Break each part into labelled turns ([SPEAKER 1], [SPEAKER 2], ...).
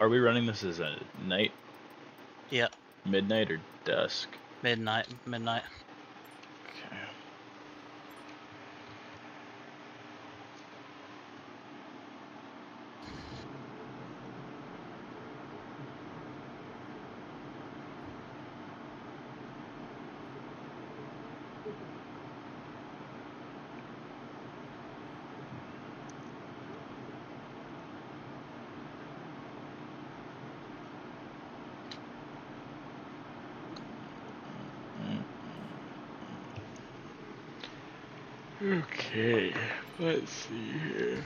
[SPEAKER 1] Are we running this as a night?
[SPEAKER 2] Yep.
[SPEAKER 1] Midnight or dusk?
[SPEAKER 2] Midnight.
[SPEAKER 1] Okay. Okay, let's see here.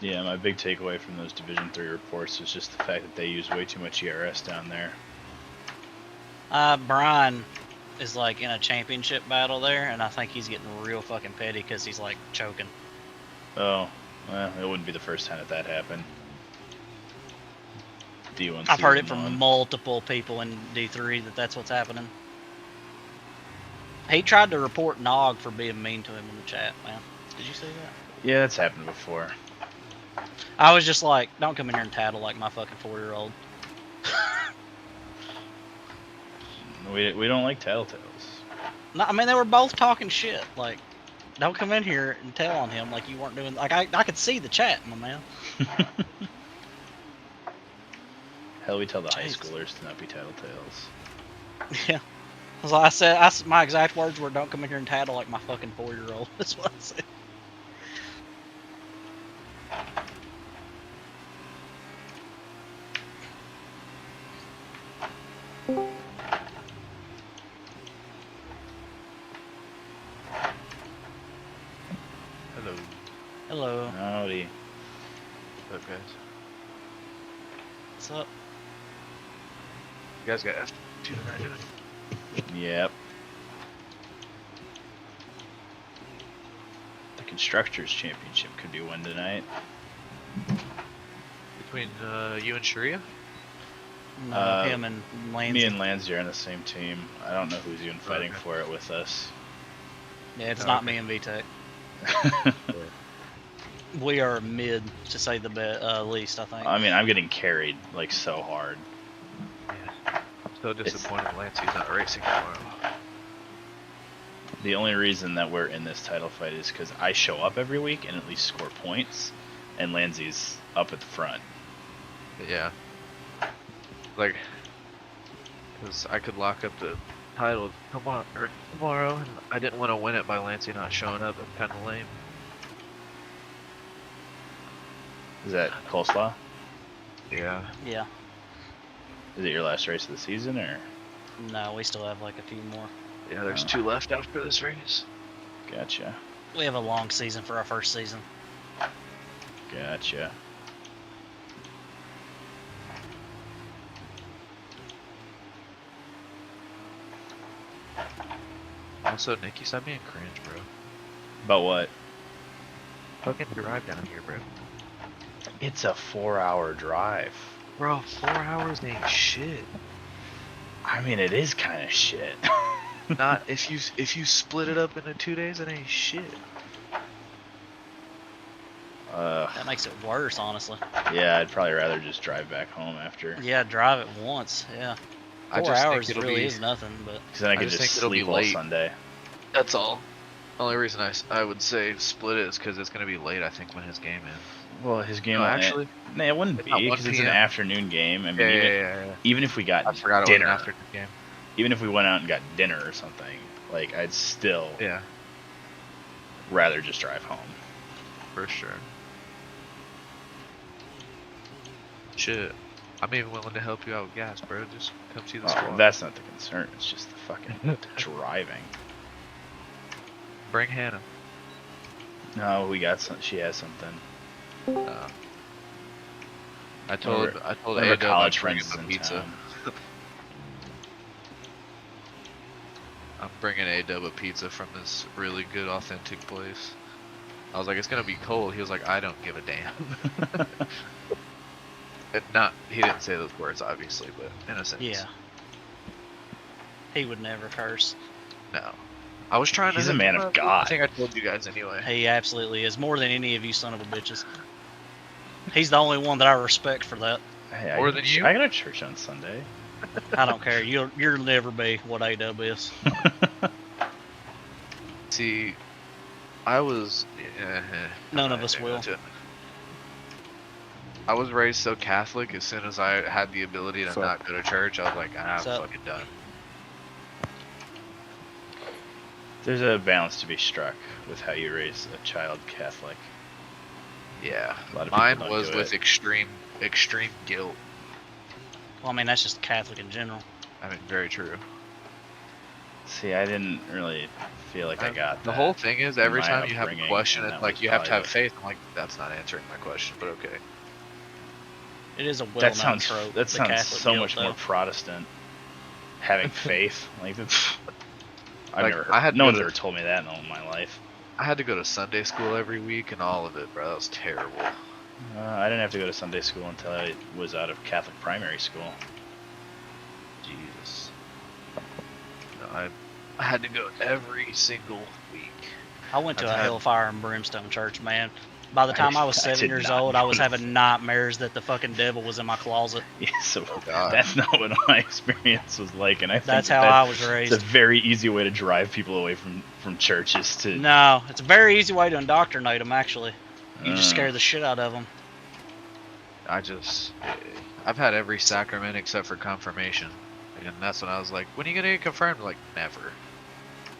[SPEAKER 1] Yeah, my big takeaway from those Division 3 reports is just the fact that they use way too much ERS down there.
[SPEAKER 2] Brian is like in a championship battle there, and I think he's getting real fucking petty because he's like choking.
[SPEAKER 1] Oh, well, it wouldn't be the first time that happened. D1
[SPEAKER 2] I've heard it
[SPEAKER 1] Season 1.
[SPEAKER 2] from multiple people in D3 that that's what's happening. He tried to report Nog for being mean to him in the chat, man. Did you see that?
[SPEAKER 1] Yeah, that's happened before.
[SPEAKER 2] I was just like, don't come in here and tattle like my fucking 4-year-old.
[SPEAKER 1] We don't like tattletales.
[SPEAKER 2] No, I mean, they were both talking shit. Like, don't come in here and tell on him like you weren't doing. Like, I could see the chat, my man.
[SPEAKER 1] Hell, we tell the high schoolers to not be tattletales.
[SPEAKER 2] Yeah. I said, my exact words were, don't come in here and tattle like my fucking 4-year-old. That's what I said.
[SPEAKER 3] Hello.
[SPEAKER 2] Hello.
[SPEAKER 1] Howdy.
[SPEAKER 3] What's up, guys?
[SPEAKER 2] What's up?
[SPEAKER 3] You guys got F2 tonight, dude?
[SPEAKER 1] Yep. The Constructors Championship could be won tonight.
[SPEAKER 3] Between you and Sharia?
[SPEAKER 2] No, him and Lansy.
[SPEAKER 1] Me and Lansy are on the same team. I don't know who's even fighting for it with us.
[SPEAKER 2] Yeah, it's not me and VTech. We are mid, to say the least, I think.
[SPEAKER 1] I mean, I'm getting carried like so hard.
[SPEAKER 3] Yeah. I'm so disappointed Lancey's not racing tomorrow.
[SPEAKER 1] The only reason that we're in this title fight is because I show up every week and at least score points, and Lansey's up at the front.
[SPEAKER 3] Yeah. Like, because I could lock up the title tomorrow, and I didn't want to win it by Lancey not showing up. It's kind of lame.
[SPEAKER 1] Is that coleslaw?
[SPEAKER 3] Yeah.
[SPEAKER 2] Yeah.
[SPEAKER 1] Is it your last race of the season, or?
[SPEAKER 2] No, we still have like a few more.
[SPEAKER 3] Yeah, there's 2 left after this race.
[SPEAKER 1] Gotcha.
[SPEAKER 2] We have a long season for our first season.
[SPEAKER 1] Gotcha.
[SPEAKER 3] Also, Nick, you stopped being cringe, bro.
[SPEAKER 1] About what?
[SPEAKER 3] Fucking drive down here, bro.
[SPEAKER 1] It's a 4-hour drive.
[SPEAKER 3] Bro, 4 hours ain't shit.
[SPEAKER 1] I mean, it is kind of shit.
[SPEAKER 3] Not if you split it up into 2 days, it ain't shit.
[SPEAKER 2] That makes it worse, honestly.
[SPEAKER 1] Yeah, I'd probably rather just drive back home after.
[SPEAKER 2] Yeah, drive it once. Yeah.
[SPEAKER 3] I
[SPEAKER 2] 4
[SPEAKER 3] just
[SPEAKER 2] hours
[SPEAKER 3] think it'll
[SPEAKER 2] really
[SPEAKER 3] be,
[SPEAKER 2] is nothing, but
[SPEAKER 1] Because then I could
[SPEAKER 3] just
[SPEAKER 1] just
[SPEAKER 3] think it'll be
[SPEAKER 1] sleep all
[SPEAKER 3] late.
[SPEAKER 1] Sunday.
[SPEAKER 3] That's all. Only reason I would say split it is because it's gonna be late. I think when his game ends.
[SPEAKER 1] Well, his game
[SPEAKER 3] No,
[SPEAKER 1] will
[SPEAKER 3] actually,
[SPEAKER 1] end. No, it wouldn't
[SPEAKER 3] it's
[SPEAKER 1] be
[SPEAKER 3] not 1
[SPEAKER 1] because it's an
[SPEAKER 3] PM.
[SPEAKER 1] afternoon game. I mean,
[SPEAKER 3] Yeah.
[SPEAKER 1] even if we got
[SPEAKER 3] I forgot it was
[SPEAKER 1] dinner,
[SPEAKER 3] an afternoon game.
[SPEAKER 1] even if we went out and got dinner or something, like I'd still
[SPEAKER 3] Yeah,
[SPEAKER 1] rather just drive home.
[SPEAKER 3] for sure. Shit, I'm even willing to help you out with gas, bro. Just come see the
[SPEAKER 1] Oh,
[SPEAKER 3] squad.
[SPEAKER 1] that's not the concern. It's just the fucking driving.
[SPEAKER 3] Bring Hannah.
[SPEAKER 1] No, we got some. She has something.
[SPEAKER 3] I told
[SPEAKER 1] One of
[SPEAKER 3] A-Dub
[SPEAKER 1] her college
[SPEAKER 3] I'd bring
[SPEAKER 1] friends
[SPEAKER 3] him
[SPEAKER 1] is
[SPEAKER 3] a
[SPEAKER 1] in
[SPEAKER 3] pizza.
[SPEAKER 1] town.
[SPEAKER 3] I'm bringing A-Dub a pizza from this really good, authentic place. I was like, it's gonna be cold. He was like, I don't give a damn. He didn't say those words, obviously, but in a sense.
[SPEAKER 2] yeah. He would never curse.
[SPEAKER 3] No. I was trying to.
[SPEAKER 1] He's a man of God.
[SPEAKER 3] I think I told you guys anyway.
[SPEAKER 2] He absolutely is. More than any of you son of a bitches. He's the only one that I respect for that.
[SPEAKER 1] Hey,
[SPEAKER 3] More than you?
[SPEAKER 1] I go to church on Sunday.
[SPEAKER 2] I don't care. You'll never be what A-Dub is.
[SPEAKER 3] See, I was.
[SPEAKER 2] None of us will.
[SPEAKER 3] I was raised so Catholic. As soon as I had the ability to not go to church, I was like, I'm
[SPEAKER 2] So-
[SPEAKER 3] fucking done.
[SPEAKER 1] There's a balance to be struck with how you raise a child Catholic.
[SPEAKER 3] Yeah,
[SPEAKER 1] A lot of people
[SPEAKER 3] mine
[SPEAKER 1] don't
[SPEAKER 3] was
[SPEAKER 1] do
[SPEAKER 3] with
[SPEAKER 1] it.
[SPEAKER 3] extreme guilt.
[SPEAKER 2] Well, I mean, that's just Catholic in general.
[SPEAKER 3] I mean, very true.
[SPEAKER 1] See, I didn't really feel like I got
[SPEAKER 3] The
[SPEAKER 1] that.
[SPEAKER 3] whole thing is, every
[SPEAKER 1] my
[SPEAKER 3] time you have a
[SPEAKER 1] upbringing,
[SPEAKER 3] question,
[SPEAKER 1] and
[SPEAKER 3] it's
[SPEAKER 1] that
[SPEAKER 3] like
[SPEAKER 1] was
[SPEAKER 3] you have to
[SPEAKER 1] probably
[SPEAKER 3] have faith. I'm like, that's not answering my question, but okay.
[SPEAKER 2] It is a
[SPEAKER 1] That
[SPEAKER 2] well-known
[SPEAKER 1] sounds
[SPEAKER 2] trope.
[SPEAKER 1] that
[SPEAKER 2] the
[SPEAKER 1] sounds
[SPEAKER 2] Catholic
[SPEAKER 1] so
[SPEAKER 2] guilt,
[SPEAKER 1] much more
[SPEAKER 2] though.
[SPEAKER 1] Protestant. Having faith, like that's. I've
[SPEAKER 3] Like,
[SPEAKER 1] never. Heard,
[SPEAKER 3] I had
[SPEAKER 1] no
[SPEAKER 3] to
[SPEAKER 1] one's
[SPEAKER 3] go
[SPEAKER 1] ever
[SPEAKER 3] to-
[SPEAKER 1] told me that in all my life.
[SPEAKER 3] I had to go to Sunday school every week and all of it, bro. That was terrible.
[SPEAKER 1] I didn't have to go to Sunday school until I was out of Catholic primary school.
[SPEAKER 3] Jesus. No, I had to go every single week.
[SPEAKER 2] I went to
[SPEAKER 3] I've
[SPEAKER 2] a
[SPEAKER 3] had-
[SPEAKER 2] hellfire and brimstone church, man. By the time I was
[SPEAKER 1] I
[SPEAKER 2] 7
[SPEAKER 1] did
[SPEAKER 2] years
[SPEAKER 1] not
[SPEAKER 2] old, I
[SPEAKER 1] go
[SPEAKER 2] was
[SPEAKER 1] to-
[SPEAKER 2] having nightmares that the fucking devil was in my closet.
[SPEAKER 1] Yeah, so
[SPEAKER 3] God.
[SPEAKER 1] that's not what my experience was like, and I think
[SPEAKER 2] That's
[SPEAKER 1] that
[SPEAKER 2] how I was
[SPEAKER 1] It's
[SPEAKER 2] raised.
[SPEAKER 1] a very easy way to drive people away from churches to.
[SPEAKER 2] No, it's a very easy way to indoctrinate them, actually. You just
[SPEAKER 1] Uh,
[SPEAKER 2] scare the shit out of them.
[SPEAKER 3] I've had every sacrament except for confirmation. And that's when I was like, when are you going to get confirmed? Like, never.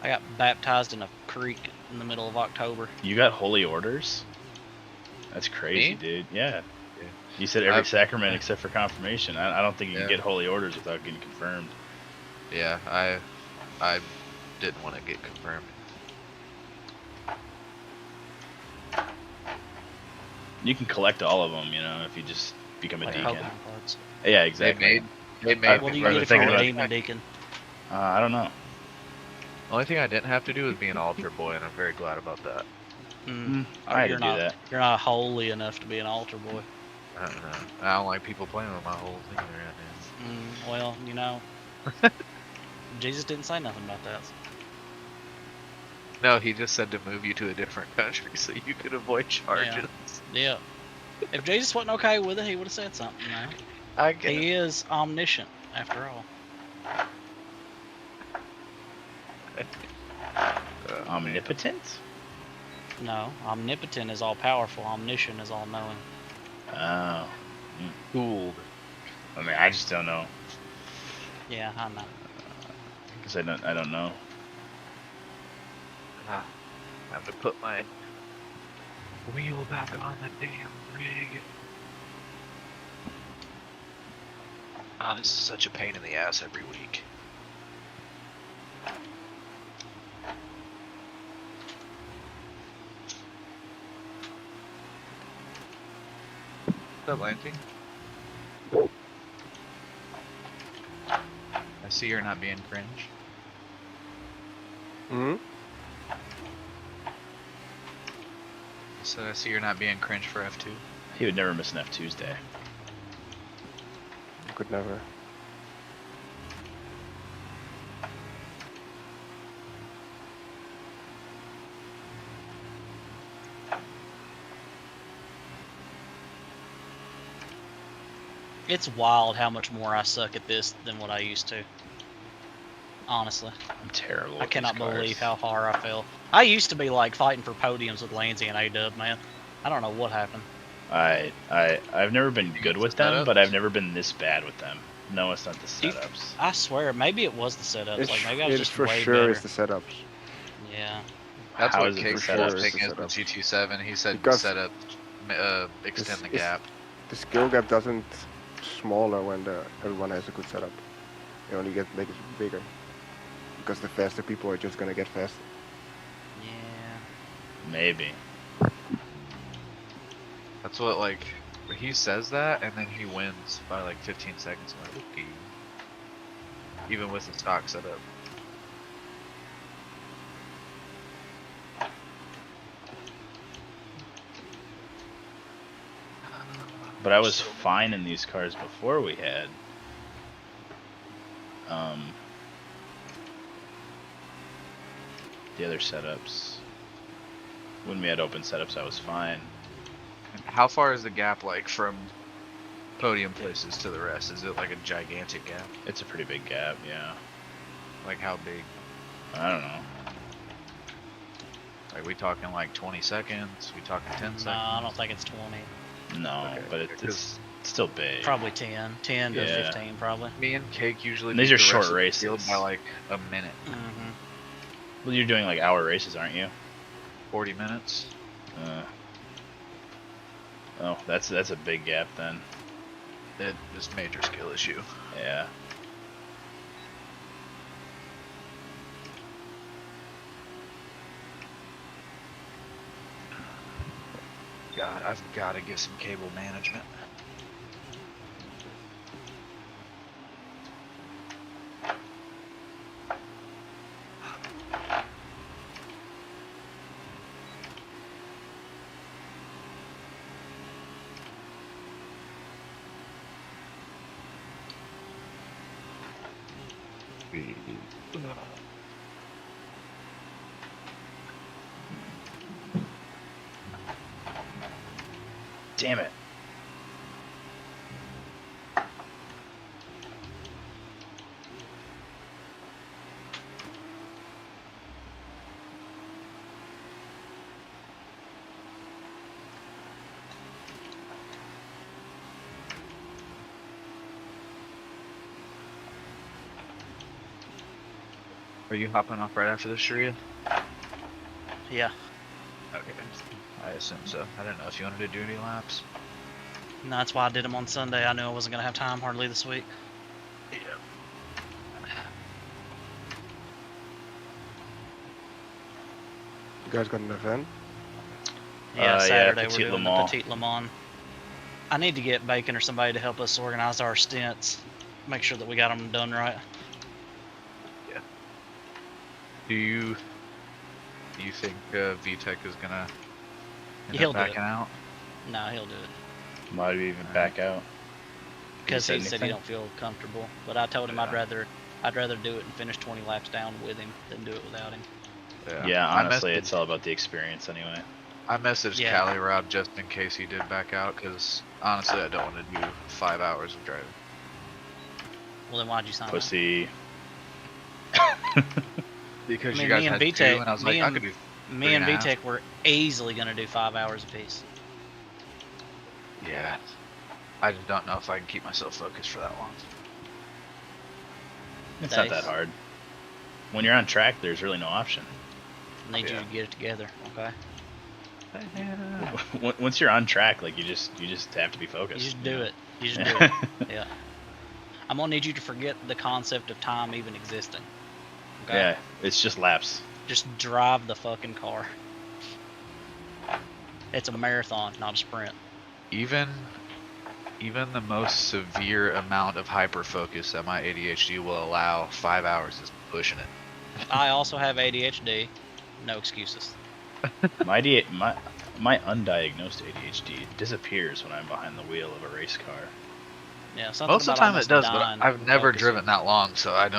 [SPEAKER 2] I got baptized in a creek in the middle of October.
[SPEAKER 1] You got holy orders? That's crazy,
[SPEAKER 3] Me?
[SPEAKER 1] dude. Yeah.
[SPEAKER 3] Yeah.
[SPEAKER 1] You said every
[SPEAKER 3] I've-
[SPEAKER 1] sacrament except for confirmation. I don't think you can
[SPEAKER 3] Yeah.
[SPEAKER 1] get holy orders without getting confirmed.
[SPEAKER 3] Yeah, I didn't want to get confirmed.
[SPEAKER 1] You can collect all of them, if you just become a
[SPEAKER 2] Like
[SPEAKER 1] deacon.
[SPEAKER 2] Pokemon cards.
[SPEAKER 1] Yeah, exactly.
[SPEAKER 3] They made
[SPEAKER 2] What do
[SPEAKER 3] me
[SPEAKER 2] you
[SPEAKER 1] I've
[SPEAKER 2] get
[SPEAKER 1] been
[SPEAKER 2] if you're
[SPEAKER 1] thinking
[SPEAKER 2] a
[SPEAKER 1] about-
[SPEAKER 2] demon deacon?
[SPEAKER 1] I don't know.
[SPEAKER 3] Only thing I didn't have to do was be an altar boy, and I'm very glad about that.
[SPEAKER 1] I had to
[SPEAKER 2] You're
[SPEAKER 1] do
[SPEAKER 2] not.
[SPEAKER 1] that.
[SPEAKER 2] You're not holy enough to be an altar boy.
[SPEAKER 3] I don't know. I don't like people playing with my whole thing right now.
[SPEAKER 2] Well, you know, Jesus didn't say nothing about that.
[SPEAKER 3] No, he just said to move you to a different country so you could avoid charges.
[SPEAKER 2] Yeah. If Jesus wasn't okay with it, he would have said something. You know?
[SPEAKER 3] I get it.
[SPEAKER 2] He is omniscient, after all.
[SPEAKER 1] Omnipotent?
[SPEAKER 2] No, omnipotent is all powerful. Omniscient is all knowing.
[SPEAKER 1] Oh.
[SPEAKER 3] Fooled.
[SPEAKER 1] I mean, I just don't know.
[SPEAKER 2] Yeah, I know.
[SPEAKER 1] Because I don't know.
[SPEAKER 3] I have to put my wheel back on the damn rig. Ah, this is such a pain in the ass every week. What's up, Lansing? I see you're not being cringe.
[SPEAKER 4] Hmm?
[SPEAKER 3] So I see you're not being cringe for F2.
[SPEAKER 1] He would never miss an F Tuesday.
[SPEAKER 4] Could never.
[SPEAKER 2] It's wild how much more I suck at this than what I used to. Honestly,
[SPEAKER 1] I'm terrible.
[SPEAKER 2] I
[SPEAKER 1] with
[SPEAKER 2] cannot
[SPEAKER 1] these cars.
[SPEAKER 2] believe how far I fell. I used to be like fighting for podiums with Lansing and A-Dub, man. I don't know what happened.
[SPEAKER 1] I've never been good with them,
[SPEAKER 3] setups?
[SPEAKER 1] but I've never been this bad with them. No, it's not the
[SPEAKER 2] Do you-
[SPEAKER 1] setups.
[SPEAKER 2] I swear, maybe it was the setups. Like maybe I was
[SPEAKER 4] It's
[SPEAKER 2] just
[SPEAKER 4] for
[SPEAKER 2] way
[SPEAKER 4] sure
[SPEAKER 2] better.
[SPEAKER 4] is the setups.
[SPEAKER 2] Yeah.
[SPEAKER 3] That's
[SPEAKER 1] How
[SPEAKER 3] what
[SPEAKER 1] is it
[SPEAKER 3] Cake's
[SPEAKER 1] for
[SPEAKER 4] sure
[SPEAKER 3] thing
[SPEAKER 4] is
[SPEAKER 3] is
[SPEAKER 4] the
[SPEAKER 3] with
[SPEAKER 4] setup?
[SPEAKER 3] GT7. He said
[SPEAKER 4] Because
[SPEAKER 3] setup extend the
[SPEAKER 4] it's-
[SPEAKER 3] gap.
[SPEAKER 4] The skill gap doesn't smaller when everyone has a good setup. It only makes it bigger. Because the faster people are just gonna get faster.
[SPEAKER 2] Yeah.
[SPEAKER 1] Maybe.
[SPEAKER 3] That's what, like, he says that, and then he wins by like 15 seconds. I'm like, okay. Even with the stock setup.
[SPEAKER 1] But I was fine in these cars before we had the other setups. When we had open setups, I was fine.
[SPEAKER 3] How far is the gap, like, from podium places to the rest? Is it like a gigantic gap?
[SPEAKER 1] It's a pretty big gap, yeah.
[SPEAKER 3] Like, how big?
[SPEAKER 1] I don't know.
[SPEAKER 3] Like, we talking like 20 seconds? We talking 10 seconds?
[SPEAKER 2] No, I don't think it's 20.
[SPEAKER 1] No,
[SPEAKER 3] Okay,
[SPEAKER 1] but it's still big.
[SPEAKER 2] Probably 10. 10 to
[SPEAKER 1] Yeah.
[SPEAKER 2] 15, probably.
[SPEAKER 3] Me and Cake usually
[SPEAKER 1] And these
[SPEAKER 3] beat
[SPEAKER 1] are
[SPEAKER 3] the
[SPEAKER 1] short
[SPEAKER 3] rest of the field
[SPEAKER 1] races.
[SPEAKER 3] by like a minute,
[SPEAKER 2] Mm-hmm.
[SPEAKER 1] Well, you're doing like hour races, aren't you?
[SPEAKER 3] 40 minutes.
[SPEAKER 1] Oh, that's a big gap then.
[SPEAKER 3] It is major skill issue.
[SPEAKER 1] Yeah.
[SPEAKER 3] God, I've got to get some cable management.
[SPEAKER 1] Damn it.
[SPEAKER 3] Are you hopping off right after this, Sharia?
[SPEAKER 2] Yeah.
[SPEAKER 3] Okay. I assume so. I didn't know if you wanted to do any laps.
[SPEAKER 2] No, that's why I did them on Sunday. I knew I wasn't going to have time hardly this week.
[SPEAKER 3] Yeah.
[SPEAKER 4] You guys got an event?
[SPEAKER 2] Yeah,
[SPEAKER 1] Yeah,
[SPEAKER 2] Saturday we're
[SPEAKER 1] Petite
[SPEAKER 2] doing
[SPEAKER 1] Le
[SPEAKER 2] the
[SPEAKER 1] Mans.
[SPEAKER 2] Petite Le Mans. I need to get Bacon or somebody to help us organize our stints. make sure that we got them done right.
[SPEAKER 3] Do you think VTech is gonna end
[SPEAKER 2] He'll
[SPEAKER 3] up
[SPEAKER 2] do it.
[SPEAKER 3] backing out?
[SPEAKER 2] No, he'll do it
[SPEAKER 1] Might even back out.
[SPEAKER 2] because
[SPEAKER 1] say
[SPEAKER 2] he said he
[SPEAKER 1] anything?
[SPEAKER 2] don't feel comfortable. But I told him
[SPEAKER 3] Yeah.
[SPEAKER 2] I'd rather do it and finish 20 laps down with him than do it without him.
[SPEAKER 1] Yeah, honestly,
[SPEAKER 3] I
[SPEAKER 1] it's all about the experience anyway.
[SPEAKER 3] messaged
[SPEAKER 2] Yeah.
[SPEAKER 3] Cali Rob just in case he did back out, because honestly, I don't want to do 5 hours of driving.
[SPEAKER 2] Well, then why'd you sign up?
[SPEAKER 1] Pussy.
[SPEAKER 3] Because
[SPEAKER 2] I mean,
[SPEAKER 3] you guys
[SPEAKER 2] me and
[SPEAKER 3] had
[SPEAKER 2] VTech
[SPEAKER 3] 2, and I was
[SPEAKER 2] me
[SPEAKER 3] like, I
[SPEAKER 2] and-
[SPEAKER 3] could do.
[SPEAKER 2] Me and
[SPEAKER 3] 3.5.
[SPEAKER 2] VTech were easily gonna do 5 hours apiece.
[SPEAKER 3] Yeah. I just don't know if I can keep myself focused for that long.
[SPEAKER 1] It's not
[SPEAKER 2] Days.
[SPEAKER 1] that hard. When you're on track, there's really no option.
[SPEAKER 2] Need you
[SPEAKER 3] Yeah.
[SPEAKER 2] to get it together, okay?
[SPEAKER 1] Once you're on track, like you just have to be focused.
[SPEAKER 2] You just do
[SPEAKER 1] know?
[SPEAKER 2] it. You just do it. Yeah. I'm gonna need you to forget the concept of time even existing. Okay?
[SPEAKER 1] Yeah, it's just laps.
[SPEAKER 2] Just drive the fucking car. It's a marathon, not a sprint.
[SPEAKER 3] Even the most severe amount of hyper focus that my ADHD will allow, 5 hours is pushing it.
[SPEAKER 2] I also have ADHD. No excuses.
[SPEAKER 1] My undiagnosed ADHD disappears when I'm behind the wheel of a race car.
[SPEAKER 2] Yeah, something
[SPEAKER 3] Most of the
[SPEAKER 2] about
[SPEAKER 3] time it
[SPEAKER 2] almost
[SPEAKER 3] does,
[SPEAKER 2] dying
[SPEAKER 3] but I've
[SPEAKER 2] from
[SPEAKER 3] never
[SPEAKER 2] focusing.
[SPEAKER 3] driven that long, so I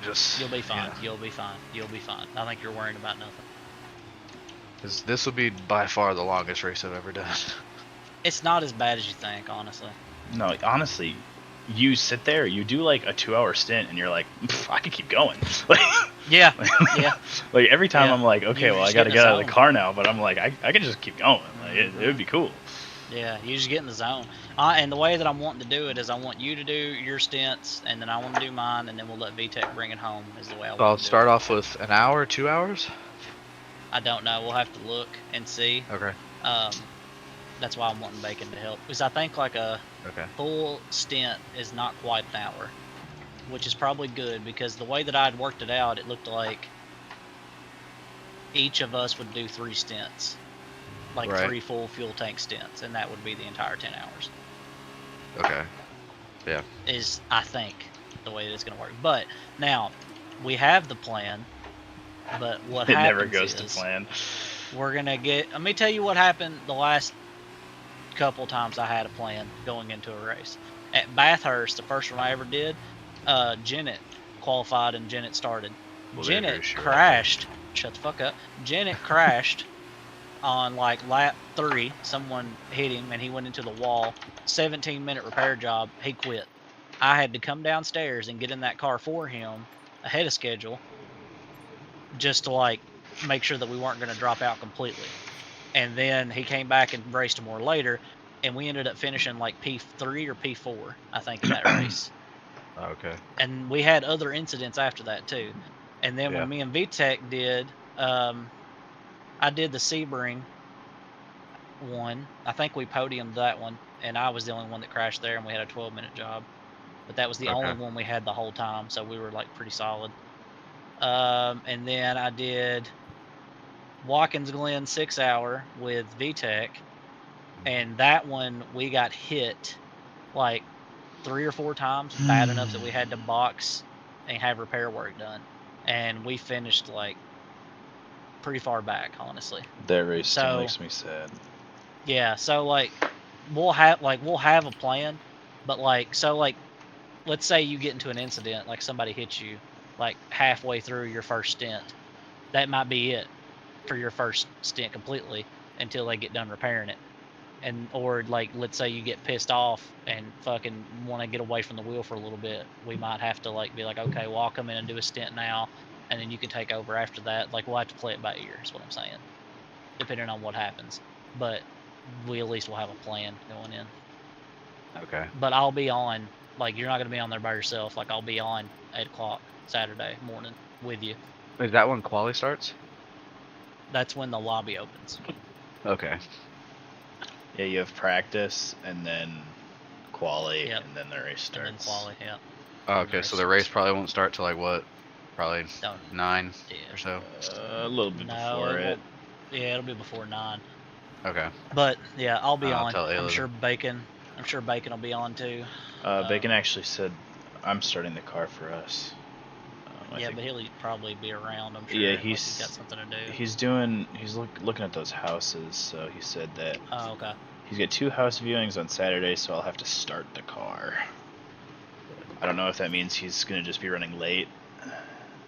[SPEAKER 3] just.
[SPEAKER 2] You'll be fine.
[SPEAKER 3] Yeah.
[SPEAKER 2] You'll be fine. You'll be fine. I think you're worrying about nothing.
[SPEAKER 3] 'Cause this will be by far the longest race I've ever done.
[SPEAKER 2] It's not as bad as you think, honestly.
[SPEAKER 1] No, like, honestly, you sit there, you do like a 2-hour stint, and you're like, I could keep going.
[SPEAKER 2] Yeah, yeah.
[SPEAKER 1] Like every time
[SPEAKER 2] Yeah.
[SPEAKER 1] I'm like, okay,
[SPEAKER 2] You
[SPEAKER 1] well, I
[SPEAKER 2] just
[SPEAKER 1] got to
[SPEAKER 2] get in
[SPEAKER 1] get
[SPEAKER 2] the
[SPEAKER 1] out of the
[SPEAKER 2] zone.
[SPEAKER 1] car now, but I'm like, I can just keep going. Like it would be cool.
[SPEAKER 2] Yeah, you just get in the zone. And the way that I'm wanting to do it is I want you to do your stints, and then I want to do mine, and then we'll let VTech bring it home is the way I want
[SPEAKER 3] So I'll
[SPEAKER 2] to do
[SPEAKER 3] start
[SPEAKER 2] it.
[SPEAKER 3] off with an hour, 2 hours?
[SPEAKER 2] I don't know. We'll have to look and see.
[SPEAKER 3] Okay.
[SPEAKER 2] That's why I'm wanting Bacon to help. Because I think like a
[SPEAKER 3] Okay.
[SPEAKER 2] full stint is not quite an hour, which is probably good because the way that I'd worked it out, it looked like each of us would do 3 stints. Like
[SPEAKER 3] Right.
[SPEAKER 2] 3 full fuel tank stints, and that would be the entire 10 hours.
[SPEAKER 3] Okay.
[SPEAKER 2] Is I think the way that it's going to work. But now we have the plan. But what
[SPEAKER 1] It
[SPEAKER 2] happens
[SPEAKER 1] never goes to
[SPEAKER 2] is
[SPEAKER 1] plan.
[SPEAKER 2] we're gonna get. Let me tell you what happened the last couple times I had a plan going into a race. At Bathurst, the first one I ever did, Jennett qualified and Jennett started.
[SPEAKER 3] Well, there
[SPEAKER 2] Jennett
[SPEAKER 3] goes your-
[SPEAKER 2] crashed. Shut the fuck up. Jennett crashed on like lap 3. Someone hit him and he went into the wall. 17-minute repair job. He quit. I had to come downstairs and get in that car for him ahead of schedule, just to like make sure that we weren't going to drop out completely. And then he came back and raced more later, and we ended up finishing like P3 or P4, I think, in that race.
[SPEAKER 3] Okay.
[SPEAKER 2] And we had other incidents after that too. And then
[SPEAKER 3] Yeah.
[SPEAKER 2] when me and VTech did, I did the Sebring one. I think we podiumed that one, and I was the only one that crashed there, and we had a 12-minute job. But that was the only
[SPEAKER 3] Okay.
[SPEAKER 2] one we had the whole time, so we were like pretty solid. And then I did Watkins Glen 6-hour with VTech, and that one we got hit like 3 or 4 times, bad enough that we had to box and have repair work done, and we finished like pretty far back, honestly.
[SPEAKER 1] That race still
[SPEAKER 2] So-
[SPEAKER 1] makes me sad.
[SPEAKER 2] Yeah, so like we'll have a plan, but like let's say you get into an incident, like somebody hits you like halfway through your first stint. That might be it for your first stint completely until they get done repairing it. And or like let's say you get pissed off and fucking want to get away from the wheel for a little bit. We might have to like be like, okay, well I'll come in and do a stint now, and then you can take over after that. Like we'll have to play it by ear is what I'm saying, depending on what happens. But we at least will have a plan going in.
[SPEAKER 3] Okay.
[SPEAKER 2] But I'll be on, like you're not gonna be on there by yourself. Like I'll be on 8 o'clock Saturday morning with you.
[SPEAKER 3] Is that when quali starts?
[SPEAKER 2] That's when the lobby opens.
[SPEAKER 3] Okay.
[SPEAKER 1] Yeah, you have practice and then quali,
[SPEAKER 2] Yep.
[SPEAKER 1] and then the race
[SPEAKER 2] And then
[SPEAKER 1] starts.
[SPEAKER 2] quali, yeah.
[SPEAKER 3] Oh, okay, so the race probably won't start till like what? Probably
[SPEAKER 2] Don't,
[SPEAKER 3] 9
[SPEAKER 2] yeah.
[SPEAKER 3] or so.
[SPEAKER 1] A little bit
[SPEAKER 2] No,
[SPEAKER 1] before
[SPEAKER 2] it
[SPEAKER 1] it.
[SPEAKER 2] won't. Yeah, it'll be before 9.
[SPEAKER 3] Okay.
[SPEAKER 2] But yeah, I'll be
[SPEAKER 3] I'll
[SPEAKER 2] on.
[SPEAKER 3] tell
[SPEAKER 2] I'm
[SPEAKER 3] Ayla.
[SPEAKER 2] sure Bacon will be on too.
[SPEAKER 1] Bacon actually said I'm starting the car for us. I
[SPEAKER 2] Yeah,
[SPEAKER 1] think,
[SPEAKER 2] but he'll probably be around. I'm sure.
[SPEAKER 1] yeah,
[SPEAKER 2] like he's got something to do.
[SPEAKER 1] he's looking at those houses. So he said that
[SPEAKER 2] Oh, okay.
[SPEAKER 1] he's got 2 house viewings on Saturday, so I'll have to start the car. I don't know if that means he's gonna just be running late,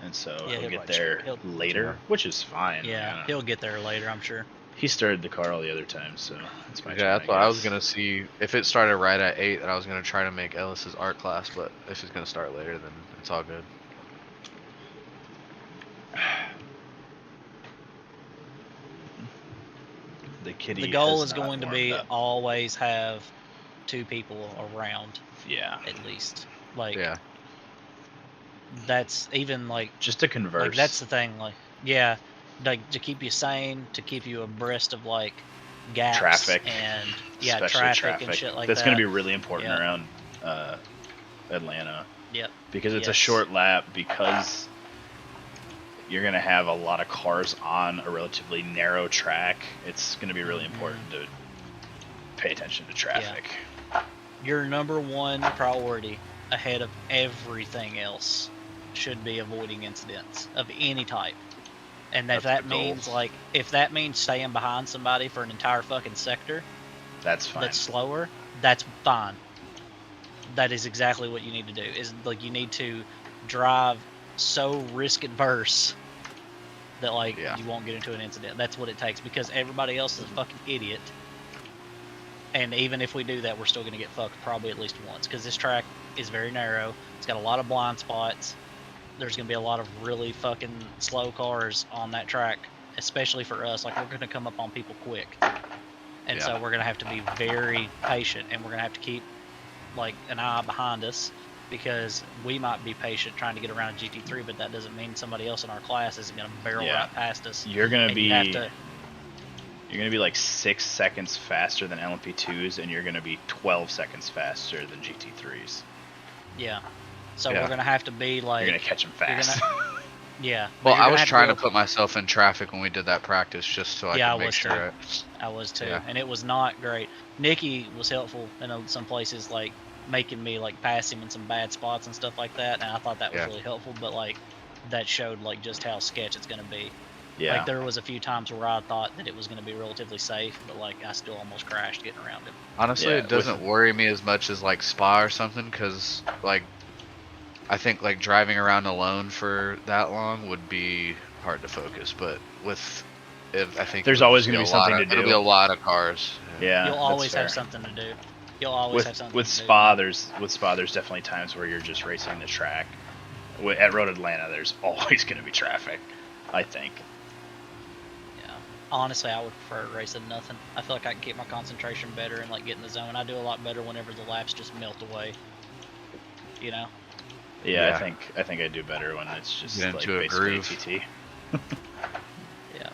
[SPEAKER 1] and so
[SPEAKER 2] Yeah,
[SPEAKER 1] he'll get
[SPEAKER 2] like,
[SPEAKER 1] there later,
[SPEAKER 3] Yeah.
[SPEAKER 1] which is fine.
[SPEAKER 2] Yeah, he'll get there later, I'm sure.
[SPEAKER 1] He started the car all the other time, so it's my turn.
[SPEAKER 3] Yeah, that's what I was
[SPEAKER 1] guess.
[SPEAKER 3] gonna see. If it started right at 8, then I was gonna try to make Ellis's art class. But if it's gonna start later, then it's all good.
[SPEAKER 1] The kitty.
[SPEAKER 2] The goal
[SPEAKER 1] has
[SPEAKER 2] is
[SPEAKER 1] not
[SPEAKER 2] going to
[SPEAKER 1] warmed
[SPEAKER 2] be
[SPEAKER 1] up.
[SPEAKER 2] always have 2 people around,
[SPEAKER 1] Yeah.
[SPEAKER 2] at least. Like,
[SPEAKER 3] Yeah.
[SPEAKER 2] that's even like
[SPEAKER 1] Just to converse.
[SPEAKER 2] Like that's the thing, like yeah, like to keep you sane, to keep you abreast of like gaps
[SPEAKER 1] traffic
[SPEAKER 2] and
[SPEAKER 1] especially
[SPEAKER 2] traffic and shit like
[SPEAKER 1] That's
[SPEAKER 2] that.
[SPEAKER 1] going to be really important
[SPEAKER 2] Yep.
[SPEAKER 1] around Atlanta.
[SPEAKER 2] Yep.
[SPEAKER 1] Because it's a
[SPEAKER 2] Yes.
[SPEAKER 1] short lap, because you're going to have a lot of cars on a relatively narrow track. It's going to be really important to pay attention to traffic.
[SPEAKER 2] Your number one priority ahead of everything else should be avoiding incidents of any type. And if
[SPEAKER 1] That's
[SPEAKER 2] that
[SPEAKER 1] the goal.
[SPEAKER 2] means if that means staying behind somebody for an entire fucking sector
[SPEAKER 1] That's fine.
[SPEAKER 2] that's slower, that's fine. That is exactly what you need to do. Is like you need to drive so risk adverse that like you won't get into an incident. That's what it takes, because everybody else is a fucking idiot. And even if we do that, we're still going to get fucked probably at least once, because this track is very narrow. It's got a lot of blind spots. There's going to be a lot of really fucking slow cars on that track, especially for us. Like, we're going to come up on people quick. And so we're going to have to be very patient, and we're going to have to keep like an eye behind us, because we might be patient trying to get around a GT3, but that doesn't mean somebody else in our class isn't going to barrel right past us.
[SPEAKER 1] You're going to be
[SPEAKER 2] have to,
[SPEAKER 1] you're going to be like 6 seconds faster than LMP2s, and you're going to be 12 seconds faster than GT3s.
[SPEAKER 2] yeah. So we're going to have to be like...
[SPEAKER 1] You're going to catch them fast.
[SPEAKER 2] Yeah.
[SPEAKER 3] Well, I was trying to put myself in traffic when we did that practice, just so I could make sure.
[SPEAKER 2] I was too, and it was not great. Nikki was helpful in some places, like making me like pass him in some bad spots and stuff like that, and I thought that was really helpful. But like that showed like just how sketch it's going to be.
[SPEAKER 1] Yeah.
[SPEAKER 2] Like there was a few times where I thought that it was going to be relatively safe, but like I still almost crashed getting around him.
[SPEAKER 3] Honestly, it doesn't worry me as much as like Spa or something, because like I think like driving around alone for that long would be hard to focus. But I think
[SPEAKER 1] there's always going to be something to do.
[SPEAKER 3] There'll be a lot of cars.
[SPEAKER 1] Yeah,
[SPEAKER 2] you'll always have something to do. You'll always have something
[SPEAKER 1] with
[SPEAKER 2] to
[SPEAKER 1] Spa,
[SPEAKER 2] do.
[SPEAKER 1] With Spa, there's definitely times where you're just racing the track. At Road Atlanta, there's always going to be traffic, I think.
[SPEAKER 2] Yeah. Honestly, I would prefer racing nothing. I feel like I can keep my concentration better and like get in the zone. I do a lot better whenever the laps just melt away. You know?
[SPEAKER 1] Yeah, I think I do better when it's just
[SPEAKER 3] get
[SPEAKER 1] like
[SPEAKER 3] into a groove.
[SPEAKER 1] ATT.
[SPEAKER 2] Yeah.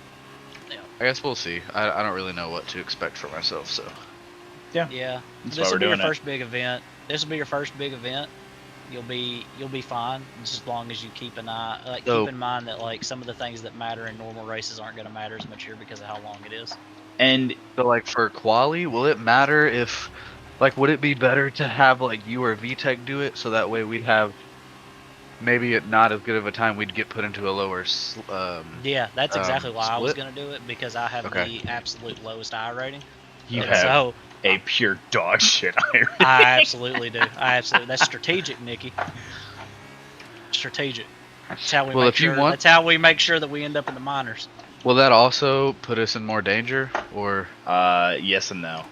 [SPEAKER 3] I guess we'll see. I don't really know what to expect for myself, so.
[SPEAKER 2] Yeah. This will be your first big event. This will be your first big event. You'll be fine, just as long as you keep an eye. Keep in mind that like some of the things that matter in normal races aren't going to matter as much here because of how long it is.
[SPEAKER 1] And
[SPEAKER 3] so like for quali, will it matter if, like, would it be better to have like you or VTech do it, so that way we'd have maybe not as good of a time, we'd get put into a lower
[SPEAKER 2] yeah, that's exactly why
[SPEAKER 3] split?
[SPEAKER 2] I was going to do it, because I have the absolute lowest I rating.
[SPEAKER 1] You have a pure dog shit I rating.
[SPEAKER 2] I absolutely do. That's strategic, Nikki. Strategic. That's how we make sure. That's how we make sure that we end up in the minors.
[SPEAKER 3] Will that also put us in more danger, or?
[SPEAKER 1] Yes and no.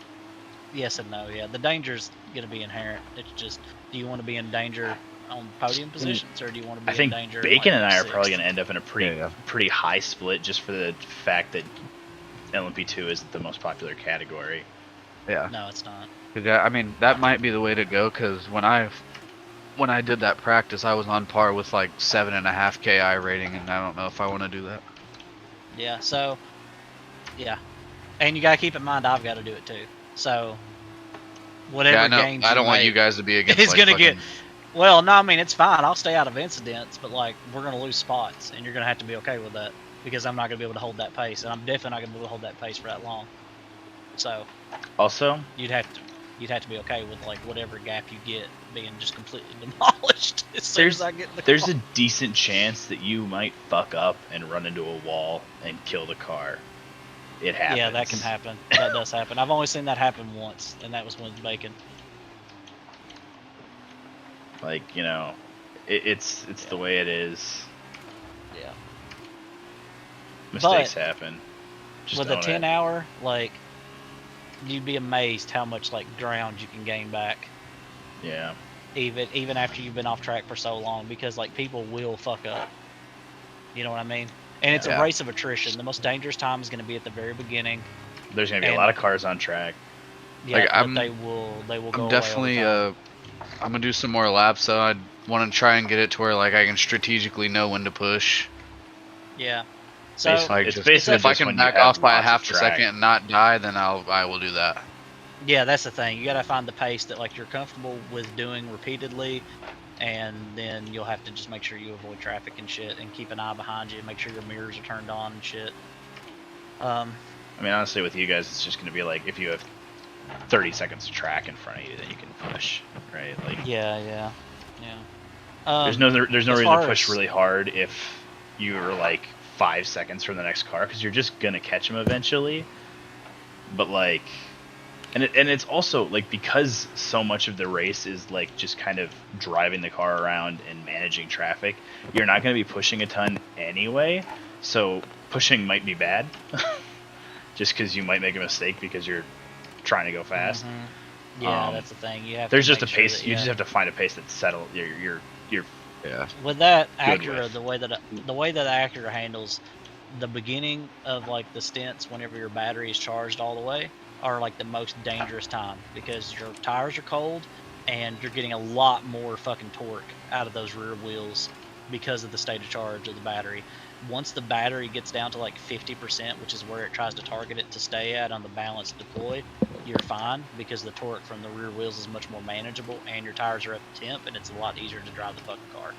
[SPEAKER 2] Yes and no. Yeah, the danger's going to be inherent. It's just, do you want to be in danger on podium positions, or do you want to be in danger?
[SPEAKER 1] I think Bacon and I are
[SPEAKER 2] sixth?
[SPEAKER 1] probably going to end up in a pretty high split, just for the fact that LMP2 is the most popular category.
[SPEAKER 3] Yeah.
[SPEAKER 2] No, it's not.
[SPEAKER 3] I mean, that might be the way to go, because when I did that practice, I was on par with like 7.5 KI rating, and I don't know if I want to do that.
[SPEAKER 2] Yeah. So, yeah, and you got to keep in mind I've got to do it too. So, whatever gains
[SPEAKER 3] I don't want you guys to be against.
[SPEAKER 2] It's gonna get. Well, no, I mean it's fine. I'll stay out of incidents, but like we're gonna lose spots, and you're gonna have to be okay with that, because I'm not gonna be able to hold that pace, and I'm definitely not gonna be able to hold that pace for that long. So,
[SPEAKER 1] also,
[SPEAKER 2] you'd have to. you'd have to be okay with like whatever gap you get being just completely demolished as soon as I get in the
[SPEAKER 1] There's
[SPEAKER 2] car.
[SPEAKER 1] a decent chance that you might fuck up and run into a wall and kill the car. It happens.
[SPEAKER 2] Yeah, that can happen. That does happen. I've only seen that happen once, and that was with bacon.
[SPEAKER 1] Like, you know, it's the way it is.
[SPEAKER 2] Yeah.
[SPEAKER 1] Mistakes happen. Just
[SPEAKER 2] With a
[SPEAKER 1] own
[SPEAKER 2] 10
[SPEAKER 1] it.
[SPEAKER 2] hour, like, you'd be amazed how much like ground you can gain back,
[SPEAKER 1] Yeah.
[SPEAKER 2] even after you've been off track for so long, because like people will fuck up. You know what I mean? And it's
[SPEAKER 3] Yeah.
[SPEAKER 2] a race of attrition. The most dangerous time is going to be at the very beginning.
[SPEAKER 1] There's gonna be a
[SPEAKER 2] And-
[SPEAKER 1] lot of cars on track.
[SPEAKER 2] Yeah,
[SPEAKER 3] Like,
[SPEAKER 2] but they will go
[SPEAKER 3] I'm
[SPEAKER 2] away
[SPEAKER 3] definitely
[SPEAKER 2] over time.
[SPEAKER 3] I'm gonna do some more laps, so I want to try and get it to where like I can strategically know when to push.
[SPEAKER 2] Yeah. So
[SPEAKER 1] Basically,
[SPEAKER 3] Like,
[SPEAKER 1] it's
[SPEAKER 3] just,
[SPEAKER 1] basically
[SPEAKER 3] if I
[SPEAKER 1] just
[SPEAKER 3] can
[SPEAKER 1] when you
[SPEAKER 3] back
[SPEAKER 1] have
[SPEAKER 3] off by a
[SPEAKER 1] lots of
[SPEAKER 3] half a
[SPEAKER 1] track.
[SPEAKER 3] second and not die, then I will do that.
[SPEAKER 2] yeah, that's the thing. You got to find the pace that like you're comfortable with doing repeatedly, and then you'll have to just make sure you avoid traffic and shit, and keep an eye behind you, make sure your mirrors are turned on and shit.
[SPEAKER 1] I mean, honestly, with you guys, it's just gonna be like if you have 30 seconds of track in front of you, then you can push, right? Like,
[SPEAKER 2] Yeah.
[SPEAKER 1] there's no
[SPEAKER 2] as
[SPEAKER 1] reason
[SPEAKER 2] far
[SPEAKER 1] to push
[SPEAKER 2] as-
[SPEAKER 1] really hard if you're like 5 seconds from the next car, because you're just gonna catch them eventually. But like, and it's also like because so much of the race is like just kind of driving the car around and managing traffic, you're not gonna be pushing a ton anyway. So pushing might be bad, just because you might make a mistake because you're trying to go fast.
[SPEAKER 2] Yeah, that's the thing. You have.
[SPEAKER 1] There's
[SPEAKER 2] to
[SPEAKER 1] just a
[SPEAKER 2] make sure
[SPEAKER 1] pace.
[SPEAKER 2] that,
[SPEAKER 1] You
[SPEAKER 2] yeah.
[SPEAKER 1] just have to find a pace that's settled. You're
[SPEAKER 3] Yeah.
[SPEAKER 2] With that
[SPEAKER 1] good
[SPEAKER 2] Acura,
[SPEAKER 1] with.
[SPEAKER 2] the way that Acura handles the beginning of like the stints, whenever your battery is charged all the way, are like the most dangerous time, because your tires are cold and you're getting a lot more fucking torque out of those rear wheels because of the state of charge of the battery. Once the battery gets down to like 50%, which is where it tries to target it to stay at on the balanced deploy, you're fine, because the torque from the rear wheels is much more manageable, and your tires are up to temp, and it's a lot easier to drive the fucking car.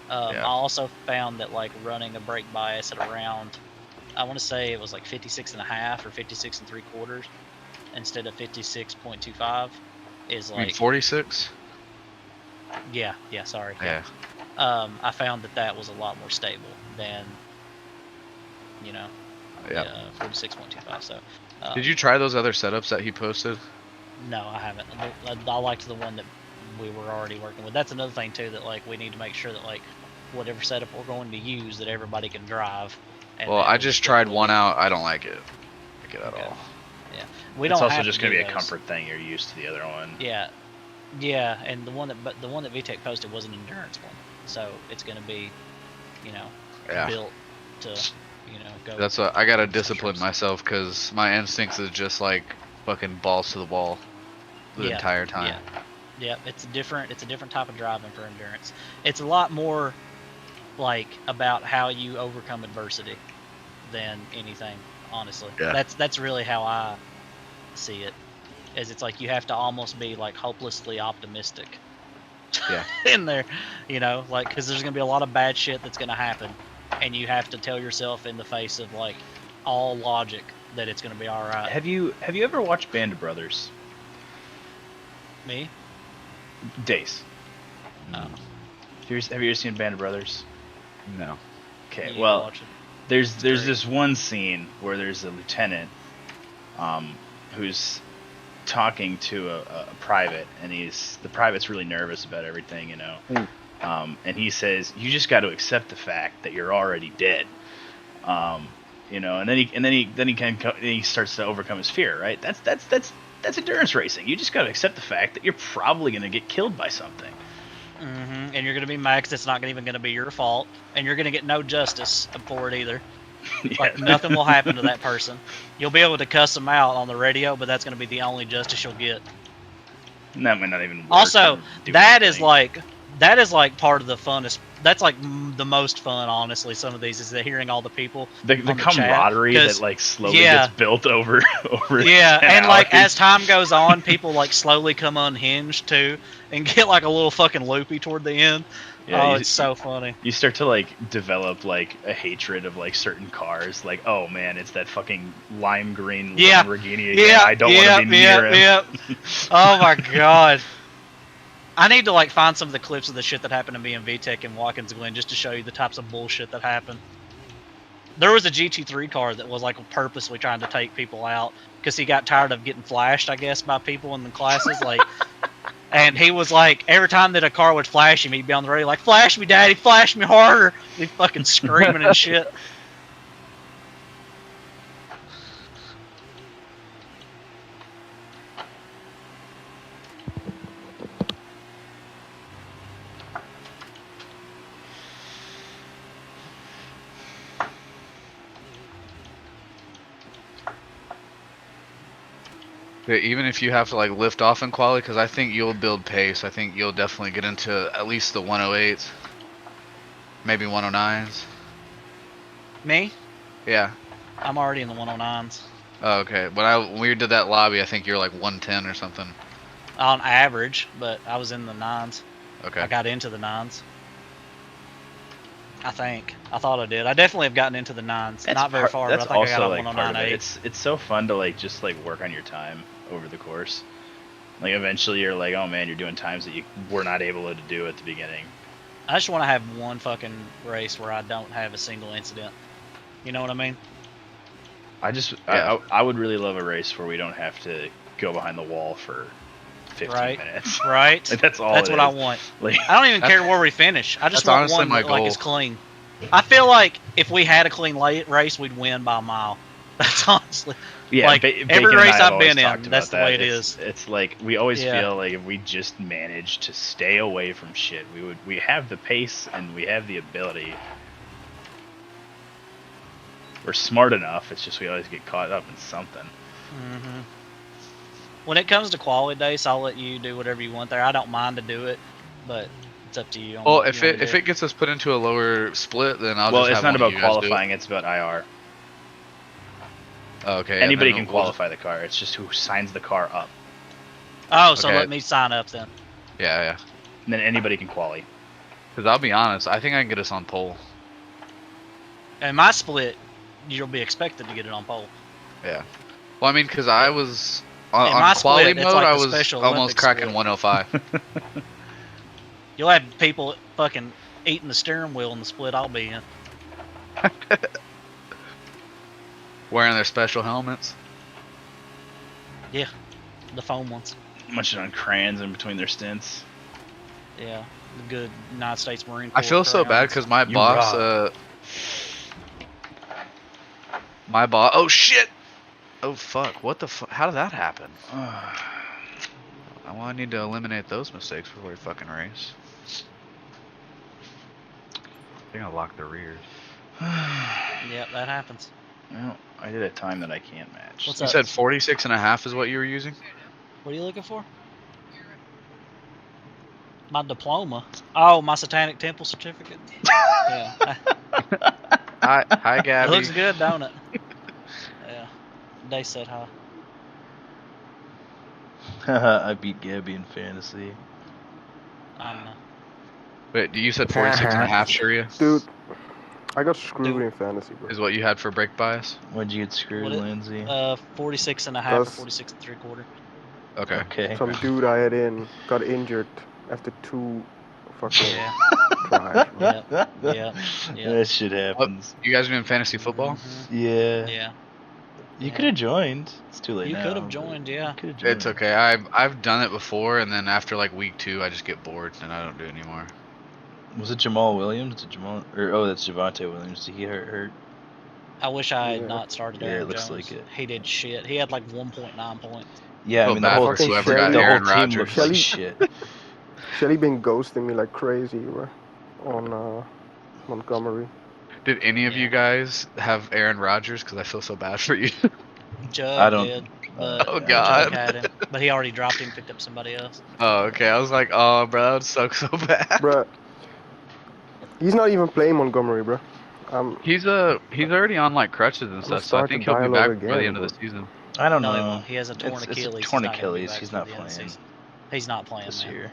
[SPEAKER 3] Yeah.
[SPEAKER 2] I also found that like running a brake bias at around, I want to say it was like 56.5 or 56 3/4 instead of 56.25 is
[SPEAKER 3] I mean,
[SPEAKER 2] like
[SPEAKER 3] 46.
[SPEAKER 2] yeah, sorry.
[SPEAKER 3] Yeah.
[SPEAKER 2] I found that was a lot more stable than, you know,
[SPEAKER 3] Yeah.
[SPEAKER 2] 46.25. So
[SPEAKER 3] Did you try those other setups that he posted?
[SPEAKER 2] no, I haven't. I liked the one that we were already working with. That's another thing too, that like we need to make sure that like whatever setup we're going to use, that everybody can drive. And
[SPEAKER 3] Well,
[SPEAKER 2] that
[SPEAKER 3] I
[SPEAKER 2] we
[SPEAKER 3] just
[SPEAKER 2] stick
[SPEAKER 3] tried
[SPEAKER 2] with
[SPEAKER 3] one
[SPEAKER 2] it.
[SPEAKER 3] out. I don't like it. Like it at
[SPEAKER 2] Okay.
[SPEAKER 3] all.
[SPEAKER 2] We
[SPEAKER 1] It's
[SPEAKER 2] don't
[SPEAKER 1] also
[SPEAKER 2] have
[SPEAKER 1] just
[SPEAKER 2] to
[SPEAKER 1] gonna
[SPEAKER 2] do
[SPEAKER 1] be a
[SPEAKER 2] those.
[SPEAKER 1] comfort thing. You're used to the other one.
[SPEAKER 2] Yeah, and the one that VTech posted was an endurance one, so it's gonna be, you know,
[SPEAKER 3] Yeah.
[SPEAKER 2] built to, you know, go.
[SPEAKER 3] That's what I gotta
[SPEAKER 2] some
[SPEAKER 3] discipline
[SPEAKER 2] trips.
[SPEAKER 3] myself, because my instincts is just like fucking balls to the wall the
[SPEAKER 2] Yeah,
[SPEAKER 3] entire time.
[SPEAKER 2] Yeah, it's a different type of driving for endurance. It's a lot more like about how you overcome adversity than anything, honestly.
[SPEAKER 3] Yeah.
[SPEAKER 2] That's really how I see it. Is it's like you have to almost be like hopelessly optimistic.
[SPEAKER 3] Yeah.
[SPEAKER 2] in there, you know, like, because there's gonna be a lot of bad shit that's gonna happen, and you have to tell yourself in the face of like all logic that it's gonna be all right.
[SPEAKER 1] Have you ever watched Band of Brothers?
[SPEAKER 2] Me?
[SPEAKER 1] Days.
[SPEAKER 2] No.
[SPEAKER 1] Have you ever seen Band of Brothers?
[SPEAKER 3] No.
[SPEAKER 1] Okay.
[SPEAKER 2] You need to
[SPEAKER 1] Well,
[SPEAKER 2] watch it.
[SPEAKER 1] there's
[SPEAKER 2] great.
[SPEAKER 1] this one scene where there's a lieutenant, who's talking to a private, and the private's really nervous about everything, you know. And he says, "You just got to accept the fact that you're already dead." You know, and then he starts to overcome his fear, right? That's endurance racing. You just got to accept the fact that you're probably going to get killed by something.
[SPEAKER 2] And you're gonna be mad 'cause it's not even gonna be your fault, and you're gonna get no justice for it either. Like nothing will happen to that person. You'll be able to cuss them out on the radio, but that's gonna be the only justice you'll get.
[SPEAKER 1] And that might not even work
[SPEAKER 2] Also,
[SPEAKER 1] or do
[SPEAKER 2] that is
[SPEAKER 1] anything.
[SPEAKER 2] like part of the funnest that's like the most fun, honestly. Some of these is hearing all the people.
[SPEAKER 1] The
[SPEAKER 2] on the
[SPEAKER 1] camaraderie
[SPEAKER 2] chat,
[SPEAKER 1] that like slowly
[SPEAKER 2] yeah.
[SPEAKER 1] gets built over 10
[SPEAKER 2] and like
[SPEAKER 1] hours.
[SPEAKER 2] as time goes on, people like slowly come unhinged too, and get like a little fucking loopy toward the end.
[SPEAKER 1] Yeah,
[SPEAKER 2] It's so funny.
[SPEAKER 1] You start to like develop like a hatred of like certain cars. Like, oh man, it's that fucking lime green Lamborghini again. I don't want to be near him.
[SPEAKER 2] Yeah. Oh my god. I need to like find some of the clips of the shit that happened to me in VTech and Watkins Glen just to show you the types of bullshit that happened. There was a GT3 car that was like purposely trying to take people out because he got tired of getting flashed, I guess, by people in the classes. Like, and he was like, every time that a car would flash him, he'd be on the radio like, "Flash me, daddy, flash me harder!" He'd fucking screaming and shit.
[SPEAKER 3] Even if you have to like lift off in quali, because I think you'll build pace. I think you'll definitely get into at least the 108s, maybe 109s.
[SPEAKER 2] Me?
[SPEAKER 3] Yeah.
[SPEAKER 2] I'm already in the 109s.
[SPEAKER 3] Oh, okay. When we did that lobby, I think you're like 110 or something.
[SPEAKER 2] On average, but I was in the 9s.
[SPEAKER 3] Okay.
[SPEAKER 2] I got into the 9s. I think. I thought I did. I definitely have gotten into the 9s. Not very far, but I think I got a 109.8.
[SPEAKER 1] It's so fun to like just like work on your time over the course. Like eventually you're like, oh man, you're doing times that you were not able to do at the beginning.
[SPEAKER 2] I just want to have one fucking race where I don't have a single incident. You know what I mean?
[SPEAKER 1] I would really love a race where we don't have to go behind the wall for 15 minutes.
[SPEAKER 2] Right.
[SPEAKER 1] Like, that's all.
[SPEAKER 2] That's what I want.
[SPEAKER 1] Like,
[SPEAKER 2] I don't even care where we finish. I just want one that like is clean. I feel like if we had a clean race, we'd win by a mile. That's honestly.
[SPEAKER 1] Yeah,
[SPEAKER 2] like every race I've been in, that's the way it
[SPEAKER 1] is. It's like we always feel like if we just managed to stay away from shit, we have the pace and we have the ability. We're smart enough. It's just we always get caught up in something.
[SPEAKER 2] Mm-hmm. When it comes to quality days, I'll let you do whatever you want there. I don't mind to do it, but it's up to you.
[SPEAKER 3] Well, if it gets us put into a lower split, then I'll just have
[SPEAKER 1] it's not
[SPEAKER 3] one
[SPEAKER 1] about qualifying. It's about IR.
[SPEAKER 3] Okay.
[SPEAKER 1] Anybody can qualify the car. It's just who signs the car up.
[SPEAKER 2] Oh, so let me sign up then.
[SPEAKER 3] Yeah.
[SPEAKER 1] And then anybody can quali.
[SPEAKER 3] Because I'll be honest, I think I can get us on pole.
[SPEAKER 2] In my split, you'll be expected to get it on pole.
[SPEAKER 3] Yeah. Well, I mean, because I was on quality mode,
[SPEAKER 2] like
[SPEAKER 3] I was almost cracking 105.
[SPEAKER 2] You'll have people fucking eating the steering wheel in the split I'll be in.
[SPEAKER 3] Wearing their special helmets.
[SPEAKER 2] Yeah, the foam ones.
[SPEAKER 1] Munching on crayons in between their stints.
[SPEAKER 2] Yeah, the good United States Marine Corps.
[SPEAKER 3] I feel so bad because my boss, oh shit! Oh fuck! What the fuck? How did that happen? Well, I need to eliminate those mistakes before we fucking race. I think I locked the rears.
[SPEAKER 2] Yep, that happens.
[SPEAKER 1] Well, I did a time that I can't match.
[SPEAKER 2] What's
[SPEAKER 3] you
[SPEAKER 2] up?
[SPEAKER 3] said 46.5 is what you were using?
[SPEAKER 2] What are you looking for? My diploma. Oh, my Satanic Temple certificate. Yeah.
[SPEAKER 3] Hi, Gabby.
[SPEAKER 2] It looks good, don't it? Yeah. They said hi.
[SPEAKER 1] I beat Gabby in fantasy.
[SPEAKER 2] I don't know.
[SPEAKER 3] Wait, you said 46.5, Sharia?
[SPEAKER 4] Dude, I got screwed in fantasy, bro.
[SPEAKER 3] Is what you had for brake bias?
[SPEAKER 1] What'd you get screwed, Lindsay?
[SPEAKER 2] 46.5 or 46 3/4.
[SPEAKER 3] Okay.
[SPEAKER 4] Some dude I had got injured after 2 fucking tries.
[SPEAKER 2] Yeah.
[SPEAKER 1] That shit happens.
[SPEAKER 3] You guys are doing fantasy football?
[SPEAKER 2] Mm-hmm.
[SPEAKER 1] Yeah. You could have joined. It's too late now.
[SPEAKER 2] You could have joined, yeah.
[SPEAKER 3] It's okay. I've done it before, and then after like week 2, I just get bored and I don't do it anymore.
[SPEAKER 1] Was it Jamal Williams? That's Javante Williams. Did he hurt?
[SPEAKER 2] I wish I had not started Aaron
[SPEAKER 1] it looks
[SPEAKER 2] Jones.
[SPEAKER 1] like it.
[SPEAKER 2] He did shit. He had like 1.9 points.
[SPEAKER 1] Yeah, I mean the whole team looks like shit.
[SPEAKER 4] Shelly been ghosting me like crazy, bro, on Montgomery.
[SPEAKER 3] Did any of you guys have Aaron Rodgers? Because I feel so bad for you.
[SPEAKER 2] Jug did. But
[SPEAKER 3] oh god.
[SPEAKER 2] Jug had him, but he already dropped him, picked up somebody else.
[SPEAKER 3] Oh, okay. I was like, oh, bro, that would suck so bad.
[SPEAKER 4] Bro, He's not even playing Montgomery, bro.
[SPEAKER 3] He's already on like crutches and
[SPEAKER 4] I'm gonna
[SPEAKER 3] stuff, so I
[SPEAKER 4] start the
[SPEAKER 3] think he'll be
[SPEAKER 4] dialogue
[SPEAKER 3] back before the
[SPEAKER 4] again,
[SPEAKER 3] end of
[SPEAKER 4] bro.
[SPEAKER 3] the season.
[SPEAKER 1] I don't
[SPEAKER 2] No, he
[SPEAKER 1] know.
[SPEAKER 2] won't. He has a torn Achilles.
[SPEAKER 1] It's a torn
[SPEAKER 2] He's not gonna be
[SPEAKER 1] Achilles.
[SPEAKER 2] back
[SPEAKER 1] He's
[SPEAKER 2] for
[SPEAKER 1] not
[SPEAKER 2] the end of the
[SPEAKER 1] playing
[SPEAKER 2] season. He's not playing,
[SPEAKER 1] this
[SPEAKER 2] man.
[SPEAKER 1] year.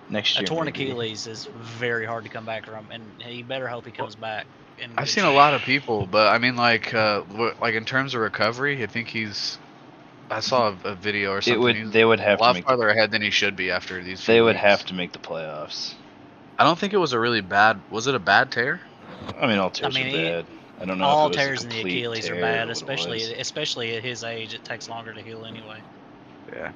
[SPEAKER 1] Next
[SPEAKER 2] A
[SPEAKER 1] year,
[SPEAKER 2] torn
[SPEAKER 1] maybe.
[SPEAKER 2] Achilles is very hard to come back from, and he better hope he comes back.
[SPEAKER 3] I've seen a lot of people, but I mean, like in terms of recovery, I think he's. I saw a video or something.
[SPEAKER 1] They would have
[SPEAKER 3] a lot
[SPEAKER 1] to make
[SPEAKER 3] farther ahead than he should be after these.
[SPEAKER 1] They would
[SPEAKER 3] weeks.
[SPEAKER 1] have to make the playoffs.
[SPEAKER 3] I don't think it was a really bad. Was it a bad tear?
[SPEAKER 1] I mean, all tears are bad. I don't know
[SPEAKER 2] all
[SPEAKER 1] if it was
[SPEAKER 2] tears
[SPEAKER 1] a
[SPEAKER 2] in the
[SPEAKER 1] complete
[SPEAKER 2] Achilles are
[SPEAKER 1] tear
[SPEAKER 2] bad,
[SPEAKER 1] or what it was.
[SPEAKER 2] especially at his age. It takes longer to heal anyway.
[SPEAKER 3] Yeah.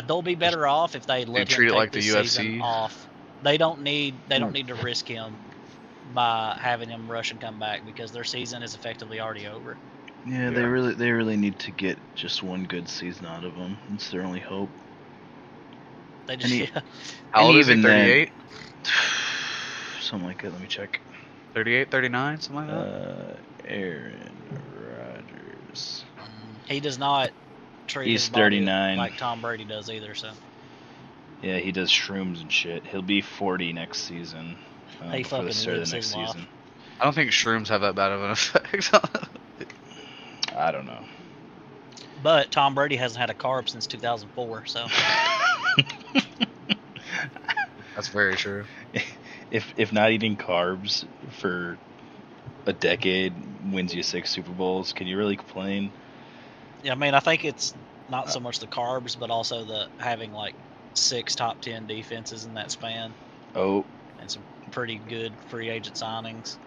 [SPEAKER 2] They'll be better off if they let him
[SPEAKER 3] treat it
[SPEAKER 2] take
[SPEAKER 3] like
[SPEAKER 2] this
[SPEAKER 3] the
[SPEAKER 2] season
[SPEAKER 3] UFC.
[SPEAKER 2] off. They don't need to risk him by having him rush and come back because their season is effectively already over.
[SPEAKER 1] Yeah, they really need to get just one good season out of him. It's their only hope.
[SPEAKER 2] They just
[SPEAKER 3] How old is he? 38?
[SPEAKER 1] Something like that. Let me check.
[SPEAKER 3] 38, 39, something like that.
[SPEAKER 1] Aaron Rodgers.
[SPEAKER 2] He does not treat
[SPEAKER 1] He's
[SPEAKER 2] his body
[SPEAKER 1] 39
[SPEAKER 2] like Tom Brady does either. So
[SPEAKER 1] yeah, he does shrooms and shit. He'll be 40 next season.
[SPEAKER 2] He
[SPEAKER 1] before the
[SPEAKER 2] fucking
[SPEAKER 1] start of
[SPEAKER 2] lives
[SPEAKER 1] the next
[SPEAKER 2] his life.
[SPEAKER 1] season.
[SPEAKER 3] I don't think shrooms have that bad of an effect.
[SPEAKER 1] I don't know.
[SPEAKER 2] But Tom Brady hasn't had a carb since 2004, so.
[SPEAKER 3] That's very true.
[SPEAKER 1] If not eating carbs for a decade wins you 6 Super Bowls, can you really complain?
[SPEAKER 2] Yeah, I mean, I think it's not so much the carbs, but also the having like 6 top 10 defenses in that span.
[SPEAKER 1] Oh.
[SPEAKER 2] And some pretty good free agent signings.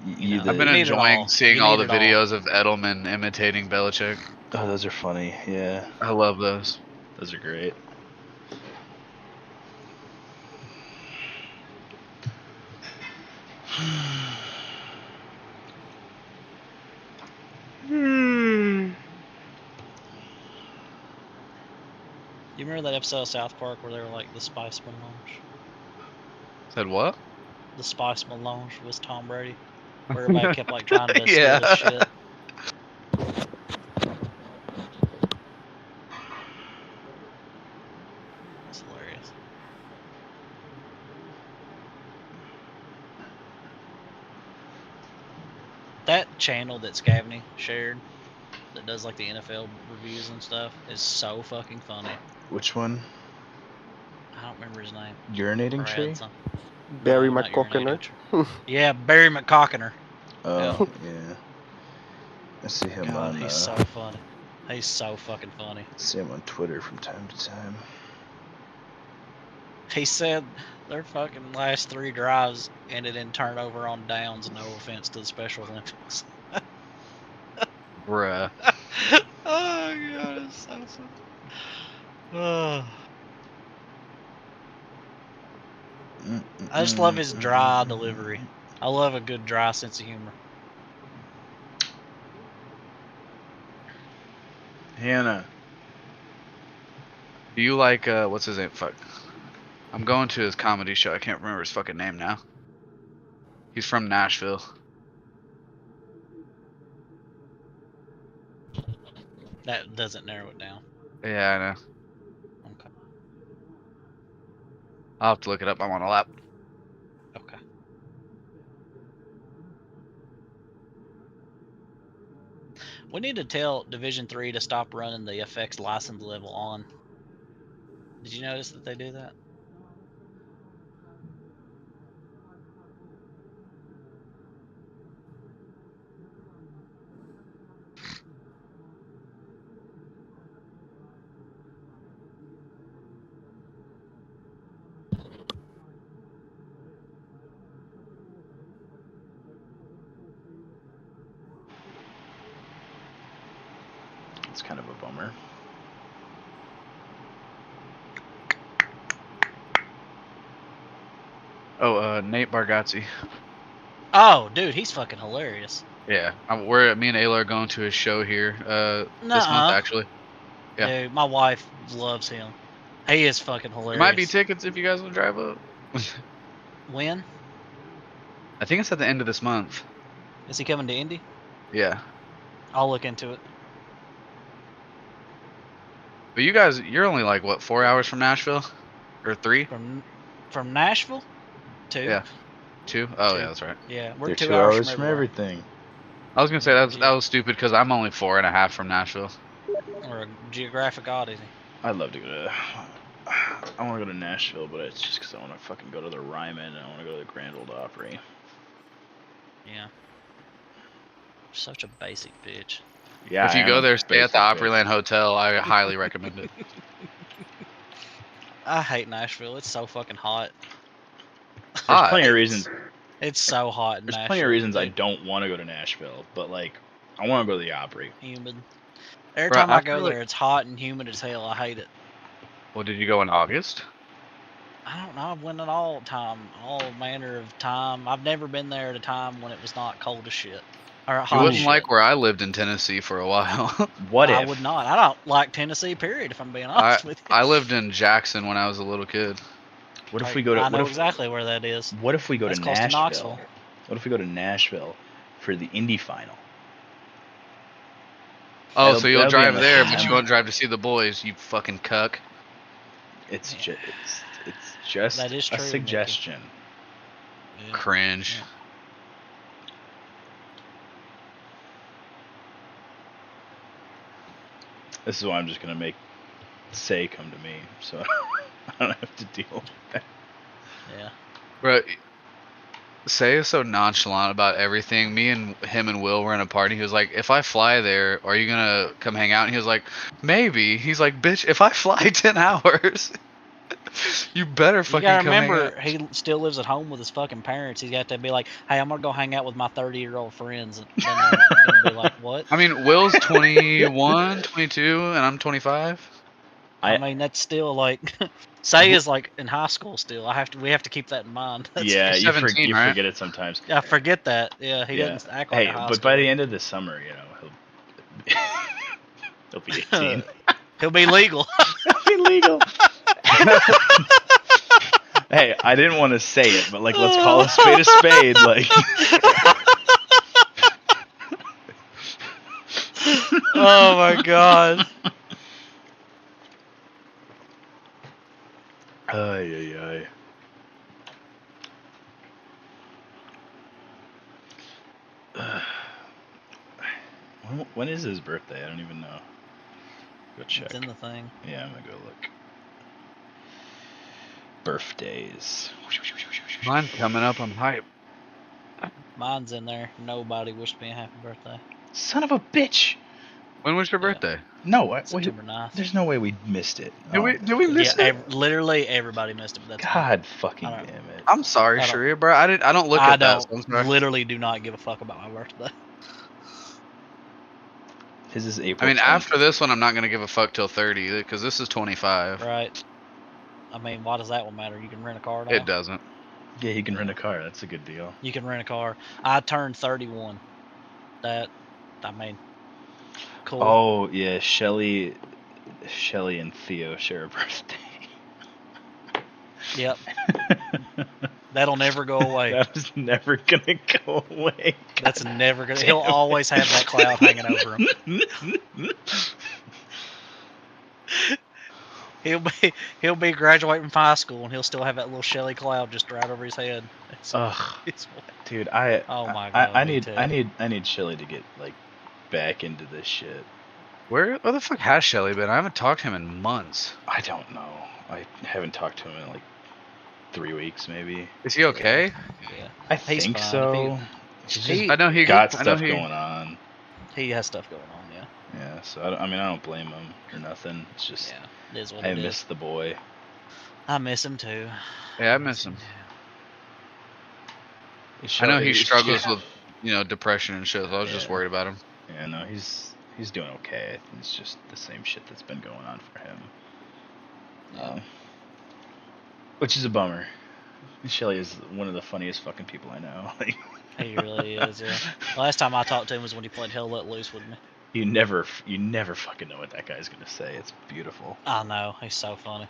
[SPEAKER 3] I've been enjoying seeing all the videos of Edelman imitating Belichick.
[SPEAKER 1] Oh, those are funny. Yeah.
[SPEAKER 3] I love those.
[SPEAKER 1] Those are great.
[SPEAKER 2] You remember that episode of South Park where they were like the Spice Melange?
[SPEAKER 3] Said what?
[SPEAKER 2] The Spice Melange was Tom Brady. Where everybody kept like trying to steal his shit. That's hilarious. That channel that Scavney shared that does like the NFL reviews and stuff is so fucking funny.
[SPEAKER 1] Which one?
[SPEAKER 2] I don't remember his name.
[SPEAKER 1] Urinating Tree?
[SPEAKER 4] Barry McCockiner.
[SPEAKER 2] Yeah, Barry McCockiner.
[SPEAKER 1] Oh, yeah. I see him
[SPEAKER 2] God,
[SPEAKER 1] on.
[SPEAKER 2] he's so funny. He's so fucking funny.
[SPEAKER 1] I see him on Twitter from time to time.
[SPEAKER 2] He said their fucking last 3 drives ended in turnover on downs. No offense to the Special Olympics.
[SPEAKER 3] Bruh.
[SPEAKER 2] Oh god, it's so funny. I just love his dry delivery. I love a good dry sense of humor.
[SPEAKER 1] Hannah.
[SPEAKER 3] Do you like, what's his name? Fuck. I'm going to his comedy show. I can't remember his fucking name now. He's from Nashville.
[SPEAKER 2] That doesn't narrow it down.
[SPEAKER 3] Yeah, I know.
[SPEAKER 2] Okay.
[SPEAKER 3] I'll have to look it up. I'm on a lap.
[SPEAKER 2] Okay. We need to tell Division 3 to stop running the FX license level on. Did you notice that they do that?
[SPEAKER 1] It's kind of a bummer.
[SPEAKER 3] Oh, Nate Bargatze.
[SPEAKER 2] Oh, dude, he's fucking hilarious.
[SPEAKER 3] Yeah, me and Ayla are going to his show here this month, actually. Yeah.
[SPEAKER 2] Dude, my wife loves him. He is fucking hilarious.
[SPEAKER 3] There might be tickets if you guys will drive up.
[SPEAKER 2] When?
[SPEAKER 3] I think it's at the end of this month.
[SPEAKER 2] Is he coming to Indy?
[SPEAKER 3] Yeah.
[SPEAKER 2] I'll look into it.
[SPEAKER 3] But you guys, you're only like, what, 4 hours from Nashville? Or 3?
[SPEAKER 2] From Nashville? 2.
[SPEAKER 3] Yeah. 2? Oh,
[SPEAKER 2] 2.
[SPEAKER 3] yeah, that's right.
[SPEAKER 2] Yeah, we're
[SPEAKER 1] They're
[SPEAKER 2] 2
[SPEAKER 1] 2
[SPEAKER 2] hours
[SPEAKER 1] hours
[SPEAKER 2] from
[SPEAKER 1] from
[SPEAKER 2] everywhere.
[SPEAKER 1] everything.
[SPEAKER 3] I was gonna say
[SPEAKER 2] Yeah,
[SPEAKER 3] that was stupid because I'm only 4.5 from Nashville.
[SPEAKER 2] Or a geographic oddity.
[SPEAKER 1] I'd love to go to. I want to go to Nashville, but it's just because I want to fucking go to the Ryman and I want to go to the Grand Ole Opry.
[SPEAKER 2] Yeah. Such a basic bitch.
[SPEAKER 1] Yeah,
[SPEAKER 3] If you
[SPEAKER 1] I am
[SPEAKER 3] go
[SPEAKER 1] a
[SPEAKER 3] there, stay at the
[SPEAKER 1] basic bitch.
[SPEAKER 3] Opryland Hotel. I highly recommend it.
[SPEAKER 2] I hate Nashville. It's so fucking hot.
[SPEAKER 1] There's
[SPEAKER 3] Hot.
[SPEAKER 1] plenty of reasons.
[SPEAKER 2] It's so hot in
[SPEAKER 1] There's
[SPEAKER 2] Nashville.
[SPEAKER 1] plenty of reasons I
[SPEAKER 2] dude.
[SPEAKER 1] don't want to go to Nashville, but like, I want to go to the Opry.
[SPEAKER 2] Humid. Every
[SPEAKER 3] Bro,
[SPEAKER 2] time I
[SPEAKER 3] after,
[SPEAKER 2] go
[SPEAKER 3] like-
[SPEAKER 2] there, it's hot and humid as hell. I hate it.
[SPEAKER 3] Well, did you go in August?
[SPEAKER 2] I don't know. I've went at all manner of time. I've never been there at a time when it was not cold as shit or
[SPEAKER 3] You
[SPEAKER 2] hot as
[SPEAKER 3] wouldn't
[SPEAKER 2] shit.
[SPEAKER 3] like where I lived in Tennessee for a while.
[SPEAKER 1] What
[SPEAKER 2] I
[SPEAKER 1] if?
[SPEAKER 2] would not. I don't like Tennessee. Period. If I'm being honest with you.
[SPEAKER 3] I lived in Jackson when I was a little kid.
[SPEAKER 1] What if we go to?
[SPEAKER 2] I
[SPEAKER 1] What
[SPEAKER 2] know
[SPEAKER 1] if,
[SPEAKER 2] exactly where that is.
[SPEAKER 1] What if we go
[SPEAKER 2] That's
[SPEAKER 1] to
[SPEAKER 2] close to
[SPEAKER 1] Nashville?
[SPEAKER 2] Knoxville.
[SPEAKER 1] What if we go to Nashville for the Indy final?
[SPEAKER 3] Oh,
[SPEAKER 1] That'll-
[SPEAKER 3] so you'll
[SPEAKER 1] that'll be in
[SPEAKER 3] drive
[SPEAKER 1] the
[SPEAKER 3] there, but you
[SPEAKER 1] summer.
[SPEAKER 3] won't drive to see the boys, you fucking cuck.
[SPEAKER 1] It's
[SPEAKER 2] Yeah.
[SPEAKER 1] just it's just
[SPEAKER 2] That is true,
[SPEAKER 1] a
[SPEAKER 2] Mickey.
[SPEAKER 1] suggestion.
[SPEAKER 2] Yeah.
[SPEAKER 3] Cringe.
[SPEAKER 2] Yeah.
[SPEAKER 1] This is why I'm just gonna make Say come to me, so I don't have to deal with that.
[SPEAKER 2] Yeah.
[SPEAKER 3] Bro, Say is so nonchalant about everything. Me and him and Will were in a party. He was like, if I fly there, are you gonna come hang out? And he was like, maybe. He's like, bitch, if I fly 10 hours, you better
[SPEAKER 2] You
[SPEAKER 3] fucking
[SPEAKER 2] gotta
[SPEAKER 3] come hang
[SPEAKER 2] remember,
[SPEAKER 3] out.
[SPEAKER 2] he still lives at home with his fucking parents. He's got to be like, "Hey, I'm gonna go hang out with my 30-year-old friends," and then they're gonna be like, "What?"
[SPEAKER 3] I mean, Will's 21, 22, and I'm 25.
[SPEAKER 2] I mean, that's still like, Say is like in high school still. We have to keep that in mind. That's,
[SPEAKER 1] Yeah,
[SPEAKER 3] He's
[SPEAKER 1] you
[SPEAKER 3] 17,
[SPEAKER 1] you
[SPEAKER 3] right?
[SPEAKER 1] forget it sometimes.
[SPEAKER 2] I forget that. Yeah, he
[SPEAKER 1] Yeah.
[SPEAKER 2] doesn't act like
[SPEAKER 1] Hey,
[SPEAKER 2] a high
[SPEAKER 1] but
[SPEAKER 2] schooler.
[SPEAKER 1] by the end of the summer, you know, he'll be 18.
[SPEAKER 2] He'll be legal.
[SPEAKER 1] He'll be legal. Hey, I didn't want to say it, but like, let's call a spade a spade. Like,
[SPEAKER 2] Oh my god.
[SPEAKER 1] ay, ay, ay. When is his birthday? I don't even know. Go check.
[SPEAKER 2] It's in the thing.
[SPEAKER 1] Yeah, I'm gonna go look. Birthdays.
[SPEAKER 3] Mine's coming up. I'm hype.
[SPEAKER 2] Mine's in there. Nobody wished me a happy birthday.
[SPEAKER 1] Son of a bitch!
[SPEAKER 3] When was your
[SPEAKER 2] Yeah.
[SPEAKER 3] birthday?
[SPEAKER 1] No, wait,
[SPEAKER 2] September 9th.
[SPEAKER 1] there's no way we missed it.
[SPEAKER 3] Did we miss
[SPEAKER 2] Yeah,
[SPEAKER 3] it?
[SPEAKER 2] literally everybody missed it. But that's fine.
[SPEAKER 1] God fucking
[SPEAKER 2] I
[SPEAKER 1] damn
[SPEAKER 2] don't-
[SPEAKER 1] it.
[SPEAKER 3] I'm sorry,
[SPEAKER 2] I don't-
[SPEAKER 3] Sharia, bro. I don't look
[SPEAKER 2] I
[SPEAKER 3] at that.
[SPEAKER 2] don't
[SPEAKER 3] So I'm sorry.
[SPEAKER 2] literally do not give a fuck about my birthday.
[SPEAKER 1] His is
[SPEAKER 3] I
[SPEAKER 1] April.
[SPEAKER 3] mean,
[SPEAKER 1] 20.
[SPEAKER 3] after this one, I'm not gonna give a fuck till 30 because this is 25.
[SPEAKER 2] Right. I mean, why does that one matter? You can rent a car now.
[SPEAKER 3] It doesn't.
[SPEAKER 1] Yeah, he can rent a car. That's a good deal.
[SPEAKER 2] You can rent a car. I turned 31. I mean, cool.
[SPEAKER 1] Oh yeah, Shelly and Theo share a birthday.
[SPEAKER 2] Yep. That'll never go away.
[SPEAKER 1] That was never gonna go away.
[SPEAKER 2] That's never gonna. He'll always have that cloud hanging over him. He'll be graduating from high school and he'll still have that little Shelly cloud just right over his head.
[SPEAKER 1] Ugh,
[SPEAKER 2] It's,
[SPEAKER 1] dude,
[SPEAKER 2] Oh my God,
[SPEAKER 1] I
[SPEAKER 2] me
[SPEAKER 1] need
[SPEAKER 2] too.
[SPEAKER 1] I need Shelly to get like back into this shit.
[SPEAKER 3] Where the fuck has Shelly been? I haven't talked to him in months.
[SPEAKER 1] I don't know. I haven't talked to him in like 3 weeks, maybe.
[SPEAKER 3] Is he okay?
[SPEAKER 2] yeah.
[SPEAKER 1] I
[SPEAKER 2] He's
[SPEAKER 1] think
[SPEAKER 2] fine.
[SPEAKER 1] so. He's just
[SPEAKER 3] I know he
[SPEAKER 1] got
[SPEAKER 3] I know
[SPEAKER 1] stuff
[SPEAKER 3] he-
[SPEAKER 1] going on.
[SPEAKER 2] He has stuff going on. Yeah.
[SPEAKER 1] Yeah, so I mean, I don't blame him or nothing. It's just
[SPEAKER 2] Yeah. It is what
[SPEAKER 1] I
[SPEAKER 2] it
[SPEAKER 1] miss
[SPEAKER 2] is.
[SPEAKER 1] the boy.
[SPEAKER 2] I miss him too.
[SPEAKER 3] Yeah, I miss him. I know he struggles with, depression and shit. So I was just
[SPEAKER 1] Yeah.
[SPEAKER 3] worried about him.
[SPEAKER 1] Yeah, no, he's doing okay. I think it's just the same shit that's been going on for him.
[SPEAKER 2] Yeah.
[SPEAKER 1] Which is a bummer. Shelly is one of the funniest fucking people I know. Like,
[SPEAKER 2] He really is. Yeah. Last time I talked to him was when he played Hell Let Loose with me.
[SPEAKER 1] you never fucking know what that guy's gonna say. It's beautiful.
[SPEAKER 2] I know. He's so funny.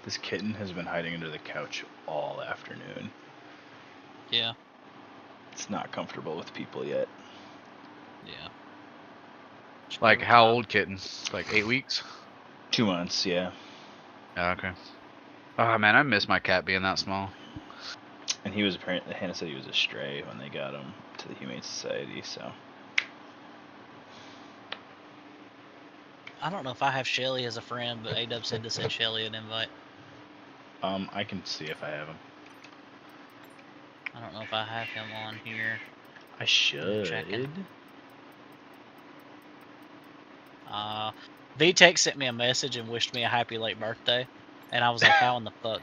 [SPEAKER 1] This kitten has been hiding under the couch all afternoon.
[SPEAKER 2] Yeah.
[SPEAKER 1] It's not comfortable with people yet.
[SPEAKER 2] Yeah.
[SPEAKER 3] Like how old kitten? Like 8 weeks?
[SPEAKER 1] 2 months, yeah.
[SPEAKER 3] Oh, okay. Oh man, I miss my cat being that small.
[SPEAKER 1] And he was apparently, Hannah said he was a stray when they got him to the Humane Society, so.
[SPEAKER 2] I don't know if I have Shelly as a friend, but A-Dub said to send Shelly an invite.
[SPEAKER 1] I can see if I have him.
[SPEAKER 2] I don't know if I have him on here.
[SPEAKER 1] I should.
[SPEAKER 2] Checking. VTech sent me a message and wished me a happy late birthday, and I was like, "How in the fuck?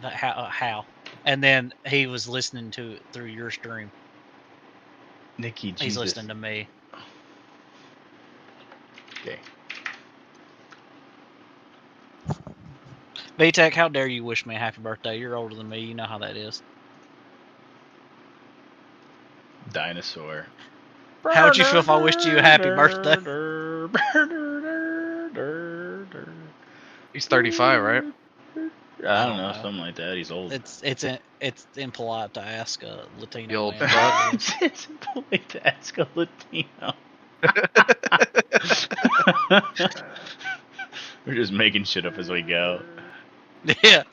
[SPEAKER 2] How?" And then he was listening to it through your stream.
[SPEAKER 1] Nikki, Jesus.
[SPEAKER 2] He's listening to me.
[SPEAKER 1] Okay.
[SPEAKER 2] VTech, how dare you wish me a happy birthday? You're older than me. You know how that is.
[SPEAKER 1] Dinosaur.
[SPEAKER 2] How would you feel if I wished you a happy birthday?
[SPEAKER 3] He's 35, right?
[SPEAKER 1] I don't know, something like that. He's old.
[SPEAKER 2] It's impolite to ask a Latino
[SPEAKER 3] You old
[SPEAKER 2] man.
[SPEAKER 3] fuck.
[SPEAKER 1] It's impolite to ask a Latino. We're just making shit up as we go.
[SPEAKER 2] Yeah.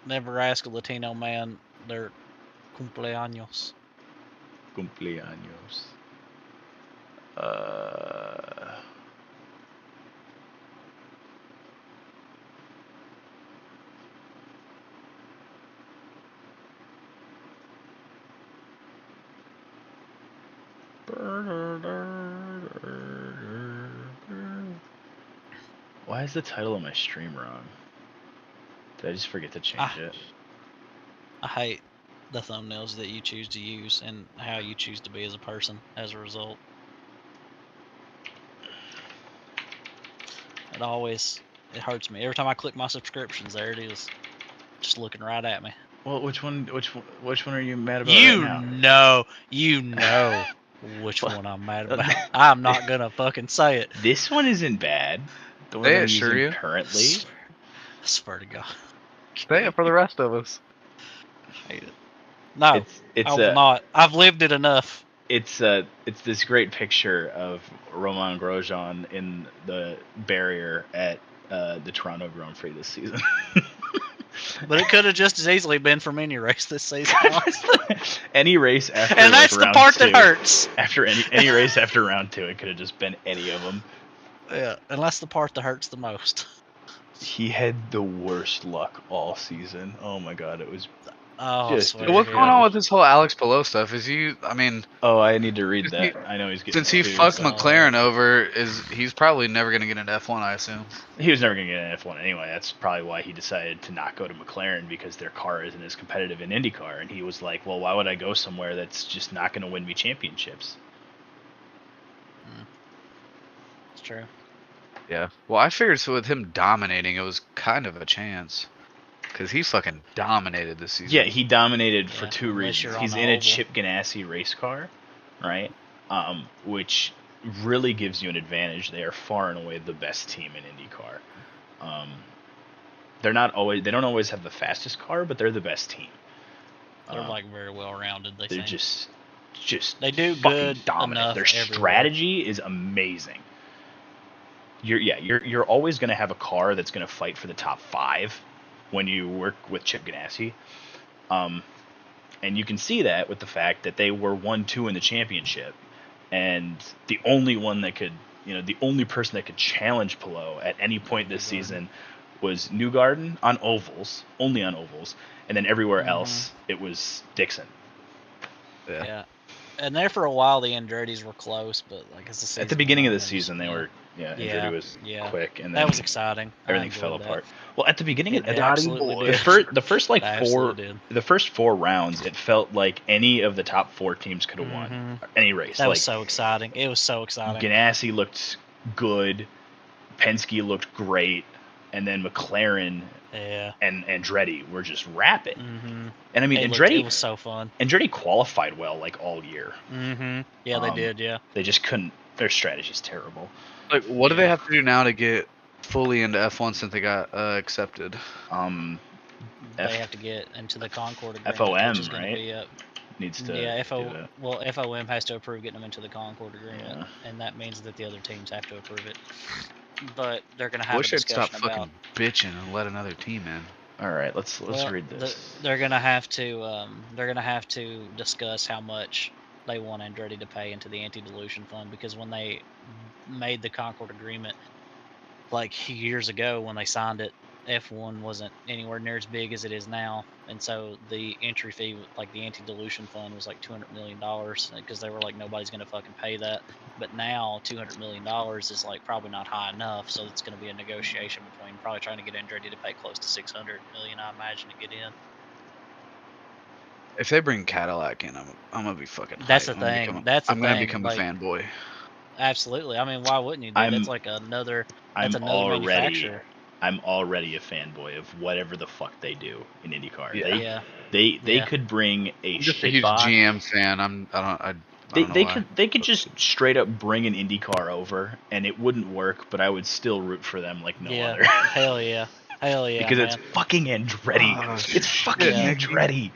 [SPEAKER 2] Never ask a Latino man their cumpleaños.
[SPEAKER 1] Cumpleaños. Why is the title of my stream wrong? Did I just forget to change it?
[SPEAKER 2] I hate the thumbnails that you choose to use and how you choose to be as a person as a result. It hurts me. Every time I click my subscriptions, there it is. Just looking right at me.
[SPEAKER 1] Well, which one are you mad about
[SPEAKER 2] You
[SPEAKER 1] right now?
[SPEAKER 2] know which one I'm mad about. I'm not gonna fucking say it.
[SPEAKER 1] This one isn't bad. The one
[SPEAKER 3] Say
[SPEAKER 1] I'm
[SPEAKER 3] it,
[SPEAKER 1] using
[SPEAKER 3] Shiryu.
[SPEAKER 1] currently.
[SPEAKER 2] I swear to God.
[SPEAKER 3] Say it for the rest of us.
[SPEAKER 2] I hate it. No, I will not. I've lived it enough.
[SPEAKER 1] It's this great picture of Romain Grosjean in the barrier at the Toronto Grand Prix this season.
[SPEAKER 2] But it could have just as easily been from any race this season.
[SPEAKER 1] Any race after
[SPEAKER 2] and that's
[SPEAKER 1] like,
[SPEAKER 2] the part that
[SPEAKER 1] two,
[SPEAKER 2] hurts.
[SPEAKER 1] After any race after round 2, it could have just been any of them.
[SPEAKER 2] Yeah, and that's the part that hurts the most.
[SPEAKER 1] He had the worst luck all season. Oh my God, it was.
[SPEAKER 2] Oh,
[SPEAKER 1] Just
[SPEAKER 2] swear
[SPEAKER 3] What's
[SPEAKER 2] to
[SPEAKER 3] going
[SPEAKER 2] God.
[SPEAKER 3] on with this whole Alex Palou stuff? Is he? I mean,
[SPEAKER 1] Oh, I need to read
[SPEAKER 3] Since
[SPEAKER 1] that. I know he's getting.
[SPEAKER 3] since he
[SPEAKER 1] sued,
[SPEAKER 3] fucked
[SPEAKER 1] so-
[SPEAKER 3] McLaren over, he's probably never gonna get an F1, I assume.
[SPEAKER 1] He was never going to get an F1 anyway. That's probably why he decided to not go to McLaren, because their car isn't as competitive in IndyCar. And he was like, well, why would I go somewhere that's just not going to win me championships?
[SPEAKER 2] It's true.
[SPEAKER 3] Yeah. Well, I figured so with him dominating, it was kind of a chance. Because he fucking dominated this season.
[SPEAKER 1] Yeah, he dominated for
[SPEAKER 2] Yeah,
[SPEAKER 1] 2
[SPEAKER 2] unless
[SPEAKER 1] reasons.
[SPEAKER 2] you're on
[SPEAKER 1] He's
[SPEAKER 2] the
[SPEAKER 1] in a
[SPEAKER 2] oval.
[SPEAKER 1] Chip Ganassi race car, right? Which really gives you an advantage. They are far and away the best team in IndyCar. They don't always have the fastest car, but they're the best team.
[SPEAKER 2] They're like very well rounded.
[SPEAKER 1] They're just
[SPEAKER 2] they do
[SPEAKER 1] fucking
[SPEAKER 2] good
[SPEAKER 1] dominant.
[SPEAKER 2] enough
[SPEAKER 1] Their
[SPEAKER 2] everywhere.
[SPEAKER 1] strategy is amazing. You're always going to have a car that's going to fight for the top 5 when you work with Chip Ganassi. And you can see that with the fact that they were 1-2 in the championship, and the only one that could, the only person that could challenge Palou at any point this season was Newgarden on ovals, only on ovals, and then everywhere else it was Dixon.
[SPEAKER 2] Yeah. And there for a while the Andretti's were close, but like as the season
[SPEAKER 1] At the beginning of the
[SPEAKER 2] went on,
[SPEAKER 1] season, they were Andretti was quick, and then
[SPEAKER 2] that was exciting.
[SPEAKER 1] everything fell apart. Well, at the beginning,
[SPEAKER 2] It absolutely did.
[SPEAKER 1] the first like
[SPEAKER 2] Absolutely did.
[SPEAKER 1] the first 4 rounds, it felt like any of the top 4 teams could have won any race.
[SPEAKER 2] That was so exciting. It was so exciting.
[SPEAKER 1] Ganassi looked good, Penske looked great, and then McLaren and Andretti were just rapid. And I mean,
[SPEAKER 2] it was so fun.
[SPEAKER 1] Andretti qualified well like all year.
[SPEAKER 2] Yeah, they did. Yeah,
[SPEAKER 1] they just couldn't. Their strategy's terrible.
[SPEAKER 3] Like, what do they
[SPEAKER 2] Yeah.
[SPEAKER 3] have to do now to get fully into F1 since they got accepted?
[SPEAKER 2] They have to get into the Concord agreement,
[SPEAKER 1] FOM,
[SPEAKER 2] which is going
[SPEAKER 1] right?
[SPEAKER 2] to be up.
[SPEAKER 1] Needs to
[SPEAKER 2] Yeah,
[SPEAKER 1] do it.
[SPEAKER 2] well, FOM has to approve getting them into the Concord agreement,
[SPEAKER 1] Yeah.
[SPEAKER 2] and that means that the other teams have to approve it. But they're going to
[SPEAKER 3] I
[SPEAKER 2] have a
[SPEAKER 3] wish they'd stop
[SPEAKER 2] discussion about.
[SPEAKER 3] fucking bitching and let another team in.
[SPEAKER 1] All right, let's
[SPEAKER 2] Well,
[SPEAKER 1] read this.
[SPEAKER 2] they're going to have to discuss how much they want Andretti to pay into the anti-dilution fund, because when they made the Concord agreement like years ago when they signed it, F1 wasn't anywhere near as big as it is now, and so the entry fee, like the anti-dilution fund, was like $200 million, because they were like, nobody's gonna fucking pay that. But now $200 million is like probably not high enough, so it's gonna be a negotiation between probably trying to get Andretti to pay close to $600 million, I imagine, to get in.
[SPEAKER 3] If they bring Cadillac in, I'm gonna be fucking.
[SPEAKER 2] That's
[SPEAKER 3] hyped.
[SPEAKER 2] the thing. That's the
[SPEAKER 3] I'm gonna
[SPEAKER 2] thing.
[SPEAKER 3] become
[SPEAKER 2] Like,
[SPEAKER 3] a fanboy.
[SPEAKER 2] absolutely. I mean, why wouldn't you, dude? That's like another. That's another manufacturer.
[SPEAKER 1] I'm already a fanboy of whatever the fuck they do in IndyCar.
[SPEAKER 3] Yeah.
[SPEAKER 1] They
[SPEAKER 2] Yeah.
[SPEAKER 1] could bring a
[SPEAKER 3] I'm just a
[SPEAKER 1] shit
[SPEAKER 3] huge
[SPEAKER 1] box.
[SPEAKER 3] GM fan. I don't know why.
[SPEAKER 1] They could just straight up bring an IndyCar over, and it wouldn't work, but I would still root for them like no other.
[SPEAKER 2] Hell yeah. Hell yeah,
[SPEAKER 1] because
[SPEAKER 2] man.
[SPEAKER 1] it's fucking Andretti.
[SPEAKER 3] Oh,
[SPEAKER 1] it's fucking
[SPEAKER 2] shit.
[SPEAKER 1] Andretti.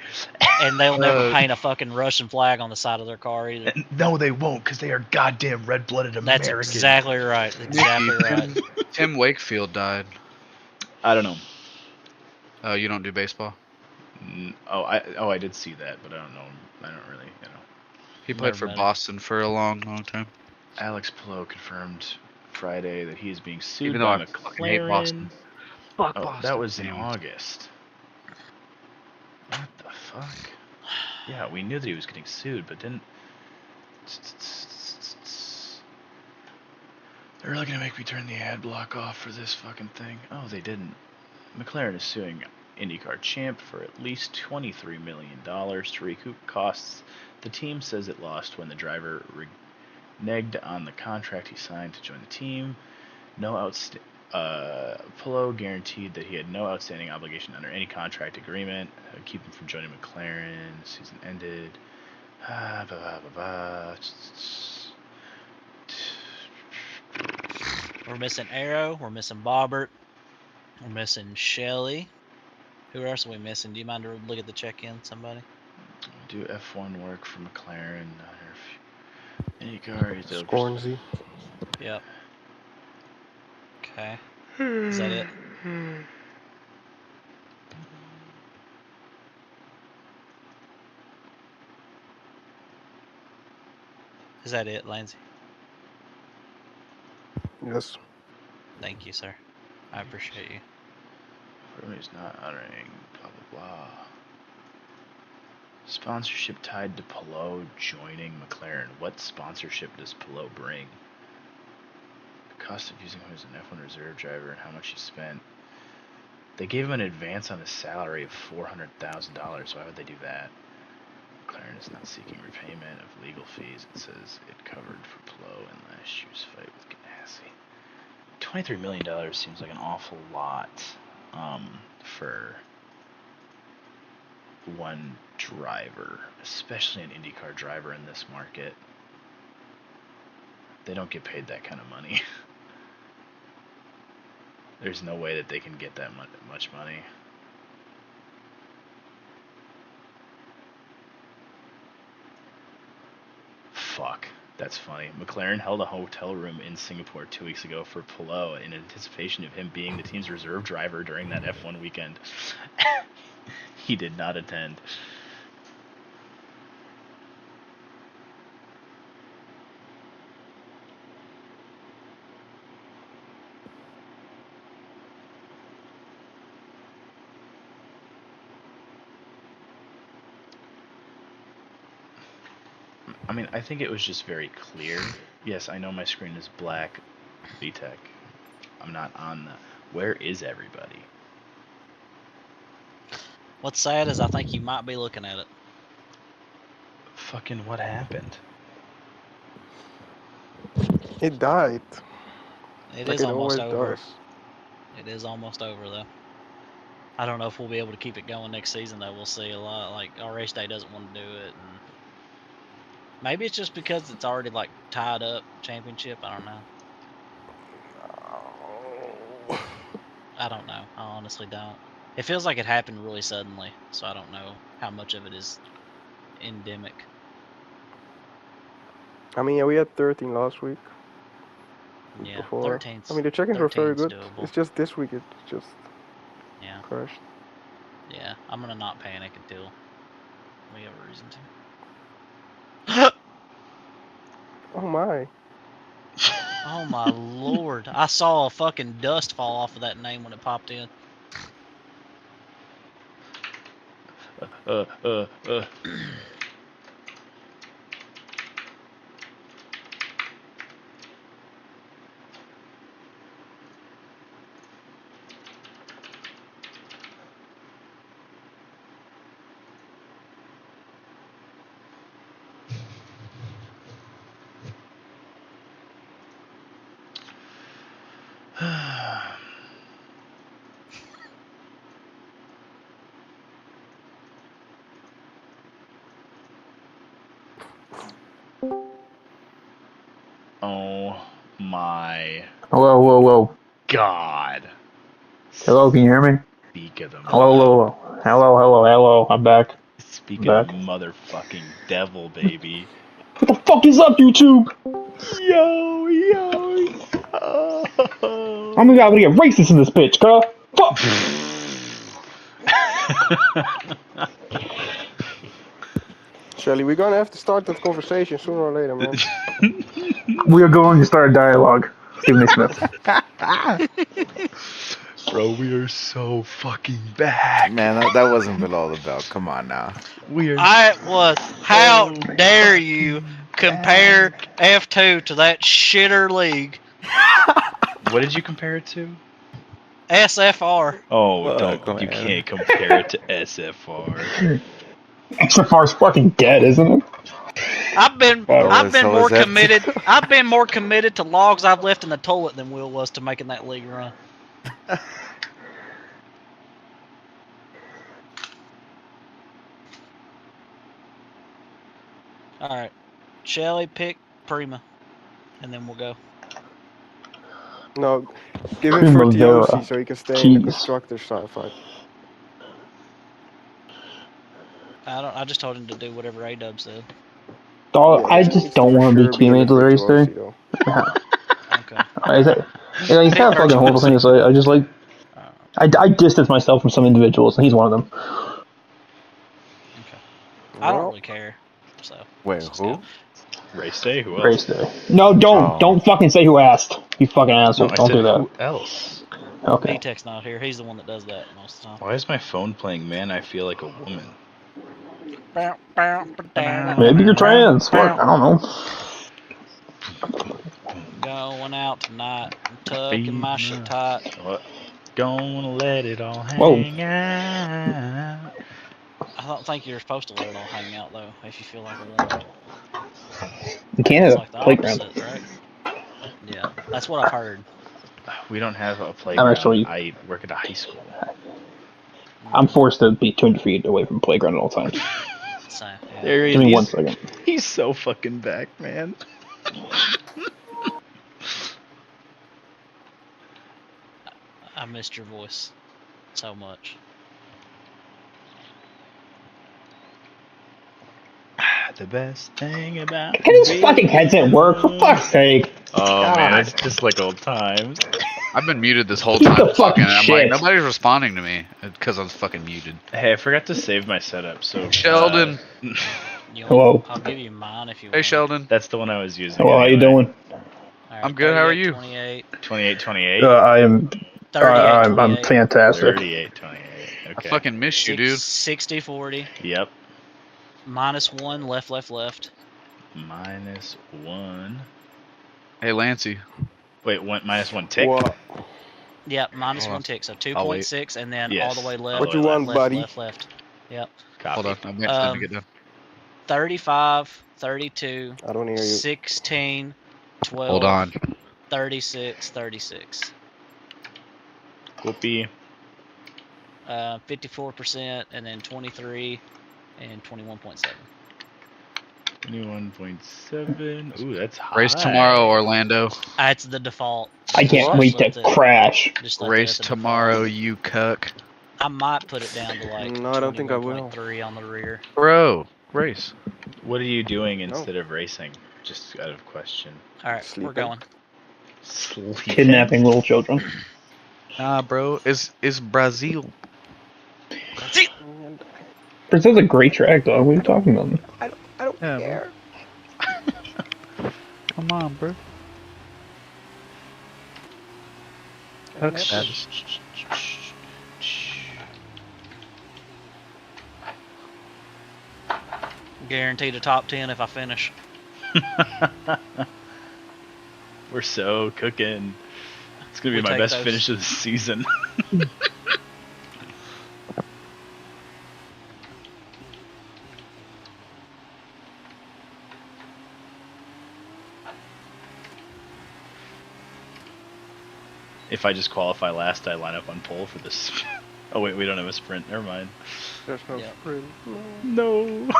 [SPEAKER 2] And they'll never paint a fucking Russian flag on the side of their car either.
[SPEAKER 1] No, they won't, because they are goddamn red-blooded Americans.
[SPEAKER 2] That's exactly right. Exactly right.
[SPEAKER 3] Tim Wakefield died.
[SPEAKER 1] I don't know.
[SPEAKER 3] Oh, you don't do baseball?
[SPEAKER 1] I did see that, but I don't know. I don't really,
[SPEAKER 3] He played for Boston for a long, long time.
[SPEAKER 1] Alex Pillow confirmed Friday that he is being sued
[SPEAKER 3] Even though
[SPEAKER 1] by
[SPEAKER 3] I fucking hate Boston.
[SPEAKER 1] McLaren.
[SPEAKER 3] Fuck
[SPEAKER 1] Oh,
[SPEAKER 3] Boston.
[SPEAKER 1] that was in
[SPEAKER 3] Anyways.
[SPEAKER 1] August. What the fuck? Yeah, we knew that he was getting sued, but didn't. They're really gonna make me turn the ad block off for this fucking thing. Oh, they didn't. McLaren is suing IndyCar champ for at least $23 million to recoup costs. The team says it lost when the driver reneged on the contract he signed to join the team. Pillow guaranteed that he had no outstanding obligation under any contract agreement. Keep him from joining McLaren. The season ended.
[SPEAKER 2] We're missing Arrow. We're missing Bobbert. We're missing Shelley. Who else are we missing? Do you mind to look at the check-in, somebody?
[SPEAKER 1] Do F1 work for McLaren? IndyCar.
[SPEAKER 4] Scornsy.
[SPEAKER 2] Yep. Okay. Is that it? Is that it, Lindsay?
[SPEAKER 4] Yes.
[SPEAKER 2] Thank you, sir. I appreciate you.
[SPEAKER 1] He's not honoring blah blah blah. Sponsorship tied to Pillow joining McLaren. What sponsorship does Pillow bring? The cost of using him as an F1 reserve driver and how much he spent. They gave him an advance on his salary of $400,000. Why would they do that? McLaren is not seeking repayment of legal fees. It says it covered for Pillow in last year's fight with Ganassi. $23 million seems like an awful lot for one driver, especially an IndyCar driver in this market. They don't get paid that kind of money. There's no way that they can get that much money. Fuck, that's funny. McLaren held a hotel room in Singapore 2 weeks ago for Pillow in anticipation of him being the team's reserve driver during that F1 weekend. He did not attend. I mean, I think it was just very clear. Yes, I know my screen is black. VTech. I'm not on the... Where is everybody?
[SPEAKER 2] What's sad is I think you might be looking at it.
[SPEAKER 1] Fucking what happened?
[SPEAKER 4] It died.
[SPEAKER 2] It
[SPEAKER 4] Like
[SPEAKER 2] is
[SPEAKER 4] it
[SPEAKER 2] almost
[SPEAKER 4] always
[SPEAKER 2] over.
[SPEAKER 4] does.
[SPEAKER 2] It is almost over, though. I don't know if we'll be able to keep it going next season, though. We'll see a lot. Like, our race day doesn't want to do it. And maybe it's just because it's already, like, tied up championship. I don't know. I don't know. I honestly don't. It feels like it happened really suddenly, so I don't know how much of it is endemic.
[SPEAKER 4] I mean, yeah, we had 13 last week.
[SPEAKER 2] Yeah,
[SPEAKER 4] Before.
[SPEAKER 2] 13's.
[SPEAKER 4] I mean, the check-ins were very
[SPEAKER 2] 13's
[SPEAKER 4] good.
[SPEAKER 2] doable.
[SPEAKER 4] It's just this week it just
[SPEAKER 2] Yeah,
[SPEAKER 4] crashed.
[SPEAKER 2] yeah. I'm gonna not panic until we have a reason to.
[SPEAKER 4] Oh my.
[SPEAKER 2] Oh my lord! I saw a fucking dust fall off of that name when it popped in.
[SPEAKER 1] Uh. Oh my
[SPEAKER 5] Hello, whoa, whoa.
[SPEAKER 1] God.
[SPEAKER 5] Hello, can you hear me?
[SPEAKER 1] Speak of the
[SPEAKER 5] Hello, hello, hello, hello, hello. I'm back.
[SPEAKER 1] Speak
[SPEAKER 5] I'm
[SPEAKER 1] of the
[SPEAKER 5] back.
[SPEAKER 1] motherfucking devil, baby.
[SPEAKER 5] What the fuck is up, YouTube?
[SPEAKER 1] Yo.
[SPEAKER 5] I'm gonna get racist in this bitch, girl. Fuck.
[SPEAKER 4] Shelly, we're gonna have to start that conversation sooner or later, man.
[SPEAKER 5] We are going to start a dialogue. Stephen A. Smith.
[SPEAKER 1] Bro, we are so fucking back.
[SPEAKER 6] Man, that wasn't what all about. Come on now.
[SPEAKER 1] We are
[SPEAKER 2] I was. How
[SPEAKER 1] so
[SPEAKER 2] dare you
[SPEAKER 1] fucking
[SPEAKER 2] compare
[SPEAKER 1] back.
[SPEAKER 2] F2 to that shitter league?
[SPEAKER 1] What did you compare it to?
[SPEAKER 2] SFR.
[SPEAKER 1] Oh,
[SPEAKER 6] Fuck,
[SPEAKER 1] you
[SPEAKER 6] man.
[SPEAKER 1] can't compare it to SFR.
[SPEAKER 5] XFR's fucking dead, isn't it?
[SPEAKER 2] I've been
[SPEAKER 6] so
[SPEAKER 2] more
[SPEAKER 6] is F2.
[SPEAKER 2] committed. I've been more committed to logs I've left in the toilet than Will was to making that league run. All right, Shelly, pick Prima, and then we'll go.
[SPEAKER 4] No, give him for
[SPEAKER 5] Primavera.
[SPEAKER 4] TOC so he can stay in the
[SPEAKER 5] Jeez.
[SPEAKER 4] constructor side fight.
[SPEAKER 2] I just told him to do whatever A-Dub said.
[SPEAKER 5] Dog,
[SPEAKER 4] Yeah,
[SPEAKER 5] I
[SPEAKER 4] he
[SPEAKER 5] just
[SPEAKER 4] needs
[SPEAKER 5] don't
[SPEAKER 4] for
[SPEAKER 5] want to be
[SPEAKER 4] sure be in
[SPEAKER 5] teammates with the race day.
[SPEAKER 4] virtuosi, though.
[SPEAKER 2] Okay.
[SPEAKER 5] He's kind of fucking horrible thing. So I just like I distance myself from some individuals, and he's one of them.
[SPEAKER 2] Okay. I don't
[SPEAKER 4] Well,
[SPEAKER 2] really care. So.
[SPEAKER 6] Wait,
[SPEAKER 2] let's just
[SPEAKER 6] who?
[SPEAKER 2] go.
[SPEAKER 1] Race day? Who else?
[SPEAKER 5] Race day. No, don't fucking say who asked. You fucking asshole.
[SPEAKER 1] No, I
[SPEAKER 5] Don't
[SPEAKER 1] said
[SPEAKER 5] do that.
[SPEAKER 1] who else?
[SPEAKER 5] Okay.
[SPEAKER 2] B-Tech's not here. He's the one that does that most of the time.
[SPEAKER 1] Why is my phone playing Man, I Feel Like a Woman?
[SPEAKER 5] Maybe you're trans. Fuck, I don't know.
[SPEAKER 2] Going out tonight. I'm tucking my shit tight.
[SPEAKER 1] What? Gonna let it all
[SPEAKER 5] Whoa.
[SPEAKER 1] hang out.
[SPEAKER 2] I don't think you're supposed to let it all hang out though. If you feel like a woman,
[SPEAKER 5] In
[SPEAKER 2] it's
[SPEAKER 5] Canada,
[SPEAKER 2] like the
[SPEAKER 5] playground.
[SPEAKER 2] opposite, right? Yeah, that's what I've heard.
[SPEAKER 1] We don't have a playground.
[SPEAKER 5] actually-
[SPEAKER 1] I work at a high school.
[SPEAKER 5] I'm forced to be 200 feet away from the playground at all times.
[SPEAKER 2] So, yeah.
[SPEAKER 1] There he
[SPEAKER 5] Give
[SPEAKER 1] is.
[SPEAKER 5] me 1 second.
[SPEAKER 1] He's so fucking back, man.
[SPEAKER 2] I missed your voice so much.
[SPEAKER 1] The best thing about
[SPEAKER 5] Can this fucking headset work? For fuck's sake.
[SPEAKER 1] Oh
[SPEAKER 5] God.
[SPEAKER 1] man, it's just like old times.
[SPEAKER 3] I've been muted this whole
[SPEAKER 5] Keep
[SPEAKER 3] time.
[SPEAKER 5] the fucking
[SPEAKER 3] I'm like,
[SPEAKER 5] shit.
[SPEAKER 3] nobody's responding to me because I was fucking muted.
[SPEAKER 1] Hey, I forgot to save my setup, so
[SPEAKER 3] Sheldon.
[SPEAKER 2] You
[SPEAKER 5] Hello.
[SPEAKER 2] I'll give you mine if you want.
[SPEAKER 3] Hey, Sheldon.
[SPEAKER 1] That's the one I was using.
[SPEAKER 5] Hello, how you
[SPEAKER 1] anyway.
[SPEAKER 5] doing?
[SPEAKER 2] All right,
[SPEAKER 3] I'm good, how are
[SPEAKER 2] 38,
[SPEAKER 3] you?
[SPEAKER 2] 28.
[SPEAKER 1] 2828.
[SPEAKER 5] I'm
[SPEAKER 2] 38, 28.
[SPEAKER 5] I'm fantastic.
[SPEAKER 1] 3828.
[SPEAKER 3] I
[SPEAKER 1] Okay.
[SPEAKER 3] fucking missed you, dude.
[SPEAKER 2] 60, 40.
[SPEAKER 1] Yep.
[SPEAKER 2] -1, left.
[SPEAKER 1] -1.
[SPEAKER 3] Hey, Lancey.
[SPEAKER 1] Wait, -1 tick.
[SPEAKER 4] what?
[SPEAKER 2] Yep,
[SPEAKER 3] Hold
[SPEAKER 2] -1
[SPEAKER 3] on.
[SPEAKER 2] tick. So
[SPEAKER 3] I'll wait.
[SPEAKER 2] 2.6, and then
[SPEAKER 1] Yes.
[SPEAKER 2] all the way left.
[SPEAKER 1] What you
[SPEAKER 4] want,
[SPEAKER 2] left,
[SPEAKER 4] buddy?
[SPEAKER 2] Left. Yep.
[SPEAKER 1] Copy.
[SPEAKER 3] Hold on. I'm waiting for them to get done.
[SPEAKER 2] 35, 32,
[SPEAKER 4] I don't hear you.
[SPEAKER 2] 16, 12,
[SPEAKER 3] Hold on.
[SPEAKER 2] 36, 36.
[SPEAKER 1] Whoopee.
[SPEAKER 2] 54%, and then 23, and 21.7.
[SPEAKER 1] 21.7. Ooh, that's high.
[SPEAKER 3] Race tomorrow, Orlando.
[SPEAKER 2] That's the default.
[SPEAKER 5] I can't
[SPEAKER 4] What?
[SPEAKER 5] wait to
[SPEAKER 2] Just left it-
[SPEAKER 5] crash.
[SPEAKER 2] just left it
[SPEAKER 3] Race
[SPEAKER 2] at the
[SPEAKER 3] tomorrow,
[SPEAKER 2] default.
[SPEAKER 3] you cuck.
[SPEAKER 2] I might put it down to like
[SPEAKER 4] No, I don't think I will.
[SPEAKER 2] 21.3 on the rear.
[SPEAKER 3] Bro, race.
[SPEAKER 1] What are you doing instead of racing? Just out of question.
[SPEAKER 2] All right, we're
[SPEAKER 4] Sleeping.
[SPEAKER 2] going.
[SPEAKER 1] Sleeping.
[SPEAKER 5] Kidnapping little children.
[SPEAKER 3] Nah, bro. It's Brazil.
[SPEAKER 4] And
[SPEAKER 5] Brazil's a great track, dog. What are you talking about?
[SPEAKER 4] I don't
[SPEAKER 3] Yeah, bro.
[SPEAKER 4] care.
[SPEAKER 3] Come on, bro.
[SPEAKER 4] And
[SPEAKER 3] That's
[SPEAKER 4] that's-
[SPEAKER 2] Guaranteed a top 10 if I finish.
[SPEAKER 1] We're so cooking. It's gonna be
[SPEAKER 2] We
[SPEAKER 1] my
[SPEAKER 2] take
[SPEAKER 1] best
[SPEAKER 2] those.
[SPEAKER 1] finish of the season. If I just qualify last, I line up on pole for this. Oh wait, we don't have a sprint. Never mind.
[SPEAKER 4] There's no
[SPEAKER 2] Yep.
[SPEAKER 4] sprint. No.
[SPEAKER 1] No.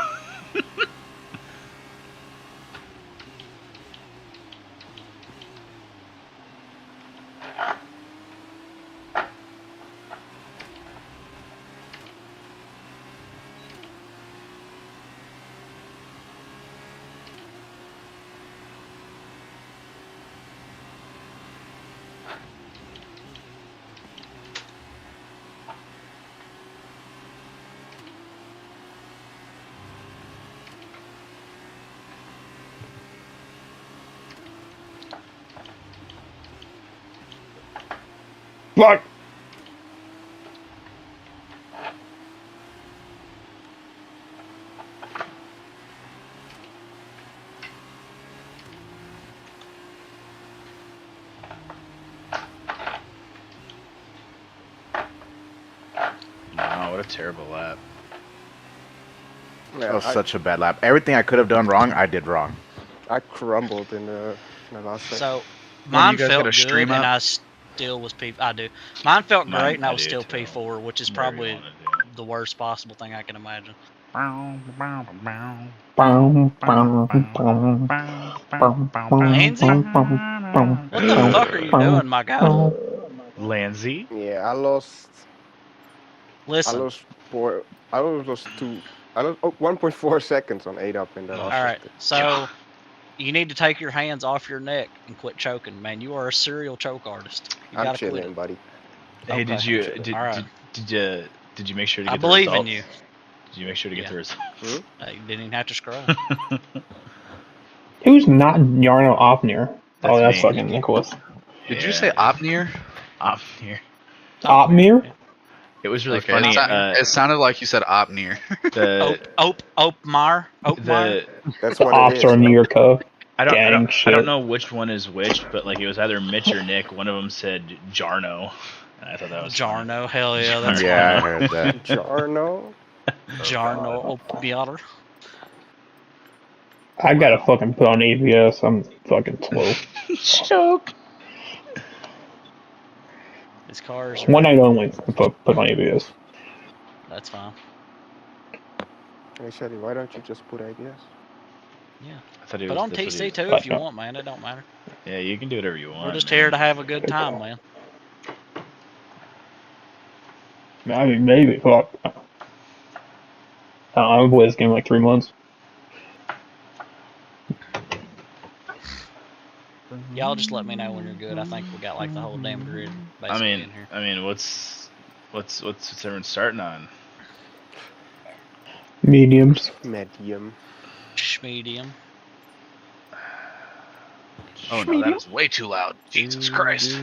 [SPEAKER 5] Fuck!
[SPEAKER 1] Wow, what a terrible lap.
[SPEAKER 4] Yeah,
[SPEAKER 6] That was such a bad lap. Everything I could have done wrong, I did wrong.
[SPEAKER 4] I crumbled in the last second.
[SPEAKER 2] So
[SPEAKER 3] When
[SPEAKER 2] mine
[SPEAKER 3] you guys
[SPEAKER 2] felt
[SPEAKER 3] got a
[SPEAKER 2] good,
[SPEAKER 3] stream
[SPEAKER 2] and
[SPEAKER 3] up?
[SPEAKER 2] I still was P. I do. Mine felt
[SPEAKER 1] Mine-
[SPEAKER 2] great, and
[SPEAKER 1] I
[SPEAKER 2] I was
[SPEAKER 1] do
[SPEAKER 2] still
[SPEAKER 1] too.
[SPEAKER 2] P4, which is
[SPEAKER 1] Whatever you
[SPEAKER 2] probably
[SPEAKER 1] wanna do.
[SPEAKER 2] the worst possible thing I can imagine.
[SPEAKER 5] Boom, boom, boom, boom,
[SPEAKER 2] Lindsay? What the fuck are you doing, my guy?
[SPEAKER 1] Lanzy?
[SPEAKER 4] Yeah, I lost
[SPEAKER 2] Listen.
[SPEAKER 4] four. I lost two. I lost 1.4 seconds on 8 up in the
[SPEAKER 2] All
[SPEAKER 4] last
[SPEAKER 2] right,
[SPEAKER 4] sector.
[SPEAKER 2] so you need to take your hands off your neck and quit choking, man. You are a serial choke artist. You
[SPEAKER 4] I'm
[SPEAKER 2] gotta quit
[SPEAKER 4] chilling,
[SPEAKER 2] it.
[SPEAKER 4] buddy.
[SPEAKER 1] Hey, did
[SPEAKER 2] Okay.
[SPEAKER 1] you
[SPEAKER 4] Sure.
[SPEAKER 1] did,
[SPEAKER 2] Alright.
[SPEAKER 1] did you make sure to
[SPEAKER 2] I
[SPEAKER 1] get the
[SPEAKER 2] believe
[SPEAKER 1] results?
[SPEAKER 2] in you.
[SPEAKER 1] Did you make sure to get
[SPEAKER 2] Yeah.
[SPEAKER 1] the results?
[SPEAKER 2] You didn't even have to scroll.
[SPEAKER 5] Who's not Yarno Opnir? Oh, that's
[SPEAKER 1] me.
[SPEAKER 5] fucking Nicholas.
[SPEAKER 3] Did you say Opnir?
[SPEAKER 1] Op here.
[SPEAKER 5] Opnir?
[SPEAKER 1] It was really
[SPEAKER 3] Okay,
[SPEAKER 1] funny.
[SPEAKER 3] it sounded like you said Opnir.
[SPEAKER 1] The
[SPEAKER 2] Opmar.
[SPEAKER 1] the
[SPEAKER 4] That's
[SPEAKER 5] The
[SPEAKER 4] what
[SPEAKER 5] ops
[SPEAKER 4] it
[SPEAKER 5] are
[SPEAKER 4] is.
[SPEAKER 5] near your co.
[SPEAKER 1] I don't
[SPEAKER 5] Gang shit.
[SPEAKER 1] know which one is which, but like it was either Mitch or Nick. One of them said Jarno, and I thought that was funny.
[SPEAKER 2] Jarno. Hell yeah, that's
[SPEAKER 6] Yeah, I heard that.
[SPEAKER 4] Jarno.
[SPEAKER 2] Jarno Opmiar.
[SPEAKER 5] I gotta fucking put on ABS. I'm fucking slow.
[SPEAKER 1] Choke.
[SPEAKER 2] His cars.
[SPEAKER 5] One night only. Put on ABS.
[SPEAKER 2] That's fine.
[SPEAKER 4] Hey, Shelly, why don't you just put ABS?
[SPEAKER 2] Yeah.
[SPEAKER 1] I thought he
[SPEAKER 2] Put
[SPEAKER 1] was
[SPEAKER 2] on
[SPEAKER 1] that's what he
[SPEAKER 2] TC
[SPEAKER 1] was-
[SPEAKER 2] too if you want, man. It don't matter.
[SPEAKER 1] Yeah, you can do whatever you want.
[SPEAKER 2] We're just
[SPEAKER 1] man.
[SPEAKER 2] here to have a good time, man.
[SPEAKER 5] I mean, maybe. Fuck. I don't know. I've played this game in like 3 months.
[SPEAKER 2] Y'all just let me know when you're good. I think we got like the whole damn grid basically in here.
[SPEAKER 1] I mean, what's everyone starting on?
[SPEAKER 5] Mediums.
[SPEAKER 4] Medium.
[SPEAKER 2] Medium.
[SPEAKER 3] Oh no, that is way too loud. Jesus Christ.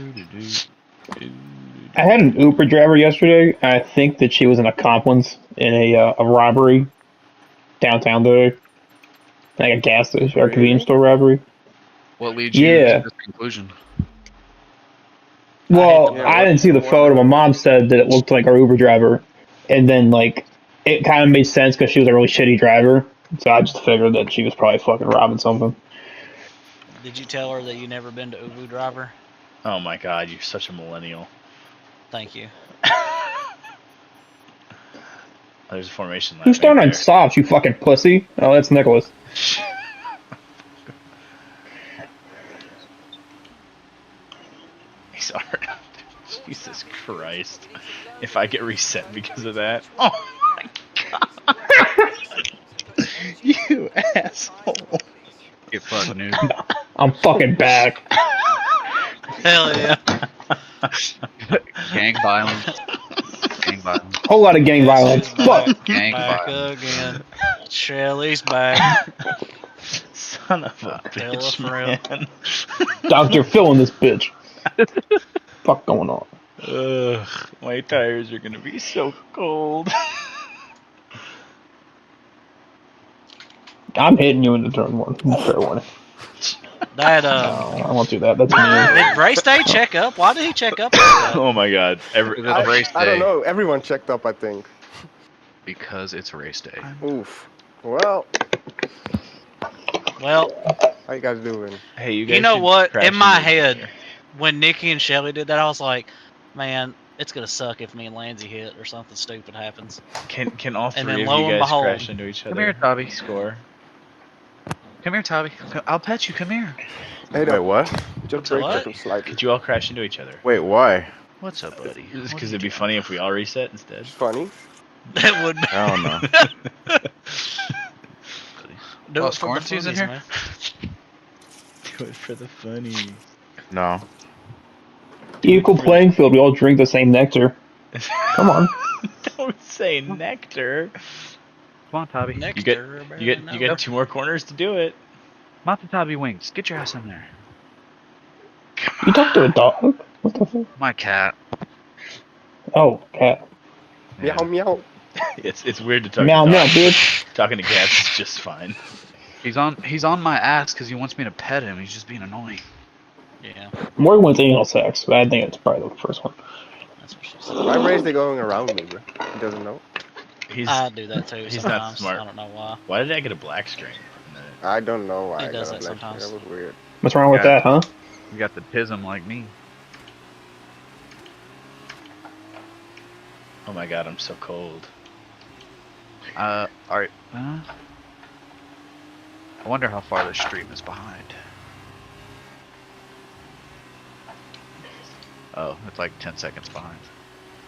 [SPEAKER 5] I had an Uber driver yesterday. I think that she was an accomplice in a robbery downtown today. Like a gas station or a convenience store robbery.
[SPEAKER 3] What leads you
[SPEAKER 5] Yeah.
[SPEAKER 3] to this conclusion?
[SPEAKER 5] Well,
[SPEAKER 2] Yeah,
[SPEAKER 5] I didn't see the photo. My mom said that it looked like our Uber driver, and then like it kind of made sense because she was a really shitty driver. So I just figured that she was probably fucking robbing something.
[SPEAKER 2] Did you tell her that you never been to Ubu Driver?
[SPEAKER 1] Oh my God, you're such a millennial.
[SPEAKER 2] Thank you.
[SPEAKER 1] There's a formation.
[SPEAKER 5] Who's
[SPEAKER 1] laughing
[SPEAKER 5] starting on
[SPEAKER 1] there.
[SPEAKER 5] softs, you fucking pussy? Oh, that's Nicholas.
[SPEAKER 1] Nice art. Jesus Christ. If I get reset because of that. Oh my god. You asshole.
[SPEAKER 3] Get fucked, noob.
[SPEAKER 5] I'm fucking back.
[SPEAKER 2] Hell yeah.
[SPEAKER 3] Gang violence. Gang violence.
[SPEAKER 5] Whole lot of gang violence.
[SPEAKER 2] She's
[SPEAKER 5] Fuck.
[SPEAKER 2] back,
[SPEAKER 3] Gang
[SPEAKER 2] back
[SPEAKER 3] violence.
[SPEAKER 2] again. Shelly's back.
[SPEAKER 1] Son of a
[SPEAKER 2] Tell a
[SPEAKER 1] bitch,
[SPEAKER 2] friend.
[SPEAKER 1] man.
[SPEAKER 5] Dr. Phil in this bitch. Fuck going on?
[SPEAKER 1] Ugh, my tires are gonna be so cold.
[SPEAKER 5] I'm hitting you in the turn one. Fair warning.
[SPEAKER 2] That
[SPEAKER 5] No, I won't do that. That's mean.
[SPEAKER 2] did Race Day check up? Why did he check up like that?
[SPEAKER 1] Oh my god.
[SPEAKER 3] Because it's race
[SPEAKER 4] I don't
[SPEAKER 3] day.
[SPEAKER 4] know. Everyone checked up, I think.
[SPEAKER 3] Because it's race day.
[SPEAKER 4] Oof. Well,
[SPEAKER 2] Well,
[SPEAKER 4] how you guys doing?
[SPEAKER 1] Hey, you guys
[SPEAKER 2] you know
[SPEAKER 1] should
[SPEAKER 2] what?
[SPEAKER 1] crash
[SPEAKER 2] In my
[SPEAKER 1] into each
[SPEAKER 2] head,
[SPEAKER 1] other.
[SPEAKER 2] when Nikki and Shelly did that, I was like, man, it's gonna suck if me and Lansy hit or something stupid happens.
[SPEAKER 1] Can all
[SPEAKER 2] And
[SPEAKER 1] three
[SPEAKER 2] then
[SPEAKER 1] of
[SPEAKER 2] lo
[SPEAKER 1] you
[SPEAKER 2] and
[SPEAKER 1] guys
[SPEAKER 2] behold-
[SPEAKER 1] crash into each other?
[SPEAKER 3] Come here, Tobby.
[SPEAKER 1] Score.
[SPEAKER 3] Come here, Tobby. I'll pet you. Come here.
[SPEAKER 4] Hey,
[SPEAKER 6] Wait,
[SPEAKER 4] no,
[SPEAKER 6] what?
[SPEAKER 4] just
[SPEAKER 2] What?
[SPEAKER 4] break check them slightly.
[SPEAKER 1] Could you all crash into each other?
[SPEAKER 6] Wait, why?
[SPEAKER 3] What's up, buddy?
[SPEAKER 1] Just
[SPEAKER 3] What
[SPEAKER 1] because
[SPEAKER 3] are
[SPEAKER 1] it'd
[SPEAKER 3] you
[SPEAKER 1] be funny if we all reset instead.
[SPEAKER 4] It's funny.
[SPEAKER 2] That would
[SPEAKER 6] I don't know.
[SPEAKER 2] do
[SPEAKER 3] Well,
[SPEAKER 2] it for the
[SPEAKER 3] quarantine's in
[SPEAKER 2] funnies,
[SPEAKER 3] here?
[SPEAKER 2] man.
[SPEAKER 1] Do it for the funny.
[SPEAKER 6] No.
[SPEAKER 5] Equal playing field. We all drink the same nectar. Come on.
[SPEAKER 1] Don't say nectar.
[SPEAKER 3] Come on, Tobby.
[SPEAKER 2] Next
[SPEAKER 1] You get
[SPEAKER 2] year,
[SPEAKER 1] you
[SPEAKER 2] no.
[SPEAKER 1] get 2 more corners to do it.
[SPEAKER 3] Mata Tobby Wings. Get your ass in there.
[SPEAKER 5] You talk to a dog? What the fuck?
[SPEAKER 3] My cat.
[SPEAKER 5] Oh, cat.
[SPEAKER 3] Yeah.
[SPEAKER 4] Meow meow.
[SPEAKER 1] It's weird to talk
[SPEAKER 5] Meow,
[SPEAKER 1] to
[SPEAKER 5] meow,
[SPEAKER 1] dogs.
[SPEAKER 5] bitch.
[SPEAKER 1] Talking to cats is just fine.
[SPEAKER 3] He's on my ass because he wants me to pet him. He's just being annoying.
[SPEAKER 2] Yeah,
[SPEAKER 5] More wins anal sex, but I think it's probably the first one.
[SPEAKER 2] that's what she said.
[SPEAKER 4] Why race they going around me, bro? He doesn't know.
[SPEAKER 1] He's
[SPEAKER 2] I do that too
[SPEAKER 1] he's
[SPEAKER 2] sometimes.
[SPEAKER 1] not smart.
[SPEAKER 2] I don't know why.
[SPEAKER 1] Why did I get a black screen?
[SPEAKER 4] I don't know why.
[SPEAKER 2] He
[SPEAKER 4] I
[SPEAKER 2] does
[SPEAKER 4] got a
[SPEAKER 2] that
[SPEAKER 4] black
[SPEAKER 2] sometimes.
[SPEAKER 4] screen. That was weird.
[SPEAKER 5] What's wrong with
[SPEAKER 3] Yeah.
[SPEAKER 5] that, huh?
[SPEAKER 3] You got the tism like me.
[SPEAKER 1] Oh my god, I'm so cold.
[SPEAKER 3] Alright. I wonder how far the stream is behind. Oh, it's like 10 seconds behind.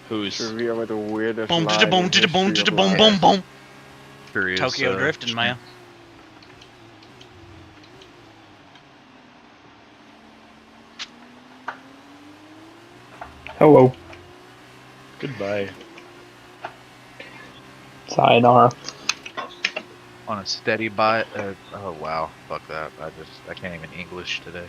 [SPEAKER 1] Who's
[SPEAKER 4] Trivia with the weirdest
[SPEAKER 2] Boom,
[SPEAKER 4] line
[SPEAKER 2] da boom,
[SPEAKER 4] in
[SPEAKER 2] da boom,
[SPEAKER 4] history
[SPEAKER 2] da
[SPEAKER 4] of
[SPEAKER 2] boom,
[SPEAKER 4] life.
[SPEAKER 2] boom, boom.
[SPEAKER 3] Curious,
[SPEAKER 2] Tokyo drifting, man.
[SPEAKER 5] Hello.
[SPEAKER 1] goodbye?
[SPEAKER 5] Sayonara.
[SPEAKER 3] On a steady bite. Oh wow, fuck that. I can't even English today.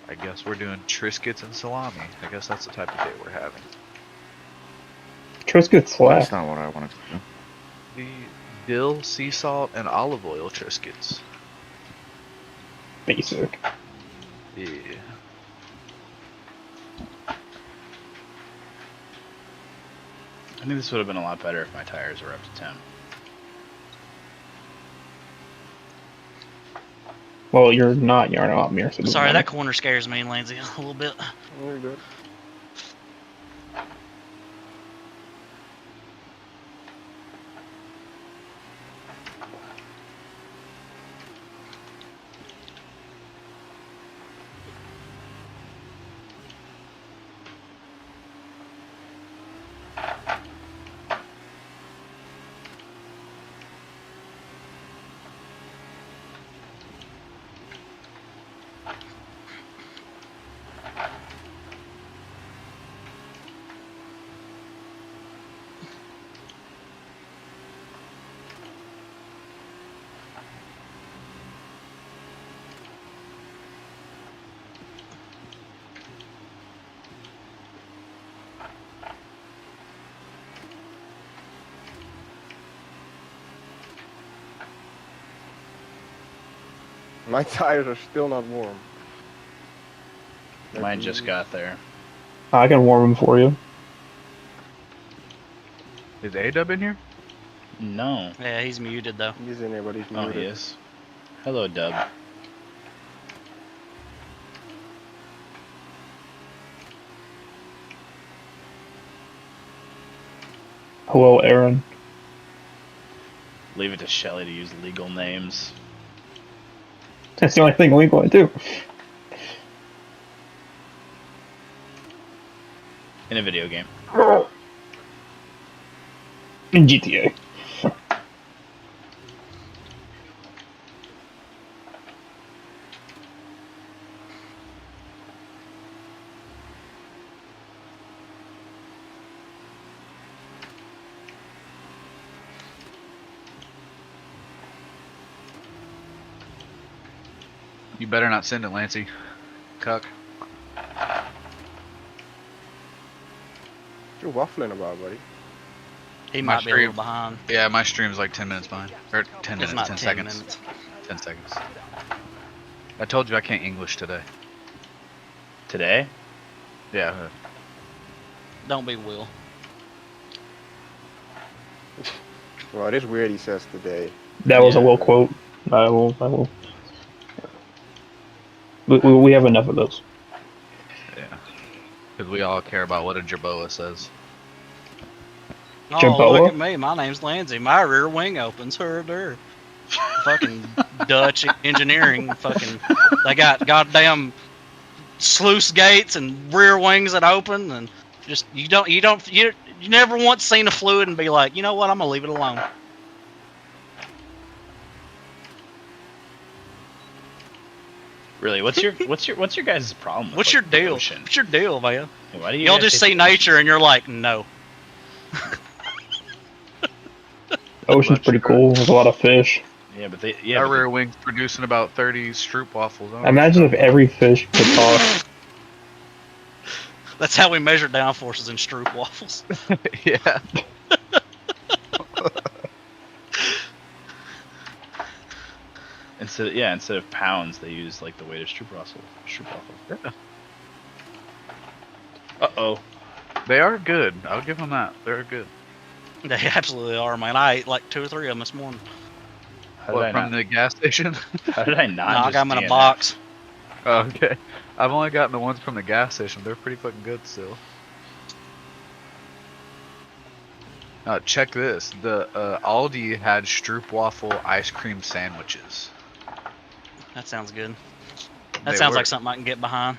[SPEAKER 3] I guess we're doing Triscuits and salami. I guess that's the type of day we're having.
[SPEAKER 5] Triscuit
[SPEAKER 6] That's
[SPEAKER 5] slap.
[SPEAKER 6] not what I wanted to do.
[SPEAKER 3] The dill, sea salt, and olive oil Triscuits.
[SPEAKER 5] Basic.
[SPEAKER 3] Yeah.
[SPEAKER 1] I think this would have been a lot better if my tires were up to 10.
[SPEAKER 5] Well, you're not. You're not me. So
[SPEAKER 2] Sorry, that corner scares me, Lindsay, a little bit.
[SPEAKER 4] Very good. My tires are still not warm.
[SPEAKER 1] Mine just got there.
[SPEAKER 5] I can warm them for you.
[SPEAKER 3] Is A-Dub in here?
[SPEAKER 1] No.
[SPEAKER 2] Yeah, he's muted though.
[SPEAKER 4] He's in there, but he's
[SPEAKER 1] Oh,
[SPEAKER 4] muted.
[SPEAKER 1] he is. Hello, Dub.
[SPEAKER 5] Hello, Aaron.
[SPEAKER 1] Leave it to Shelly to use legal names.
[SPEAKER 5] That's the only thing we want to do.
[SPEAKER 1] In a video game.
[SPEAKER 5] In GTA.
[SPEAKER 3] You better not send it, Lancey. Cuck.
[SPEAKER 4] What you waffling about, buddy?
[SPEAKER 2] He
[SPEAKER 3] My
[SPEAKER 2] might be a little
[SPEAKER 3] stream-
[SPEAKER 2] behind.
[SPEAKER 3] Yeah, my stream's like 10 minutes behind. Or 10
[SPEAKER 2] It's
[SPEAKER 3] minutes,
[SPEAKER 2] not
[SPEAKER 3] 10
[SPEAKER 2] 10
[SPEAKER 3] seconds.
[SPEAKER 2] minutes.
[SPEAKER 3] 10 seconds. I told you I can't English today.
[SPEAKER 1] Today?
[SPEAKER 3] Yeah.
[SPEAKER 2] Don't be Will.
[SPEAKER 4] Well, it is weird he says today.
[SPEAKER 5] That was a
[SPEAKER 1] Yeah.
[SPEAKER 5] Will quote. I will. We have enough of those.
[SPEAKER 3] Yeah. Because we all care about what a jerboa says.
[SPEAKER 2] Oh,
[SPEAKER 5] Jerboa?
[SPEAKER 2] look at me. My name's Lindsay. My rear wing opens. Her. Fucking Dutch engineering. Fucking. They got goddamn sluice gates and rear wings that open, and just you never once seen a fluid and be like, you know what? I'm gonna leave it alone.
[SPEAKER 1] Really? What's your guys' problem? With,
[SPEAKER 2] What's
[SPEAKER 1] like,
[SPEAKER 2] your
[SPEAKER 1] the
[SPEAKER 2] deal?
[SPEAKER 1] ocean?
[SPEAKER 2] What's your deal, man?
[SPEAKER 1] Why do you
[SPEAKER 2] You'll
[SPEAKER 1] guys
[SPEAKER 2] just
[SPEAKER 1] hate
[SPEAKER 2] see
[SPEAKER 1] the ocean?
[SPEAKER 2] nature and you're like, no.
[SPEAKER 5] Ocean's
[SPEAKER 3] Much
[SPEAKER 5] pretty
[SPEAKER 3] good.
[SPEAKER 5] cool. There's a lot of fish.
[SPEAKER 1] Yeah, but
[SPEAKER 3] Our rear wing's producing about 30 stroop waffles. Oh,
[SPEAKER 5] Imagine if every fish could talk.
[SPEAKER 2] That's how we measure downforces in Stroop waffles.
[SPEAKER 3] yeah.
[SPEAKER 1] instead of pounds, they use like the weight of stroop waffle.
[SPEAKER 3] Yeah.
[SPEAKER 1] Uh-oh.
[SPEAKER 3] They are good. I'll give them that. They're good.
[SPEAKER 2] They absolutely are, man. I ate like 2 or 3 of them this morning.
[SPEAKER 1] How did
[SPEAKER 3] What,
[SPEAKER 1] I
[SPEAKER 3] from
[SPEAKER 1] not?
[SPEAKER 3] the gas station?
[SPEAKER 1] How did I not?
[SPEAKER 2] No, I
[SPEAKER 1] just
[SPEAKER 2] got them in a
[SPEAKER 1] DNF?
[SPEAKER 2] box.
[SPEAKER 3] Oh, okay. I've only gotten the ones from the gas station. They're pretty fucking good still. Check this. The Aldi had stroopwafel ice cream sandwiches.
[SPEAKER 2] That sounds good. That
[SPEAKER 3] They
[SPEAKER 2] sounds
[SPEAKER 3] were-
[SPEAKER 2] like something I can get behind.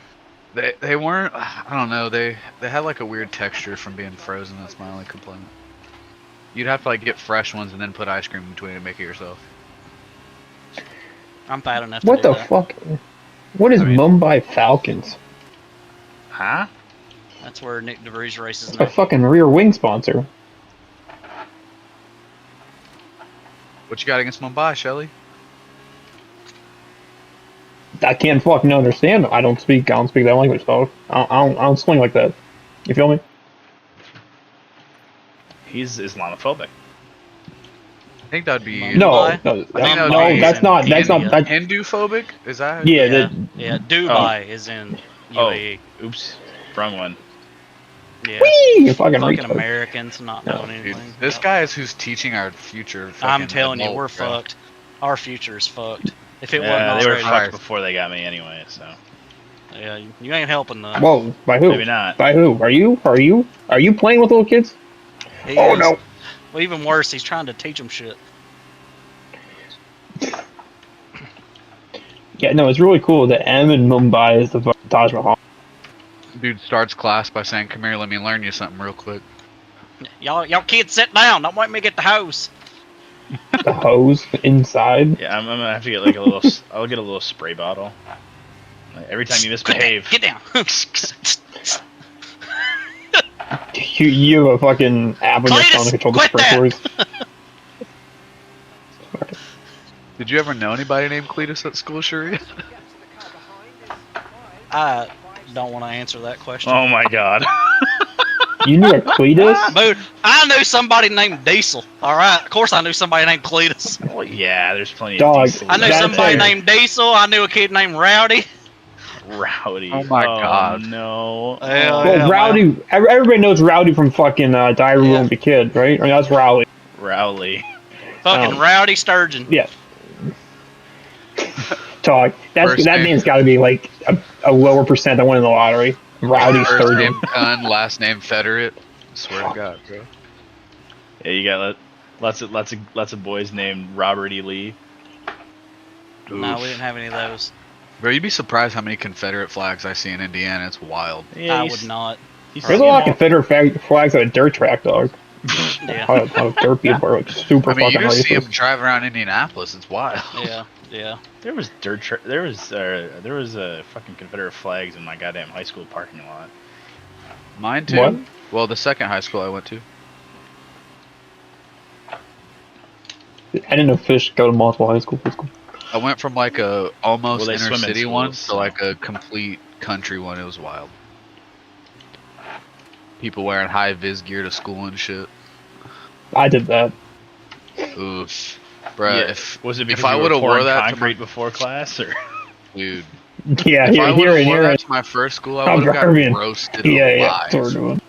[SPEAKER 3] They weren't. I don't know. They had like a weird texture from being frozen. That's my only complaint. You'd have to like get fresh ones and then put ice cream in between and make it yourself.
[SPEAKER 2] I'm fat enough to
[SPEAKER 5] What
[SPEAKER 2] do
[SPEAKER 5] the
[SPEAKER 2] that.
[SPEAKER 5] fuck? What is
[SPEAKER 1] I mean-
[SPEAKER 5] Mumbai Falcons?
[SPEAKER 1] Huh?
[SPEAKER 2] That's where Nick DeVries races
[SPEAKER 5] A
[SPEAKER 2] now.
[SPEAKER 5] fucking rear wing sponsor.
[SPEAKER 3] What you got against Mumbai, Shelly?
[SPEAKER 5] I can't fucking understand them. I don't speak that language, dog. I don't swing like that. You feel me?
[SPEAKER 1] He's Islamophobic.
[SPEAKER 3] I think that'd be
[SPEAKER 5] No,
[SPEAKER 2] Mumbai?
[SPEAKER 5] no,
[SPEAKER 2] I think that would
[SPEAKER 5] no.
[SPEAKER 2] be
[SPEAKER 5] That's
[SPEAKER 2] in
[SPEAKER 5] not. That's
[SPEAKER 2] India.
[SPEAKER 5] not. That's,
[SPEAKER 3] Hindu-phobic? Is that?
[SPEAKER 5] yeah,
[SPEAKER 2] Yeah, Dubai is in UAE.
[SPEAKER 1] Oops. Wrong one.
[SPEAKER 2] Yeah.
[SPEAKER 5] Whee! Fucking
[SPEAKER 2] Fucking
[SPEAKER 5] retard.
[SPEAKER 2] Americans not
[SPEAKER 5] No,
[SPEAKER 2] knowing
[SPEAKER 3] Dude,
[SPEAKER 2] anything.
[SPEAKER 3] this guy is who's teaching our future.
[SPEAKER 2] I'm
[SPEAKER 3] fucking
[SPEAKER 2] telling you,
[SPEAKER 3] adult,
[SPEAKER 2] we're
[SPEAKER 3] bro.
[SPEAKER 2] fucked. Our future is fucked. If it
[SPEAKER 1] Yeah,
[SPEAKER 2] wasn't
[SPEAKER 1] they were
[SPEAKER 2] already,
[SPEAKER 1] fucked before they got me anyway, so
[SPEAKER 2] yeah, you ain't helping them.
[SPEAKER 5] Whoa! By who?
[SPEAKER 1] maybe not.
[SPEAKER 5] By who? Are you playing with little kids?
[SPEAKER 2] He
[SPEAKER 5] Oh
[SPEAKER 2] is.
[SPEAKER 5] no!
[SPEAKER 2] Well, even worse, he's trying to teach them shit.
[SPEAKER 5] Yeah, no, it's really cool. The M in Mumbai is the fucking Taj Mahal.
[SPEAKER 3] Dude starts class by saying, "Come here, let me learn you something real quick."
[SPEAKER 2] Y'all kids, sit down. Don't make me get the hose.
[SPEAKER 5] The hose inside.
[SPEAKER 1] Yeah, I'm gonna have to get like a little. I'll get a little spray bottle. Like, every time you misbehave.
[SPEAKER 2] Get down.
[SPEAKER 5] You have a fucking app on your
[SPEAKER 2] Cletus,
[SPEAKER 5] phone to control the
[SPEAKER 2] quit that!
[SPEAKER 5] sprinklers.
[SPEAKER 3] Did you ever know anybody named Cletus at school, Sharia?
[SPEAKER 2] I don't want to answer that question.
[SPEAKER 1] Oh my god.
[SPEAKER 5] You knew a Cletus?
[SPEAKER 2] Dude, I knew somebody named Diesel. All right, of course I knew somebody named Cletus.
[SPEAKER 1] Well, yeah, there's plenty
[SPEAKER 5] Dog,
[SPEAKER 1] of diesel.
[SPEAKER 2] I knew
[SPEAKER 5] That's
[SPEAKER 2] somebody
[SPEAKER 5] it.
[SPEAKER 2] named Diesel. I knew a kid named Rowdy.
[SPEAKER 1] Rowdy.
[SPEAKER 3] Oh my God.
[SPEAKER 1] No.
[SPEAKER 2] Hell
[SPEAKER 5] Well,
[SPEAKER 2] yeah,
[SPEAKER 5] Rowdy. Everybody knows Rowdy from fucking Diary
[SPEAKER 2] Yeah.
[SPEAKER 5] Room the Kid, right? I mean, that's Rowdy.
[SPEAKER 1] Rowley.
[SPEAKER 2] Fucking Rowdy Sturgeon.
[SPEAKER 5] Yeah. Dog.
[SPEAKER 3] First
[SPEAKER 5] That
[SPEAKER 3] name.
[SPEAKER 5] man's got to be like a lower percent than winning the lottery. Rowdy
[SPEAKER 3] First
[SPEAKER 5] Sturgeon.
[SPEAKER 3] name Gun, last name Federate. Swear to God, bro.
[SPEAKER 1] Yeah, you got Lots of boys named Robert E. Lee.
[SPEAKER 2] No,
[SPEAKER 3] Oof.
[SPEAKER 2] we didn't have any of those.
[SPEAKER 3] Bro, you'd be surprised how many Confederate flags I see in Indiana. It's wild.
[SPEAKER 1] Yeah,
[SPEAKER 2] I
[SPEAKER 1] you
[SPEAKER 2] would
[SPEAKER 1] s-
[SPEAKER 2] not.
[SPEAKER 1] you
[SPEAKER 5] There's a
[SPEAKER 1] see
[SPEAKER 5] lot of
[SPEAKER 1] them
[SPEAKER 5] Confederate flags on a dirt track, dog.
[SPEAKER 2] Yeah.
[SPEAKER 5] A lot of dirt people are like super
[SPEAKER 3] I mean, you
[SPEAKER 5] fucking
[SPEAKER 3] just see them
[SPEAKER 5] racist.
[SPEAKER 3] driving around Indianapolis. It's wild.
[SPEAKER 2] Yeah. Yeah.
[SPEAKER 1] There was there was fucking Confederate flags in my goddamn high school parking lot.
[SPEAKER 3] Mine too.
[SPEAKER 5] What?
[SPEAKER 3] Well, the second high school I went to.
[SPEAKER 5] I didn't know fish go to multiple high school.
[SPEAKER 3] I went from like a almost
[SPEAKER 1] Well, they
[SPEAKER 3] inner
[SPEAKER 1] swim in
[SPEAKER 3] city one
[SPEAKER 1] schools,
[SPEAKER 3] to like a complete country one. It was wild. People wearing high vis gear to school and shit.
[SPEAKER 5] I did that.
[SPEAKER 3] Oof, bruh.
[SPEAKER 1] Yeah,
[SPEAKER 3] If
[SPEAKER 1] was it because
[SPEAKER 3] if I
[SPEAKER 1] you
[SPEAKER 3] would
[SPEAKER 1] were
[SPEAKER 3] have wore
[SPEAKER 1] pouring
[SPEAKER 3] that to my,
[SPEAKER 1] concrete before class, or
[SPEAKER 3] dude,
[SPEAKER 5] Yeah,
[SPEAKER 3] if I would have wore
[SPEAKER 5] here.
[SPEAKER 3] that to my first school, I
[SPEAKER 5] I'm
[SPEAKER 3] would have
[SPEAKER 5] driving.
[SPEAKER 3] got roasted
[SPEAKER 5] Yeah,
[SPEAKER 3] alive.
[SPEAKER 5] that's what we're doing.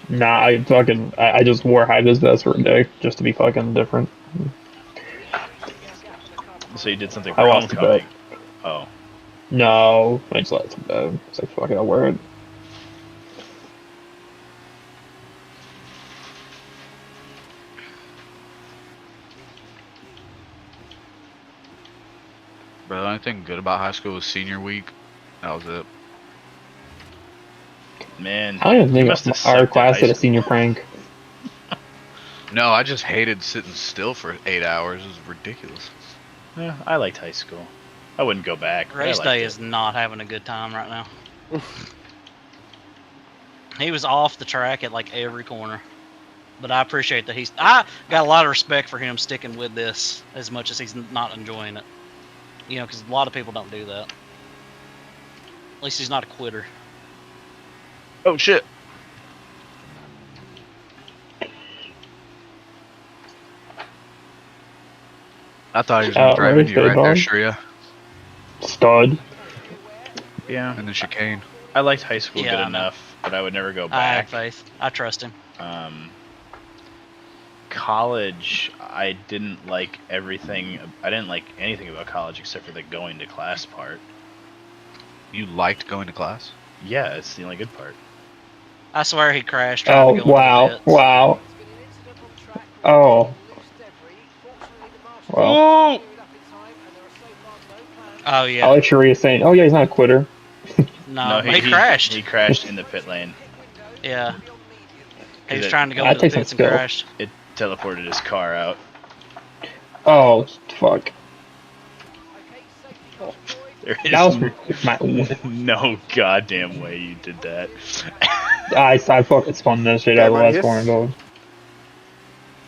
[SPEAKER 5] Nah, I just wore high vis vests for a day just to be fucking different.
[SPEAKER 1] so you did something
[SPEAKER 5] I
[SPEAKER 1] for
[SPEAKER 5] lost the
[SPEAKER 1] homecoming?
[SPEAKER 5] bet.
[SPEAKER 1] Oh,
[SPEAKER 5] No, I just let it go. It's like, fuck it, I'll wear it.
[SPEAKER 3] Bro, the only thing good about high school was senior week. That was it.
[SPEAKER 1] man,
[SPEAKER 5] I don't even
[SPEAKER 1] you must
[SPEAKER 5] think
[SPEAKER 1] have
[SPEAKER 5] our
[SPEAKER 1] sucked at
[SPEAKER 5] class
[SPEAKER 1] high
[SPEAKER 5] did a
[SPEAKER 1] school.
[SPEAKER 5] senior prank.
[SPEAKER 3] No, I just hated sitting still for 8 hours. It was ridiculous.
[SPEAKER 1] Yeah, I liked high school. I wouldn't go back. but I
[SPEAKER 2] Race
[SPEAKER 1] liked
[SPEAKER 2] Day
[SPEAKER 1] it.
[SPEAKER 2] is not having a good time right now. He was off the track at like every corner. But I appreciate that I got a lot of respect for him sticking with this as much as he's not enjoying it. You know, because a lot of people don't do that. At least he's not a quitter.
[SPEAKER 3] Oh shit. I thought he was gonna drive
[SPEAKER 5] where's
[SPEAKER 3] into you right
[SPEAKER 5] the
[SPEAKER 3] there,
[SPEAKER 5] dog?
[SPEAKER 3] Shreya.
[SPEAKER 5] Stud.
[SPEAKER 1] Yeah,
[SPEAKER 3] And the chicane.
[SPEAKER 1] I liked high school
[SPEAKER 2] Yeah,
[SPEAKER 1] good
[SPEAKER 2] I know.
[SPEAKER 1] enough, but I would never go
[SPEAKER 2] I have
[SPEAKER 1] back.
[SPEAKER 2] faith. I trust him.
[SPEAKER 1] College, I didn't like everything. I didn't like anything about college except for the going to class part.
[SPEAKER 3] You liked going to class?
[SPEAKER 1] Yeah, it's the only good part.
[SPEAKER 2] I swear he crashed trying
[SPEAKER 5] Oh,
[SPEAKER 2] to go
[SPEAKER 5] wow.
[SPEAKER 2] into the pits.
[SPEAKER 5] Wow. Oh. Well,
[SPEAKER 2] Oh
[SPEAKER 5] I
[SPEAKER 2] yeah.
[SPEAKER 5] like Sharia saying, oh yeah, he's not a quitter.
[SPEAKER 2] No, he crashed.
[SPEAKER 1] He crashed in the pit lane.
[SPEAKER 2] Yeah. He was
[SPEAKER 1] It-
[SPEAKER 2] trying to go
[SPEAKER 5] That
[SPEAKER 2] into the
[SPEAKER 5] takes some
[SPEAKER 2] pits and
[SPEAKER 5] skill.
[SPEAKER 2] crashed.
[SPEAKER 1] It teleported his car out.
[SPEAKER 5] Oh, fuck.
[SPEAKER 1] There is
[SPEAKER 5] That was my...
[SPEAKER 1] no goddamn way you did that.
[SPEAKER 5] I fucking spun that shit out of the last
[SPEAKER 4] Yes.
[SPEAKER 5] corner, dog.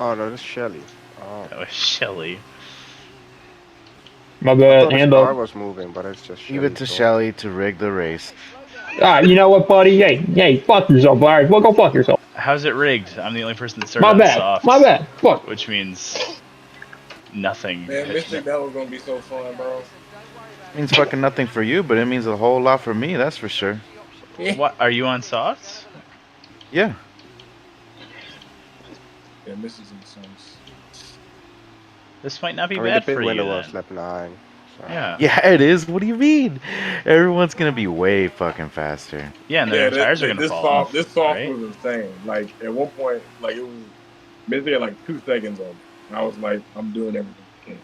[SPEAKER 4] Oh no, that's Shelly. Oh.
[SPEAKER 1] That was Shelly.
[SPEAKER 5] My
[SPEAKER 4] I
[SPEAKER 5] bad,
[SPEAKER 4] thought his
[SPEAKER 5] hand
[SPEAKER 4] car
[SPEAKER 5] up.
[SPEAKER 4] was moving, but it's just Shelly.
[SPEAKER 6] Leave it to Shelly to rig the race.
[SPEAKER 5] You know what, buddy? Hey, fuck yourself, alright? Well, go fuck yourself.
[SPEAKER 1] How's it rigged? I'm the only person that started
[SPEAKER 5] My
[SPEAKER 1] on
[SPEAKER 5] bad.
[SPEAKER 1] soft.
[SPEAKER 5] My bad. Fuck.
[SPEAKER 1] Which means nothing.
[SPEAKER 7] Man, Mystic, that was gonna be so fun, bro.
[SPEAKER 6] Means fucking nothing for you, but it means a whole lot for me, that's for sure.
[SPEAKER 1] What? Are you on softs?
[SPEAKER 6] Yeah.
[SPEAKER 7] Yeah, Mystic's in the songs.
[SPEAKER 1] This might not be
[SPEAKER 4] I mean, the
[SPEAKER 1] bad
[SPEAKER 4] pit
[SPEAKER 1] for you
[SPEAKER 4] window was
[SPEAKER 1] then.
[SPEAKER 4] lap 9. So.
[SPEAKER 1] Yeah.
[SPEAKER 6] Yeah, it is. What do you mean? Everyone's gonna be way fucking faster.
[SPEAKER 1] Yeah, and their tires are gonna
[SPEAKER 7] this
[SPEAKER 1] fall
[SPEAKER 7] soft,
[SPEAKER 1] off.
[SPEAKER 7] This soft
[SPEAKER 1] right?
[SPEAKER 7] was insane. Like at one point, like it was Mystic had like 2 seconds on me. And I was like, I'm doing everything I can.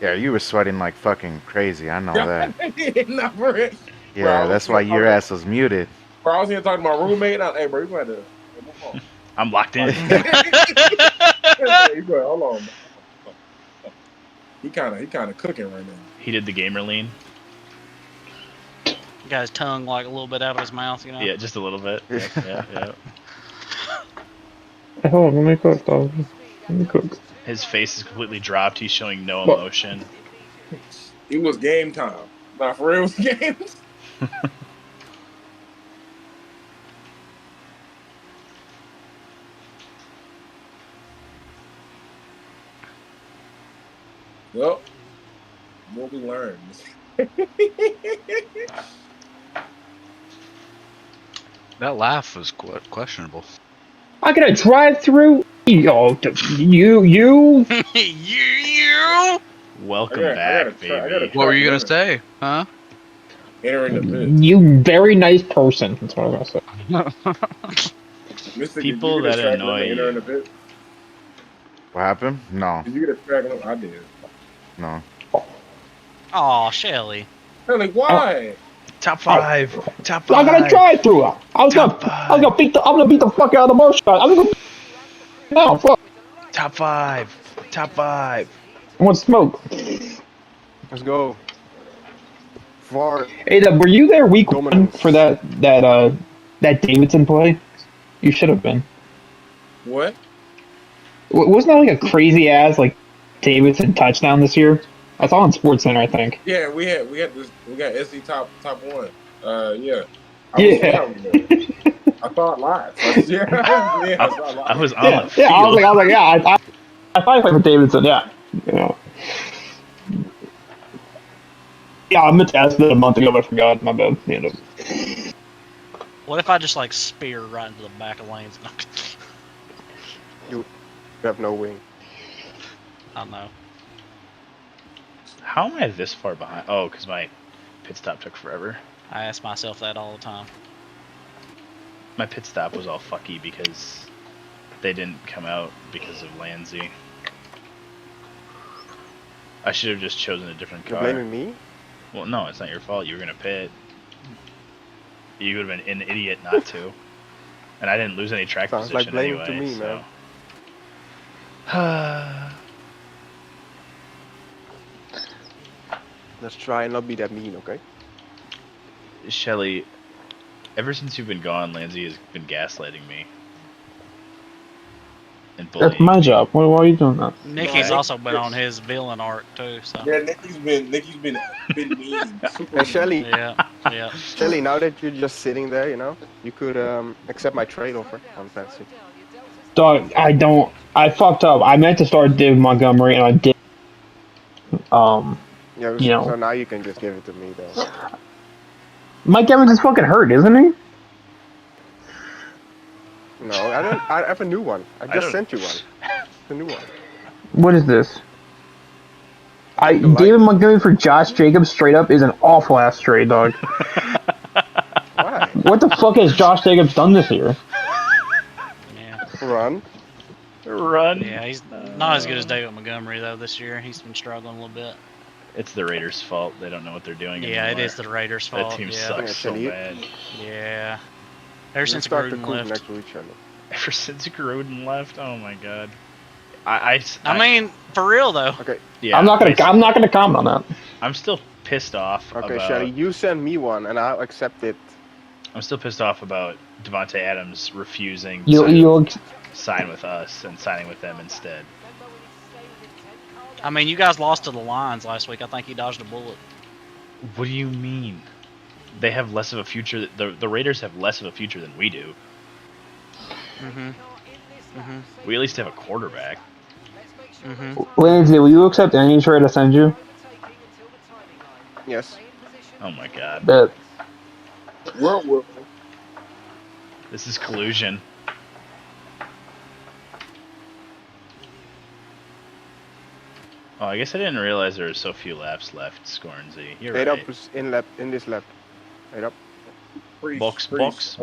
[SPEAKER 6] Yeah, you were sweating like fucking crazy. I know that.
[SPEAKER 7] Not for it.
[SPEAKER 6] Yeah,
[SPEAKER 7] Bro,
[SPEAKER 6] that's why your ass was muted.
[SPEAKER 7] Bro, I was here talking to my roommate. And hey, bro, you going to move on.
[SPEAKER 1] I'm locked in.
[SPEAKER 7] Hey, you go, hold on. He kind of cooking right now.
[SPEAKER 1] He did the gamer lean.
[SPEAKER 2] Got his tongue like a little bit out of his mouth, you know.
[SPEAKER 1] Yeah, just a little bit. Yeah.
[SPEAKER 5] Hey, hold on, let me cook, dog. Let me cook.
[SPEAKER 1] His face is completely dropped. He's showing no
[SPEAKER 5] What?
[SPEAKER 1] emotion.
[SPEAKER 7] It was game time. Nah, for real, it was game. Well, what we learned.
[SPEAKER 3] That laugh was questionable.
[SPEAKER 5] I gotta drive through. Yo, you.
[SPEAKER 2] you.
[SPEAKER 1] Welcome
[SPEAKER 7] I
[SPEAKER 1] back,
[SPEAKER 7] gotta try- I
[SPEAKER 1] baby.
[SPEAKER 7] gotta
[SPEAKER 3] What were you gonna
[SPEAKER 7] Yeah.
[SPEAKER 3] say? Huh?
[SPEAKER 7] Entering the pit.
[SPEAKER 5] You very nice person. That's what I was gonna say.
[SPEAKER 7] Mystic,
[SPEAKER 1] People
[SPEAKER 7] did you get
[SPEAKER 1] that
[SPEAKER 7] a track
[SPEAKER 1] annoy
[SPEAKER 7] limit enter in
[SPEAKER 1] you.
[SPEAKER 7] the pit?
[SPEAKER 6] What happened? No,
[SPEAKER 7] Did you get a track limit? I did.
[SPEAKER 6] no.
[SPEAKER 2] Aw, Shelly.
[SPEAKER 7] Really? Why?
[SPEAKER 1] Top 5. Top
[SPEAKER 5] I got a
[SPEAKER 1] 5.
[SPEAKER 5] drive through. I was
[SPEAKER 1] Top
[SPEAKER 5] gonna
[SPEAKER 1] 5.
[SPEAKER 5] beat the fuck out of the motion. I'm gonna no fuck.
[SPEAKER 1] Top 5. Top 5.
[SPEAKER 5] I want smoke.
[SPEAKER 4] Let's go. For
[SPEAKER 5] Hey, Dub, were you there week 1
[SPEAKER 4] dominance.
[SPEAKER 5] for that Davidson play? You should have been.
[SPEAKER 7] What?
[SPEAKER 5] Wasn't that like a crazy ass like Davidson touchdown this year? I saw it on Sports Center, I think.
[SPEAKER 7] Yeah, we got SC top 1. Yeah. I
[SPEAKER 5] Yeah.
[SPEAKER 7] was there. I thought live. Yeah, I saw it live.
[SPEAKER 1] I was on
[SPEAKER 5] Yeah,
[SPEAKER 1] the field.
[SPEAKER 5] yeah. I was like, yeah. I finally played for Davidson. Yeah. Yeah. Yeah, I meant to ask that a month ago, but I forgot. My bad. You know.
[SPEAKER 2] What if I just like spear right into the back of lanes?
[SPEAKER 4] You have no wing.
[SPEAKER 2] I know.
[SPEAKER 1] How am I this far behind? Oh, because my pit stop took forever.
[SPEAKER 2] I ask myself that all the time.
[SPEAKER 1] My pit stop was all fucky because they didn't come out because of Lanzy. I should have just chosen a different
[SPEAKER 4] You're
[SPEAKER 1] car.
[SPEAKER 4] blaming me?
[SPEAKER 1] Well, no, it's not your fault. You were gonna pit. You would have been an idiot not to. And I didn't lose any track
[SPEAKER 4] Sounds like
[SPEAKER 1] position
[SPEAKER 4] blaming
[SPEAKER 1] anyway.
[SPEAKER 4] to me,
[SPEAKER 1] so.
[SPEAKER 4] man. Let's try and not be that mean, okay?
[SPEAKER 1] Shelly, ever since you've been gone, Lanzy has been gaslighting me. And bullying.
[SPEAKER 5] That's my job. Why are you doing that?
[SPEAKER 2] Nikki's
[SPEAKER 7] No,
[SPEAKER 2] also been on his villain arc too, so.
[SPEAKER 7] Yeah, Nikki's been mean. Super
[SPEAKER 4] Hey, Shelly,
[SPEAKER 2] Yeah, yeah.
[SPEAKER 4] Shelly, now that you're just sitting there, you know, you could accept my trade offer on fantasy.
[SPEAKER 5] Dog, I fucked up. I meant to start Div Montgomery, and I did.
[SPEAKER 4] Yeah,
[SPEAKER 5] You know.
[SPEAKER 4] so now you can just give it to me, though.
[SPEAKER 5] Mike Evans is fucking hurt, isn't he?
[SPEAKER 4] No, I don't. I have a new one. I just
[SPEAKER 1] don't-
[SPEAKER 4] sent you one. It's a new one.
[SPEAKER 5] What is this?
[SPEAKER 4] like-
[SPEAKER 5] David Montgomery for Josh Jacobs straight up is an awful ass trade, dog.
[SPEAKER 4] Why?
[SPEAKER 5] What the fuck has Josh Jacobs done this year?
[SPEAKER 2] Yeah.
[SPEAKER 4] Run.
[SPEAKER 1] Run.
[SPEAKER 2] Yeah, he's not as good as David Montgomery though this year. He's been struggling a little bit.
[SPEAKER 1] It's the Raiders' fault. They don't know what they're doing
[SPEAKER 2] Yeah,
[SPEAKER 1] anymore.
[SPEAKER 2] it is the Raiders' fault.
[SPEAKER 1] That team
[SPEAKER 2] yeah.
[SPEAKER 1] sucks
[SPEAKER 4] Yeah,
[SPEAKER 1] so
[SPEAKER 4] Shelly.
[SPEAKER 1] bad.
[SPEAKER 2] Yeah. Ever since
[SPEAKER 4] start the
[SPEAKER 2] Gruden
[SPEAKER 4] coup
[SPEAKER 2] left.
[SPEAKER 4] next to each other.
[SPEAKER 1] Ever since Gruden left, oh my god.
[SPEAKER 2] I mean, for real though.
[SPEAKER 4] Okay.
[SPEAKER 1] yeah,
[SPEAKER 5] I'm not gonna comment on that.
[SPEAKER 1] I'm still pissed off.
[SPEAKER 4] Okay,
[SPEAKER 1] about,
[SPEAKER 4] Shelly, you send me one, and I'll accept it.
[SPEAKER 1] I'm still pissed off about Devontae Adams refusing
[SPEAKER 5] You
[SPEAKER 1] to
[SPEAKER 5] you
[SPEAKER 1] sign with us and signing with them instead.
[SPEAKER 2] I mean, you guys lost to the Lions last week. I think he dodged a bullet.
[SPEAKER 1] What do you mean? They have less of a future. The Raiders have less of a future than we do. We at least have a quarterback.
[SPEAKER 5] Lindsay, will you accept any trade I send you?
[SPEAKER 4] Yes.
[SPEAKER 1] Oh my god.
[SPEAKER 5] Bet.
[SPEAKER 7] Well,
[SPEAKER 1] This is collusion. Oh, I guess I didn't realize there were so few laps left, Scornsy. You're
[SPEAKER 4] 8
[SPEAKER 1] right.
[SPEAKER 4] up is in this lap. 8 up.
[SPEAKER 1] Box.
[SPEAKER 4] Yep.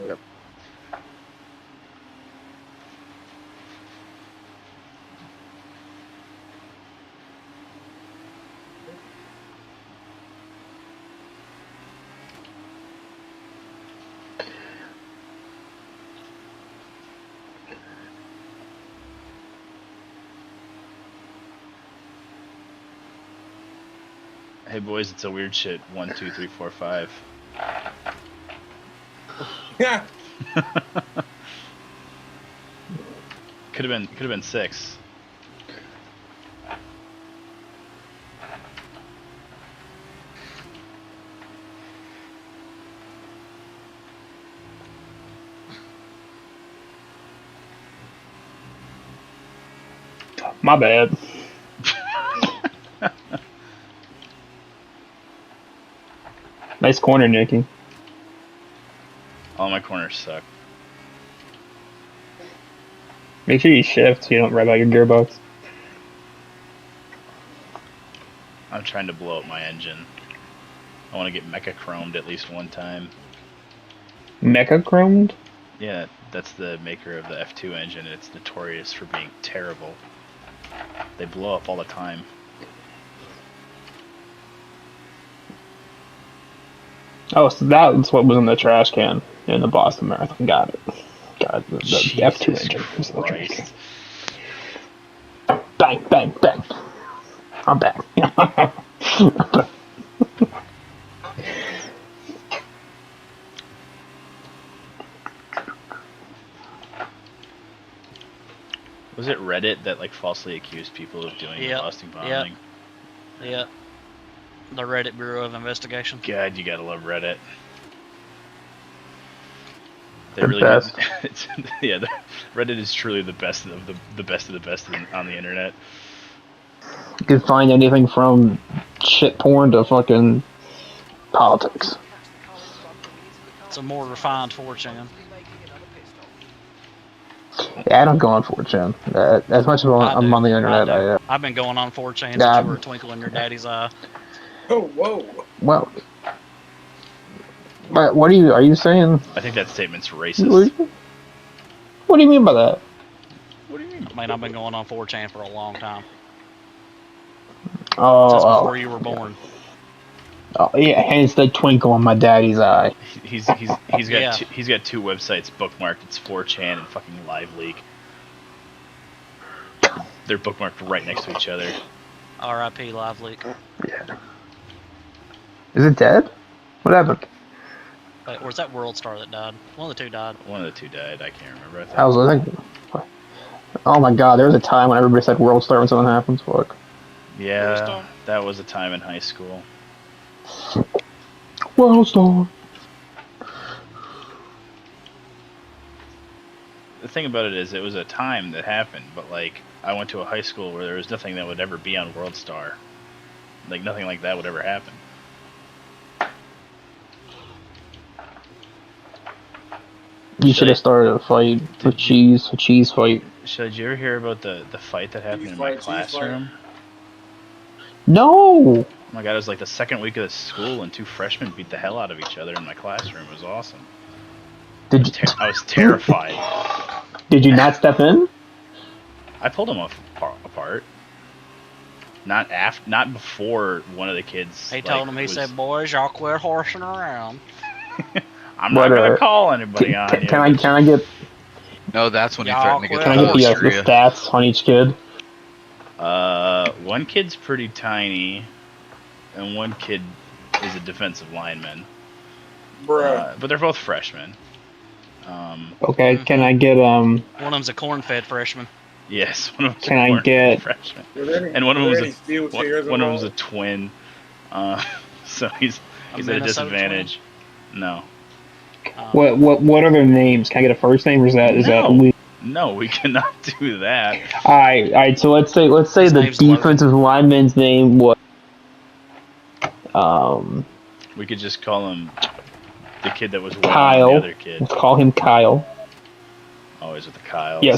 [SPEAKER 4] Yep.
[SPEAKER 1] Hey boys, it's a weird shit. 1, 2, 3, 4, 5.
[SPEAKER 7] yeah.
[SPEAKER 1] Could have been 6.
[SPEAKER 5] My bad. Nice corner, Nicky.
[SPEAKER 1] All my corners suck.
[SPEAKER 5] Make sure you shift so you don't rev out your gearbox.
[SPEAKER 1] I'm trying to blow up my engine. I want to get mecha chromed at least one time.
[SPEAKER 5] Mecha chromed?
[SPEAKER 1] Yeah, that's the maker of the F2 engine. It's notorious for being terrible. They blow up all the time.
[SPEAKER 5] Oh, so that's what was in the trash can in the Boston Marathon. Got it. Got it. The F2
[SPEAKER 1] Jesus
[SPEAKER 5] engine was in the trash can.
[SPEAKER 1] Christ.
[SPEAKER 5] Bang, bang, bang. I'm back.
[SPEAKER 1] Was it Reddit that like falsely accused people of doing the
[SPEAKER 2] Yep,
[SPEAKER 1] Boston
[SPEAKER 2] yep.
[SPEAKER 1] bombing?
[SPEAKER 2] Yeah. The Reddit Bureau of Investigation.
[SPEAKER 1] God, you gotta love Reddit. They
[SPEAKER 5] The
[SPEAKER 1] really
[SPEAKER 5] best.
[SPEAKER 1] It's, yeah, Reddit is truly the best of the best of the best on the internet.
[SPEAKER 5] You can find anything from shit porn to fucking politics.
[SPEAKER 2] It's a more refined 4chan.
[SPEAKER 5] Yeah, I don't go on 4chan. As much as I'm on the internet, I
[SPEAKER 2] I've been going on 4chan
[SPEAKER 5] Yeah.
[SPEAKER 2] since you were a twinkle in your daddy's eye.
[SPEAKER 7] Oh, whoa.
[SPEAKER 5] well. But what are you saying?
[SPEAKER 1] I think that statement's
[SPEAKER 5] What
[SPEAKER 1] racist.
[SPEAKER 5] do you mean by that?
[SPEAKER 1] What do you mean?
[SPEAKER 2] I mean, I've been going on 4chan for a long time. Since
[SPEAKER 5] Oh,
[SPEAKER 2] before you were born.
[SPEAKER 5] oh, yeah. Hence the twinkle in my daddy's eye.
[SPEAKER 1] He's got
[SPEAKER 2] Yeah.
[SPEAKER 1] he's got two websites bookmarked. It's 4chan and fucking LiveLeak. They're bookmarked right next to each other.
[SPEAKER 2] R.I.P. LiveLeak.
[SPEAKER 5] Yeah. Is it dead? What happened?
[SPEAKER 2] Or was that World Star that died? One of the two died.
[SPEAKER 1] One of the two died. I can't remember. I think.
[SPEAKER 5] I was like, oh my god, there was a time when everybody said World Star when something happens. Fuck.
[SPEAKER 1] Yeah, that was a time in high school.
[SPEAKER 5] World Star.
[SPEAKER 1] The thing about it is, it was a time that happened, but like I went to a high school where there was nothing that would ever be on World Star. Like nothing like that would ever happen.
[SPEAKER 5] You should have started a fight, a cheese fight.
[SPEAKER 1] Did you ever hear about the fight that happened in my
[SPEAKER 7] Cheese fight, cheese fight.
[SPEAKER 1] classroom?
[SPEAKER 5] No.
[SPEAKER 1] Oh my god, it was like the second week of the school, and two freshmen beat the hell out of each other in my classroom. It was awesome.
[SPEAKER 5] Did you,
[SPEAKER 1] I was terrified.
[SPEAKER 5] did you not step in?
[SPEAKER 1] I pulled them apart. Not before one of the kids.
[SPEAKER 2] He told him, he said, boys, y'all quit horsing around.
[SPEAKER 1] I'm not gonna call anybody on you.
[SPEAKER 5] Can I get
[SPEAKER 3] No, that's when you
[SPEAKER 2] Y'all
[SPEAKER 3] threaten to get
[SPEAKER 5] can I
[SPEAKER 3] the
[SPEAKER 5] get
[SPEAKER 3] horse
[SPEAKER 5] the
[SPEAKER 3] to you.
[SPEAKER 5] stats on each kid?
[SPEAKER 1] One kid's pretty tiny, and one kid is a defensive lineman.
[SPEAKER 7] Bruh.
[SPEAKER 1] But they're both freshmen.
[SPEAKER 5] Okay, can I get
[SPEAKER 2] One of them's a corn-fed freshman.
[SPEAKER 1] Yes, one of them's
[SPEAKER 5] Can
[SPEAKER 1] a
[SPEAKER 5] I
[SPEAKER 1] corn
[SPEAKER 5] get-
[SPEAKER 1] freshman,
[SPEAKER 7] Were there any,
[SPEAKER 1] and one of them
[SPEAKER 7] were there
[SPEAKER 1] was
[SPEAKER 7] any steel chairs
[SPEAKER 1] one of them was a
[SPEAKER 7] involved?
[SPEAKER 1] twin. So he's
[SPEAKER 2] A
[SPEAKER 1] at a
[SPEAKER 2] Minnesota
[SPEAKER 1] disadvantage. No,
[SPEAKER 5] what are their names? Can I get a first name, or is that
[SPEAKER 1] No.
[SPEAKER 5] legal?
[SPEAKER 1] no, we cannot do that.
[SPEAKER 5] All right. So let's say
[SPEAKER 2] His
[SPEAKER 5] the
[SPEAKER 2] name's
[SPEAKER 5] defensive lineman's name was
[SPEAKER 1] We could just call him the kid that was winning
[SPEAKER 5] Kyle.
[SPEAKER 1] the other kid.
[SPEAKER 5] Let's call him Kyle.
[SPEAKER 1] Always with the Kyles.
[SPEAKER 5] Yeah.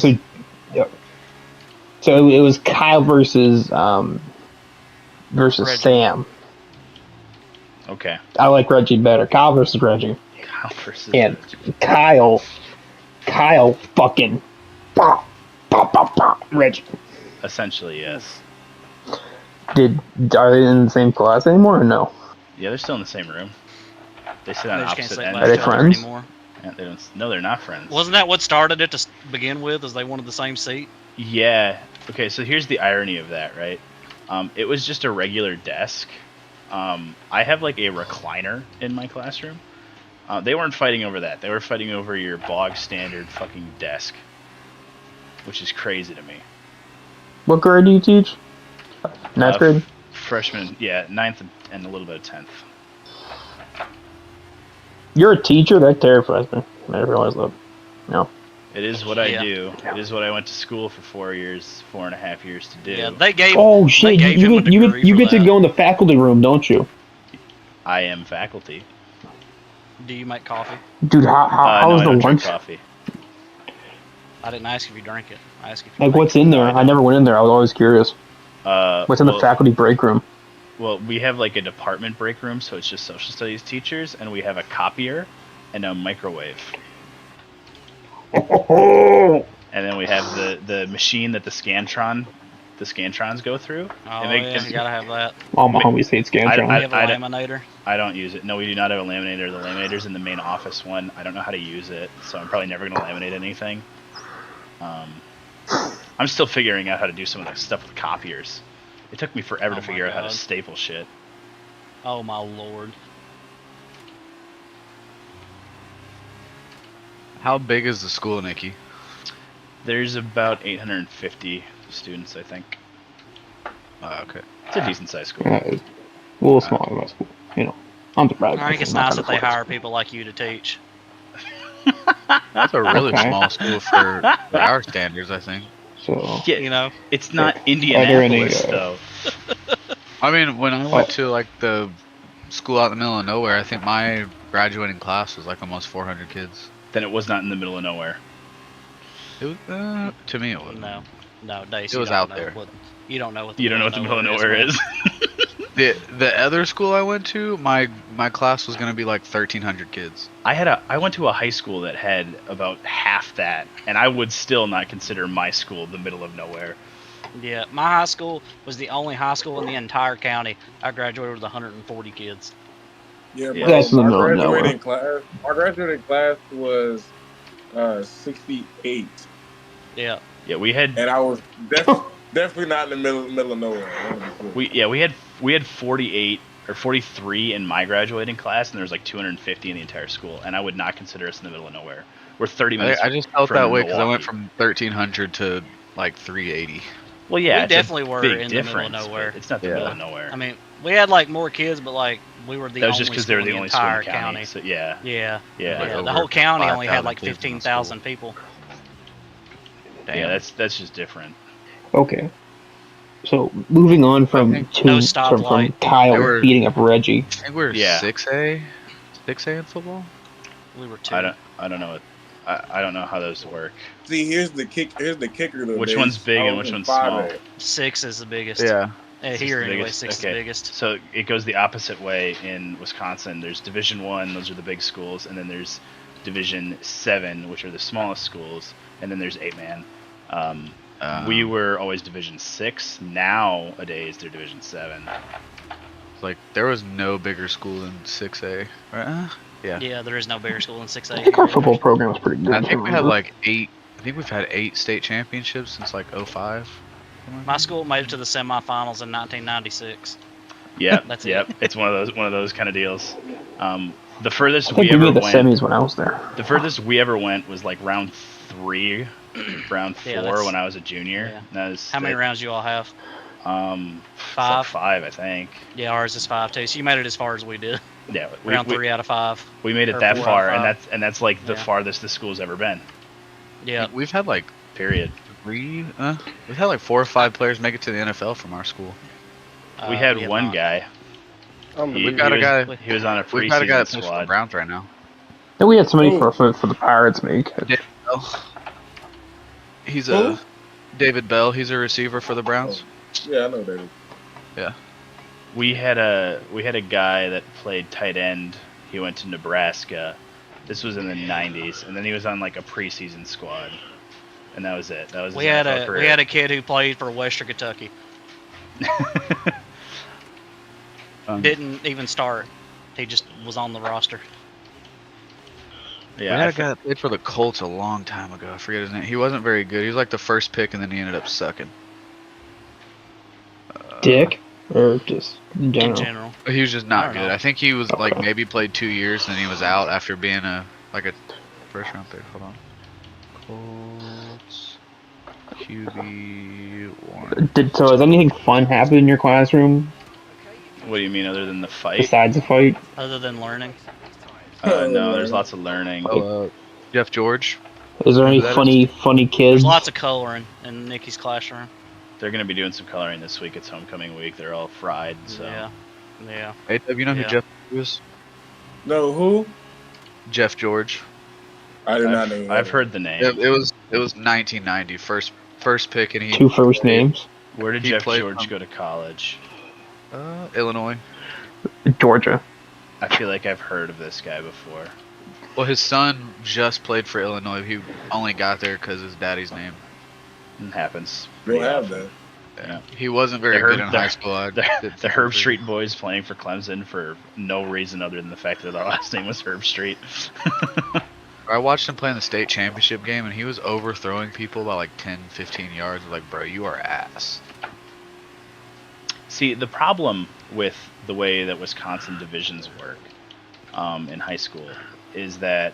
[SPEAKER 5] So it was Kyle versus
[SPEAKER 2] Reggie.
[SPEAKER 5] Sam.
[SPEAKER 1] Okay.
[SPEAKER 5] I like Reggie better. Kyle versus Reggie.
[SPEAKER 1] Kyle versus
[SPEAKER 5] And
[SPEAKER 1] Reggie.
[SPEAKER 5] Kyle fucking Reggie.
[SPEAKER 1] Essentially, yes.
[SPEAKER 5] Are they in the same class anymore or no?
[SPEAKER 1] Yeah, they're still in the same room. They sit on
[SPEAKER 2] They just can't
[SPEAKER 1] opposite
[SPEAKER 2] sleep
[SPEAKER 1] ends.
[SPEAKER 2] next
[SPEAKER 5] Are they
[SPEAKER 2] to each other
[SPEAKER 5] friends?
[SPEAKER 2] anymore.
[SPEAKER 1] Yeah, they don't. No, they're not friends.
[SPEAKER 2] Wasn't that what started it to begin with, is they wanted the same seat?
[SPEAKER 1] Yeah. Okay, so here's the irony of that, right? It was just a regular desk. I have like a recliner in my classroom. They weren't fighting over that. They were fighting over your bog standard fucking desk, which is crazy to me.
[SPEAKER 5] What grade do you teach? Ninth grade?
[SPEAKER 1] Freshman, yeah, 9th and a little bit of 10th.
[SPEAKER 5] You're a teacher? That terrifies me. I didn't realize that. No.
[SPEAKER 1] It is what I
[SPEAKER 2] Yeah.
[SPEAKER 1] do. It is what I went to school for 4.5 years to do.
[SPEAKER 2] Yeah, they gave.
[SPEAKER 5] Oh
[SPEAKER 2] they
[SPEAKER 5] shit!
[SPEAKER 2] gave him a
[SPEAKER 5] You
[SPEAKER 2] degree
[SPEAKER 5] get
[SPEAKER 2] for
[SPEAKER 5] to
[SPEAKER 2] that.
[SPEAKER 5] go in the faculty room, don't you?
[SPEAKER 1] I am faculty.
[SPEAKER 2] Do you make coffee?
[SPEAKER 5] Dude, how
[SPEAKER 1] No,
[SPEAKER 5] how's
[SPEAKER 1] I
[SPEAKER 5] the
[SPEAKER 1] don't drink
[SPEAKER 5] lunch?
[SPEAKER 1] coffee.
[SPEAKER 2] I didn't ask if you drank it. I asked if you
[SPEAKER 5] Like,
[SPEAKER 2] make
[SPEAKER 5] what's
[SPEAKER 2] it.
[SPEAKER 5] in there? I never went in there. I was always curious. What's in the
[SPEAKER 1] Well,
[SPEAKER 5] faculty break room?
[SPEAKER 1] Well, we have like a department break room, so it's just social studies teachers, and we have a copier and a microwave.
[SPEAKER 5] Oh,
[SPEAKER 1] And then we have the machine that the Scantrons go through.
[SPEAKER 2] Oh,
[SPEAKER 1] make-
[SPEAKER 2] yeah,
[SPEAKER 1] it-
[SPEAKER 2] you gotta have that.
[SPEAKER 5] all my homies hate
[SPEAKER 2] We
[SPEAKER 5] Scantron.
[SPEAKER 2] have a laminator.
[SPEAKER 1] I don't use it. No, we do not have a laminator. The laminator's in the main office one. I don't know how to use it, so I'm probably never going to laminate anything. I'm still figuring out how to do some of the stuff with copiers. It took me forever
[SPEAKER 2] Oh
[SPEAKER 1] to
[SPEAKER 2] my
[SPEAKER 1] figure out how to
[SPEAKER 2] God.
[SPEAKER 1] staple shit.
[SPEAKER 2] Oh, my lord.
[SPEAKER 3] How big is the school, Nikki?
[SPEAKER 1] There's about 850 students, I think.
[SPEAKER 3] Oh, okay.
[SPEAKER 1] It's a decent sized school.
[SPEAKER 5] It's a little smaller than my school. You know, I'm surprised.
[SPEAKER 2] I think it's nice that they hire people like you to teach.
[SPEAKER 3] That's a really
[SPEAKER 5] Okay.
[SPEAKER 3] small school for our standards, I think.
[SPEAKER 5] So
[SPEAKER 1] Yeah,
[SPEAKER 2] You know?
[SPEAKER 1] it's not
[SPEAKER 5] Are there any,
[SPEAKER 1] Indianapolis, though.
[SPEAKER 3] I mean, when I went to like the school out in the middle of nowhere, I think my graduating class was like almost 400 kids.
[SPEAKER 1] Then it was not in the middle of nowhere.
[SPEAKER 3] It was, to me, it was.
[SPEAKER 2] No, Dace,
[SPEAKER 3] It was out there.
[SPEAKER 2] You don't know what
[SPEAKER 1] You don't know what the middle of nowhere is.
[SPEAKER 3] The other school I went to, my class was gonna be like 1,300 kids.
[SPEAKER 1] I went to a high school that had about half that, and I would still not consider my school the middle of nowhere.
[SPEAKER 2] Yeah, my high school was the only high school in the entire county. I graduated with 140 kids.
[SPEAKER 7] Yeah,
[SPEAKER 1] Yeah.
[SPEAKER 7] bro.
[SPEAKER 5] That's in the
[SPEAKER 7] My
[SPEAKER 5] middle of
[SPEAKER 7] graduating class. Our graduating class was 68,
[SPEAKER 2] Yeah.
[SPEAKER 1] Yeah, we had
[SPEAKER 7] and I was definitely not in the middle of nowhere. I wanna be clear.
[SPEAKER 1] we had 48 or 43 in my graduating class, and there was like 250 in the entire school, and I would not consider us in the middle of nowhere. We're 30 minutes.
[SPEAKER 3] I just felt
[SPEAKER 1] from
[SPEAKER 3] that way because I went
[SPEAKER 1] Milwaukee.
[SPEAKER 3] from 1,300 to like 380.
[SPEAKER 1] Well, yeah,
[SPEAKER 2] We
[SPEAKER 1] it's a
[SPEAKER 2] definitely were
[SPEAKER 1] big
[SPEAKER 2] in the middle of
[SPEAKER 1] difference,
[SPEAKER 2] nowhere.
[SPEAKER 1] but it's not the
[SPEAKER 3] Yeah.
[SPEAKER 1] middle of nowhere.
[SPEAKER 2] I mean, we had like more kids, but like we were the
[SPEAKER 1] that was
[SPEAKER 2] only
[SPEAKER 1] just because
[SPEAKER 2] school
[SPEAKER 1] they were
[SPEAKER 2] in
[SPEAKER 1] the only school in
[SPEAKER 2] entire
[SPEAKER 1] the county. So yeah,
[SPEAKER 2] Yeah.
[SPEAKER 1] yeah,
[SPEAKER 3] Like
[SPEAKER 2] Yeah,
[SPEAKER 3] over
[SPEAKER 2] the whole county only had
[SPEAKER 3] 5,000
[SPEAKER 2] like
[SPEAKER 3] kids in the
[SPEAKER 2] 15,000
[SPEAKER 3] school.
[SPEAKER 2] people.
[SPEAKER 1] yeah. That's just different.
[SPEAKER 5] okay. So moving on from
[SPEAKER 3] Okay.
[SPEAKER 2] No
[SPEAKER 5] from
[SPEAKER 2] stoplight.
[SPEAKER 5] Kyle
[SPEAKER 3] They were-
[SPEAKER 5] beating up Reggie.
[SPEAKER 3] I think we were
[SPEAKER 1] Yeah.
[SPEAKER 3] 6A in football.
[SPEAKER 2] We were two.
[SPEAKER 1] I don't know what. I don't know how those work.
[SPEAKER 7] See, here's the kicker. Though,
[SPEAKER 1] Which
[SPEAKER 7] Dave.
[SPEAKER 1] one's big
[SPEAKER 7] I
[SPEAKER 1] and
[SPEAKER 7] was
[SPEAKER 1] which
[SPEAKER 7] in
[SPEAKER 1] one's
[SPEAKER 7] 5A.
[SPEAKER 1] small?
[SPEAKER 2] 6 is the biggest.
[SPEAKER 3] Yeah.
[SPEAKER 1] Six
[SPEAKER 2] Here
[SPEAKER 1] is the
[SPEAKER 2] anyway,
[SPEAKER 1] biggest?
[SPEAKER 2] 6 is the
[SPEAKER 1] Okay.
[SPEAKER 2] biggest.
[SPEAKER 1] So it goes the opposite way in Wisconsin. There's Division 1, those are the big schools, and then there's Division 7, which are the smallest schools, and then there's 8-man. We were always Division 6. Nowadays they're Division 7.
[SPEAKER 3] Like there was no bigger school than 6A, right? Yeah.
[SPEAKER 2] Yeah, there is no bigger school than 6A.
[SPEAKER 5] I think our
[SPEAKER 2] here.
[SPEAKER 5] football program was pretty good.
[SPEAKER 3] I think we had
[SPEAKER 5] remember.
[SPEAKER 3] like 8. I think we've had 8 state championships since like 05.
[SPEAKER 2] My school made it to the semifinals in 1996.
[SPEAKER 1] Yep,
[SPEAKER 2] That's it.
[SPEAKER 1] yep. It's one of those kind of deals. The furthest
[SPEAKER 5] I think
[SPEAKER 1] we
[SPEAKER 5] we
[SPEAKER 1] ever
[SPEAKER 5] made the
[SPEAKER 1] went,
[SPEAKER 5] semis when I was there.
[SPEAKER 1] the furthest we ever went was like round 3, round 4
[SPEAKER 2] Yeah, that's-
[SPEAKER 1] when I was a junior.
[SPEAKER 2] yeah.
[SPEAKER 1] That was,
[SPEAKER 2] How many rounds you all have?
[SPEAKER 1] it's like
[SPEAKER 2] 5?
[SPEAKER 1] 5, I think.
[SPEAKER 2] Yeah, ours is 5 too. So you made it as far as we did.
[SPEAKER 1] Yeah,
[SPEAKER 2] Round 3 out of 5.
[SPEAKER 1] we made it
[SPEAKER 2] or
[SPEAKER 1] that
[SPEAKER 2] 4 out
[SPEAKER 1] far,
[SPEAKER 2] of
[SPEAKER 1] and
[SPEAKER 2] 5.
[SPEAKER 1] that's like the
[SPEAKER 2] Yeah.
[SPEAKER 1] farthest the school's ever been.
[SPEAKER 2] Yeah.
[SPEAKER 3] We've had like
[SPEAKER 1] Period.
[SPEAKER 3] 3. We've had like 4 or 5 players make it to the NFL from our school.
[SPEAKER 1] We had
[SPEAKER 2] have
[SPEAKER 1] one
[SPEAKER 2] not.
[SPEAKER 1] guy.
[SPEAKER 3] We've got a guy.
[SPEAKER 1] He was on a
[SPEAKER 3] We've got a guy
[SPEAKER 1] preseason
[SPEAKER 3] that plays for the
[SPEAKER 1] squad.
[SPEAKER 3] Browns right now.
[SPEAKER 5] And we had somebody
[SPEAKER 7] Ooh.
[SPEAKER 5] for the Pirates make.
[SPEAKER 3] He's
[SPEAKER 7] Who?
[SPEAKER 3] David Bell. He's a receiver for the Browns.
[SPEAKER 7] Yeah, I know that.
[SPEAKER 1] We had a guy that played tight end. He went to Nebraska. This was in the 90s, and then he was on like a preseason squad, and that was it. That was
[SPEAKER 2] We
[SPEAKER 1] his
[SPEAKER 2] had
[SPEAKER 1] NFL
[SPEAKER 2] a
[SPEAKER 1] career.
[SPEAKER 2] we had a kid who played for Western Kentucky. Didn't even start. He just was on the roster.
[SPEAKER 3] We
[SPEAKER 1] Yeah,
[SPEAKER 3] had
[SPEAKER 1] I
[SPEAKER 3] a guy that played for the Colts a long time ago. I forget his name. He wasn't very good. He was like the first pick, and then he ended up sucking.
[SPEAKER 5] Dick, or just in
[SPEAKER 2] In
[SPEAKER 5] general.
[SPEAKER 2] general.
[SPEAKER 3] He was just
[SPEAKER 2] I
[SPEAKER 3] not
[SPEAKER 2] don't
[SPEAKER 3] good.
[SPEAKER 2] know.
[SPEAKER 3] I think he was like maybe played 2 years, and then he was out after being a first round pick. Hold on. Colts QB1.
[SPEAKER 5] So has anything fun happened in your classroom
[SPEAKER 1] what do you mean other than the fight?
[SPEAKER 5] besides the fight?
[SPEAKER 2] Other than learning.
[SPEAKER 1] No, there's lots of learning.
[SPEAKER 3] Jeff George.
[SPEAKER 5] Is there any
[SPEAKER 3] That is-
[SPEAKER 5] funny kids?
[SPEAKER 2] There's lots of coloring in Nikki's classroom.
[SPEAKER 1] They're gonna be doing some coloring this week. It's homecoming week. They're all fried. So
[SPEAKER 2] Yeah. Yeah.
[SPEAKER 3] Hey, Deb, you know who
[SPEAKER 2] Yeah.
[SPEAKER 3] Jeff is?
[SPEAKER 7] No, who?
[SPEAKER 3] Jeff George.
[SPEAKER 7] I did not know.
[SPEAKER 1] I've heard the name.
[SPEAKER 3] It was 1990 first pick, and he
[SPEAKER 5] Two first names.
[SPEAKER 1] Where did
[SPEAKER 3] he
[SPEAKER 1] Jeff
[SPEAKER 3] played
[SPEAKER 1] George
[SPEAKER 3] from-
[SPEAKER 1] go to college?
[SPEAKER 3] Illinois.
[SPEAKER 5] Georgia.
[SPEAKER 1] I feel like I've heard of this guy before.
[SPEAKER 3] Well, his son just played for Illinois. He only got there because his daddy's name.
[SPEAKER 1] It happens.
[SPEAKER 7] We'll
[SPEAKER 1] pretty
[SPEAKER 7] have
[SPEAKER 1] often.
[SPEAKER 7] that.
[SPEAKER 3] Yeah. He wasn't very good in high school.
[SPEAKER 1] The Herb Street boys playing for Clemson for no reason other than the fact that the last name was Herb Street.
[SPEAKER 3] I watched him play in the state championship game, and he was overthrowing people by like 10, 15 yards. Like, bro, you are ass.
[SPEAKER 1] See, the problem with the way that Wisconsin divisions work in high school is that,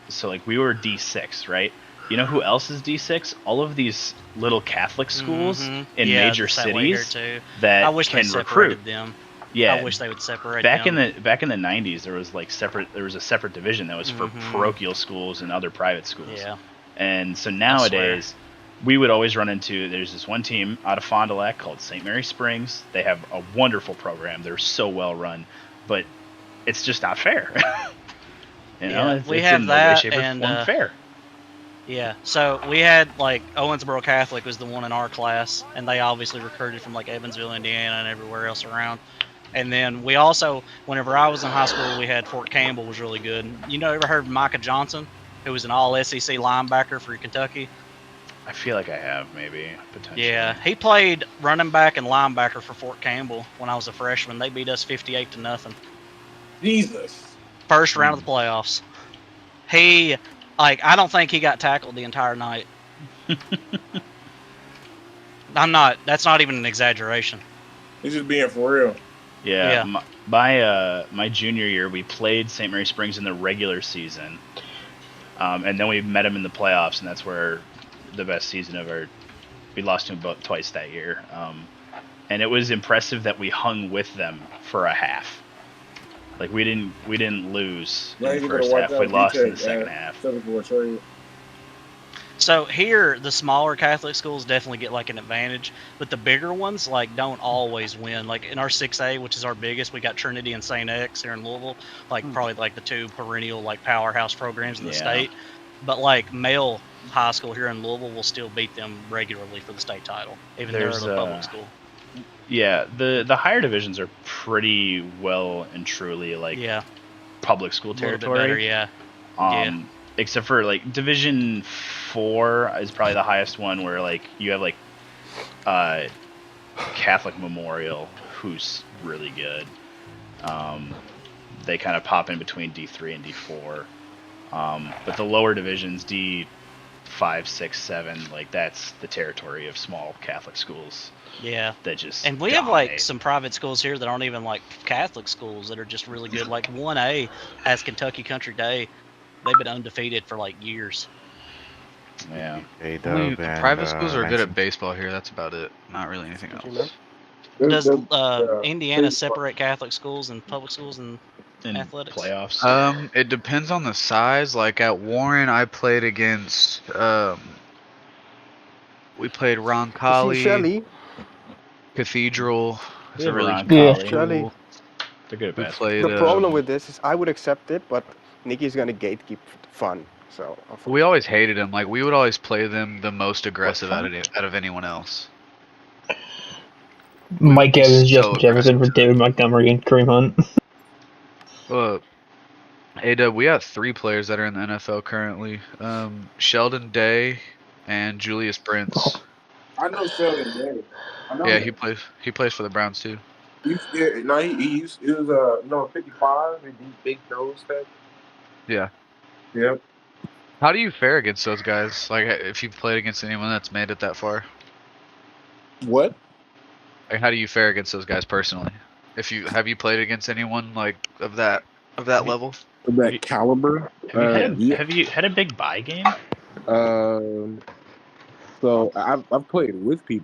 [SPEAKER 1] so like we were D6, right? You know who else is D6? All of these little Catholic schools in major cities that
[SPEAKER 2] I wish
[SPEAKER 1] can
[SPEAKER 2] they
[SPEAKER 1] recruit
[SPEAKER 2] separated them.
[SPEAKER 1] Yeah,
[SPEAKER 2] I wish they would separate
[SPEAKER 1] back
[SPEAKER 2] them.
[SPEAKER 1] in the 90s, there was like a separate division that was for parochial schools and other private schools.
[SPEAKER 2] Yeah.
[SPEAKER 1] And so nowadays, we would always run into, there's this one team out of Fond du Lac called St. Mary Springs. They have a wonderful program. They're so well run, but it's just not fair.
[SPEAKER 2] We have
[SPEAKER 1] in
[SPEAKER 2] that,
[SPEAKER 1] no way, shape, or
[SPEAKER 2] and
[SPEAKER 1] form fair.
[SPEAKER 2] Yeah, so we had like Owensboro Catholic was the one in our class, and they obviously recruited from like Evansville, Indiana, and everywhere else around. And then we also, whenever I was in high school, we had Fort Campbell was really good. You know, ever heard of Micah Johnson, who was an All-SEC linebacker for Kentucky?
[SPEAKER 1] I feel like I have, maybe, potentially.
[SPEAKER 2] Yeah, he played running back and linebacker for Fort Campbell when I was a freshman. They beat us 58-0.
[SPEAKER 7] Jesus.
[SPEAKER 2] First round of the playoffs. I don't think he got tackled the entire night. That's not even an exaggeration.
[SPEAKER 7] He's just being for real.
[SPEAKER 1] Yeah. My junior year, we played St. Mary Springs in the regular season. And then we met him in the playoffs, and that's where the best season of our... We lost to him both twice that year. And it was impressive that we hung with them for a half. Like, we didn't lose in the first half. We lost in the second half.
[SPEAKER 2] So here, the smaller Catholic schools definitely get like an advantage, but the bigger ones like don't always win. Like in our 6A, which is our biggest, we got Trinity and St. X here in Louisville, like probably like the two perennial like powerhouse programs in the state. But like male high school here in Louisville will still beat them regularly for the state title, even though they're a public school.
[SPEAKER 1] Yeah, the higher divisions are pretty well and truly like public school territory.
[SPEAKER 2] A little bit better,
[SPEAKER 1] Except for like Division 4 is probably the highest one, where like you have like Catholic Memorial, who's really good. They kind of pop in between D3 and D4. But the lower divisions, D5, 6, 7, like that's the territory of small Catholic schools.
[SPEAKER 2] Yeah.
[SPEAKER 1] That just
[SPEAKER 2] and we have like some private schools here that aren't even like Catholic schools that are just really good. Like 1A has Kentucky Country Day. They've been undefeated for like years.
[SPEAKER 1] Yeah.
[SPEAKER 3] Private schools are good at baseball here. That's about it. Not really anything else.
[SPEAKER 2] Does Indiana separate Catholic schools and public schools and athletics?
[SPEAKER 1] Playoffs?
[SPEAKER 3] It depends on the size. Like at Warren, I played against. We played Roncalli, Cathedral.
[SPEAKER 1] It's a really
[SPEAKER 4] Shelley.
[SPEAKER 1] They're good at basketball.
[SPEAKER 4] The problem with this is I would accept it, but Nikki's gonna gatekeep fun. So
[SPEAKER 3] we always hated them. Like we would always play them the most aggressive out of anyone else.
[SPEAKER 5] Mike Evans, Justin Jefferson for David Montgomery and Kareem Hunt.
[SPEAKER 3] A-Dub, we have 3 players that are in the NFL currently. Sheldon Day and Julius Brents.
[SPEAKER 7] I know Sheldon Day.
[SPEAKER 3] Yeah, he plays for the Browns too.
[SPEAKER 7] He was 55 and these big throws that.
[SPEAKER 3] Yeah.
[SPEAKER 7] Yep.
[SPEAKER 3] How do you fare against those guys? Like, if you've played against anyone that's made it that far?
[SPEAKER 7] What?
[SPEAKER 3] Like, how do you fare against those guys personally? Have you played against anyone like of that level?
[SPEAKER 7] Of that caliber?
[SPEAKER 1] Have you had a big buy game?
[SPEAKER 7] So I've played with people.